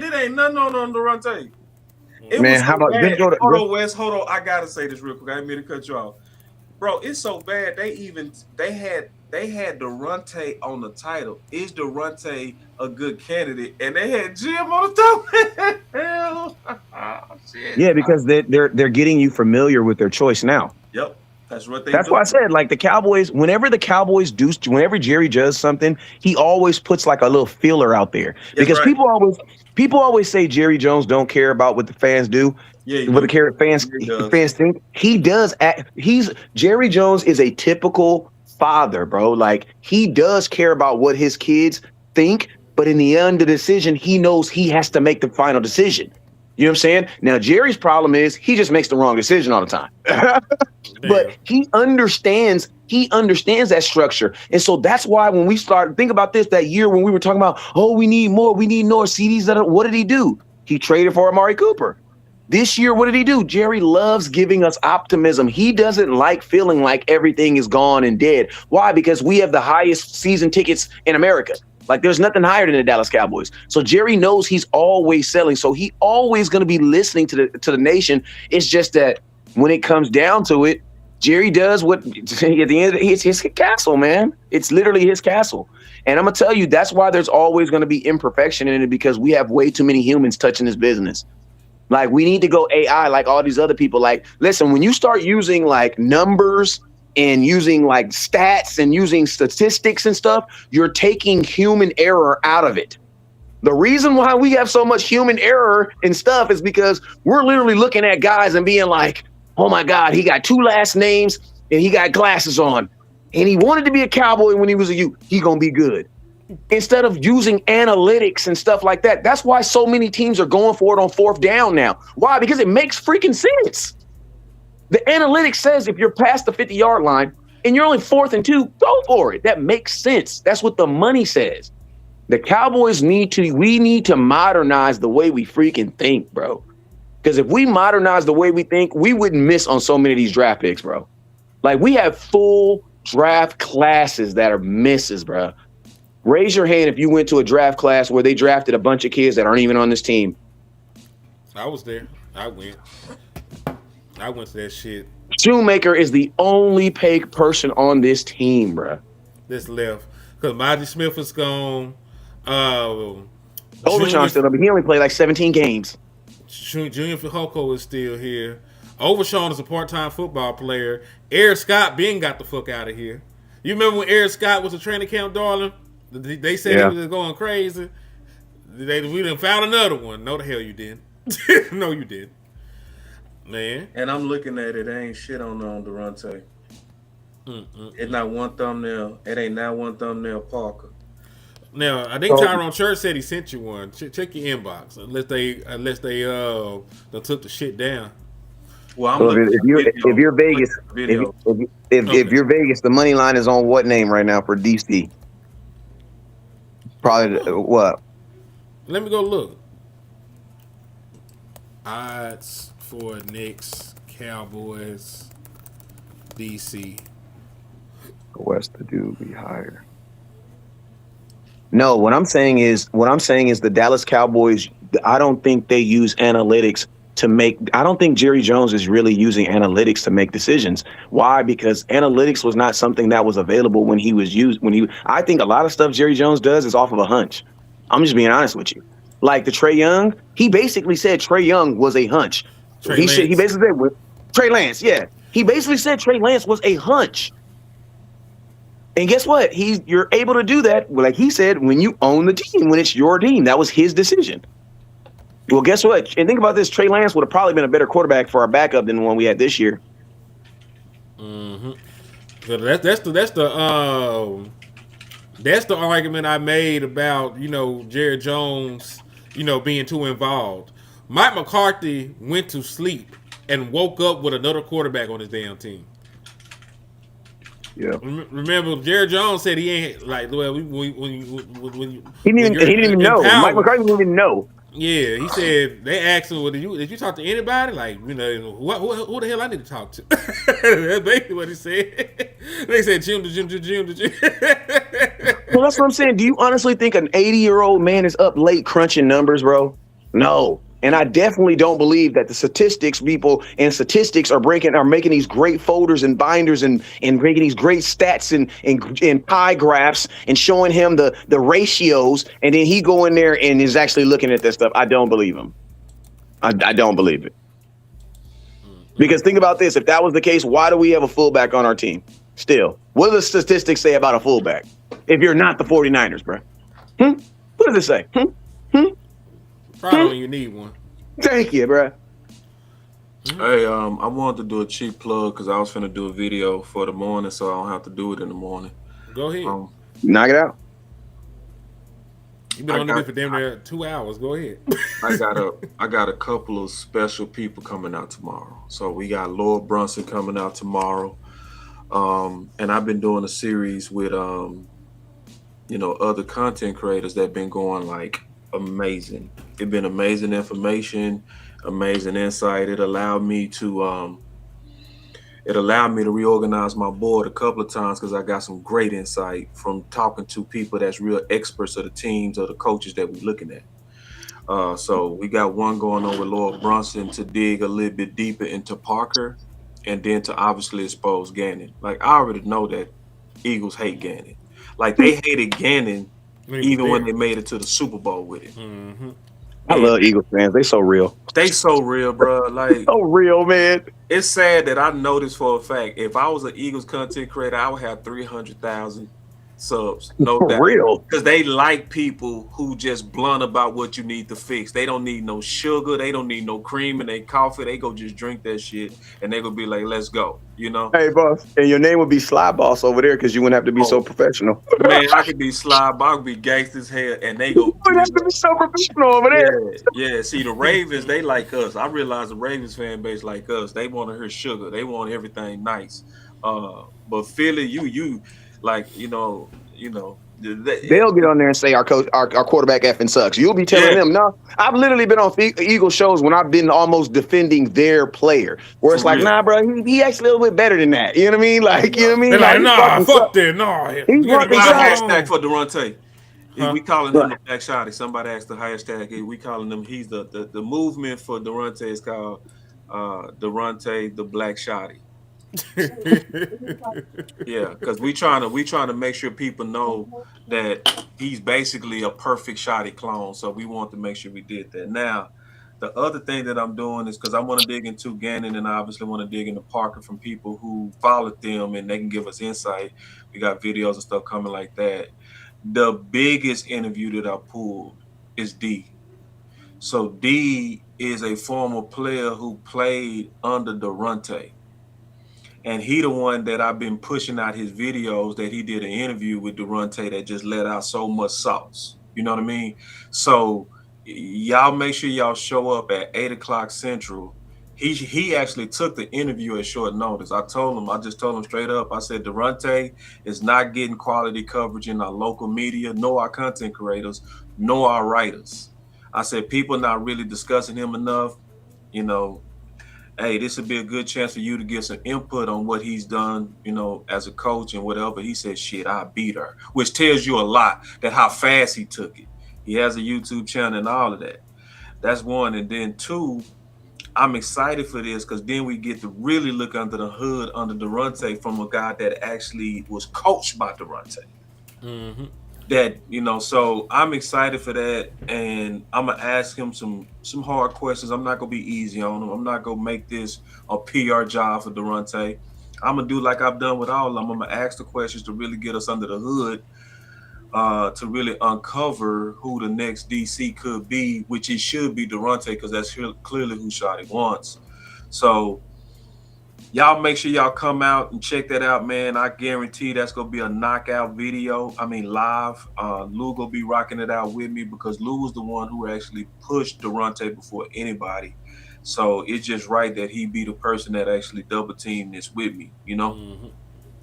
it ain't nothing on Daronte. Man, how about hold on, Wes? Hold on, I gotta say this real quick. I didn't mean to cut you off, bro. It's so bad. They had Daronte on the title. Is Daronte a good candidate? And they had Jim on the top. Hell, shit. Yeah, because they're getting you familiar with their choice now. Yep, that's what That's why I said, like, the Cowboys. Whenever Jerry does something, he always puts like a little feeler out there because people always say Jerry Jones don't care about what the fans do. Yeah, what the fans think. He does. Jerry Jones is a typical father, bro. Like, he does care about what his kids think, but in the end of the decision, he knows he has to make the final decision. You know what I'm saying? Now, Jerry's problem is he just makes the wrong decision all the time. But he understands that structure. And so that's why when we think about this, that year when we were talking about, we need more CDs. What did he do? He traded for Amari Cooper. This year, what did he do? Jerry loves giving us optimism. He doesn't like feeling like everything is gone and dead. Why? Because we have the highest season tickets in America. Like, there's nothing higher than the Dallas Cowboys. So Jerry knows he's always selling. So he always going to be listening to the nation. It's just that when it comes down to it, Jerry does what at the end of it's his castle, man. It's literally his castle. And I'm going to tell you, that's why there's always going to be imperfection in it, because we have way too many humans touching this business. Like, we need to go AI like all these other people. Like, listen, when you start using like numbers and using like stats and using statistics and stuff, you're taking human error out of it. The reason why we have so much human error and stuff is because we're literally looking at guys and being like, oh my God, he got 2 last names and he got glasses on and he wanted to be a Cowboy when he was a youth. He gonna be good. Instead of using analytics and stuff like that. That's why so many teams are going for it on 4th down now. Why? Because it makes freaking sense. The analytics says if you're past the 50-yard line and you're only 4th and 2, go for it. That makes sense. That's what the money says. The Cowboys we need to modernize the way we freaking think, bro. Because if we modernize the way we think, we wouldn't miss on so many of these draft picks, bro. Like, we have full draft classes that are misses, bro. Raise your hand if you went to a draft class where they drafted a bunch of kids that aren't even on this team. I was there. I went to that shit. Shoemaker is the only paid person on this team, bro. This left. Because Margie Smith is gone. Overshawn's still up, but he only played like 17 games. Junior Fihoko is still here. Overshawn is a part-time football player. Eric Scott Ben got the fuck out of here. You remember when Eric Scott was a training camp darling? They said he was going crazy. We done found another one. No, the hell you didn't. No, you didn't. Man. And I'm looking at it. There ain't shit on Daronte. It's not one thumbnail. It ain't not one thumbnail Parker. Now, I think Tyrone Church said he sent you one. Check your inbox. Unless they took the shit down. Well, if you're Vegas, if you're Vegas, the money line is on what name right now for DC? Probably what? Let me go look. Odds for Knicks, Cowboys, DC. West to do be higher. No, what I'm saying is the Dallas Cowboys, I don't think they use analytics to make. I don't think Jerry Jones is really using analytics to make decisions. Why? Because analytics was not something that was available when he was used. I think a lot of stuff Jerry Jones does is off of a hunch. I'm just being honest with you. like the Trae Young, he basically said Trae Young was a hunch. He basically said Trey Lance, yeah. He basically said Trey Lance was a hunch. And guess what? You're able to do that, like he said, when you own the team, when it's your team. That was his decision. Well, guess what? And think about this: Trey Lance would have probably been a better quarterback for our backup than the one we had this year. Mm-hmm. So that's the argument I made about Jerry Jones being too involved. Mike McCarthy went to sleep and woke up with another quarterback on his damn team. Yeah. Remember, Jerry Jones said he ain't like he didn't even know. Mike McCarthy didn't even know. Yeah, he said they asked him, "Well, did you talk to anybody? Like, who the hell I need to talk to?" That's basically what he said. They said, "Jim." Well, that's what I'm saying. Do you honestly think an 80-year-old man is up late crunching numbers, bro? No. And I definitely don't believe that the statistics people and statistics are making these great folders and binders and making these great stats and pie graphs and showing him the ratios. And then he go in there and is actually looking at this stuff. I don't believe him. I don't believe it. Because think about this. If that was the case, why do we have a fullback on our team still? What do the statistics say about a fullback if you're not the 49ers, bro? What does it say? Probably when you need one. Thank you, bro. Hey, I wanted to do a cheap plug because I was finna do a video for the morning, so I don't have to do it in the morning. Go ahead. Knock it out. You've been on the for damn near 2 hours. Go ahead. I got a couple of special people coming out tomorrow. So we got Lord Brunson coming out tomorrow. And I've been doing a series with other content creators that have been going like amazing. It's been amazing information, amazing insight. It allowed me to reorganize my board a couple of times because I got some great insight from talking to people that's real experts of the teams or the coaches that we're looking at. So we got one going on with Lord Brunson to dig a little bit deeper into Parker and then to obviously expose Gannon. Like, I already know that Eagles hate Gannon. Like, they hated Gannon even when they made it to the Super Bowl with him. Mm-hmm. I love Eagles fans. They so real. They so real, bro. Like, so real, man. It's sad that I know this for a fact. If I was an Eagles content creator, I would have 300,000 subs. No doubt. Real. Because they like people who just blunt about what you need to fix. They don't need no sugar. They don't need no cream in their coffee. They go just drink that shit and they gonna be like, let's go. You know? Hey, boss. And your name would be Sly Boss over there because you wouldn't have to be so professional. Man, I could be Sly Boss, I could be gangsta as hell, and they go. You wouldn't have to be so professional over there. Yeah. See, the Ravens, they like us. I realize the Ravens fan base like us. They want to hear sugar. They want everything nice. But Philly, you like, they'll get on there and say our quarterback effing sucks. You'll be telling them, no. I've literally been on Eagle shows when I've been almost defending their player, where it's like, nah, bro, he actually a little bit better than that. You know what I mean? Like, you know what I mean? They're like, nah, fuck that, nah. He's fucking hashtag for Daronte. Huh? We calling him the Black Shotty. Somebody asked the hashtag. We calling him. He's the movement for Daronte is called Daronte the Black Shotty. Yeah, because we trying to make sure people know that he's basically a perfect Shotty clone. So we want to make sure we did that. Now, the other thing that I'm doing is because I want to dig into Gannon and I obviously want to dig into Parker from people who followed them and they can give us insight. We got videos and stuff coming like that. The biggest interview that I pulled is D. So D is a former player who played under Daronte. And he the one that I've been pushing out his videos that he did an interview with Daronte that just let out so much sauce. You know what I mean? So y'all make sure y'all show up at 8 o'clock Central. He actually took the interview at short notice. I just told him straight up. I said, Daronte is not getting quality coverage in our local media, nor our content creators, nor our writers. I said, people not really discussing him enough. Hey, this would be a good chance for you to get some input on what he's done, as a coach and whatever. He said, shit, I beat her, which tells you a lot that how fast he took it. He has a YouTube channel and all of that. That's one. And then two, I'm excited for this because then we get to really look under the hood under Daronte from a guy that actually was coached by Daronte. Mm-hmm. that, you know, so I'm excited for that, and I'm gonna ask him some hard questions. I'm not gonna be easy on him. I'm not gonna make this a PR job for Daronte. I'm gonna do like I've done with all of them. I'm gonna ask the questions to really get us under the hood, to really uncover who the next DC could be, which it should be Daronte, because that's clearly who Shotty wants. So y'all make sure y'all come out and check that out, man. I guarantee that's gonna be a knockout video. I mean, live. Lou gonna be rocking it out with me, because Lou was the one who actually pushed Daronte before anybody. So it's just right that he be the person that actually double team this with me, you know? Mm-hmm.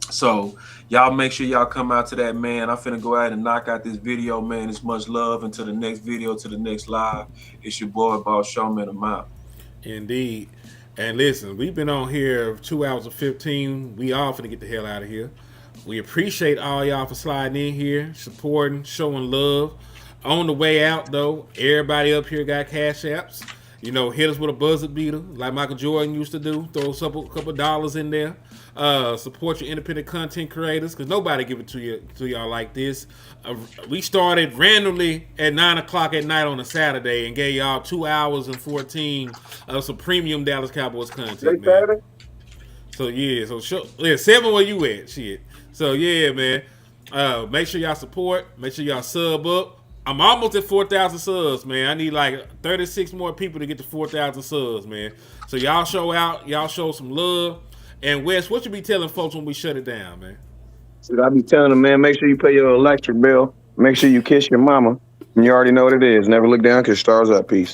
So y'all make sure y'all come out to that, man. I'm finna go ahead and knock out this video, man. It's much love. Until the next video, to the next live. It's your boy, Boss Showman. I'm out. Indeed. And listen, we've been on here 2 hours and 15. We all finna get the hell out of here. We appreciate all y'all for sliding in here, supporting, showing love. On the way out, though, everybody up here got cash apps. You know, hit us with a buzzer beater like Michael Jordan used to do. Throw a couple dollars in there. Support your independent content creators, because nobody give it to y'all like this. We started randomly at 9 o'clock at night on a Saturday and gave y'all 2 hours and 14 of some premium Dallas Cowboys content, man. So yeah, 7 where you at, shit. So yeah, man. Make sure y'all support. Make sure y'all sub up. I'm almost at 4,000 subs, man. I need like 36 more people to get to 4,000 subs, man. So y'all show out. Y'all show some love. And Wes, what you be telling folks when we shut it down, man? I be telling them, man, make sure you pay your electric bill. Make sure you kiss your mama. And you already know what it is. Never look down, because stars up. Peace.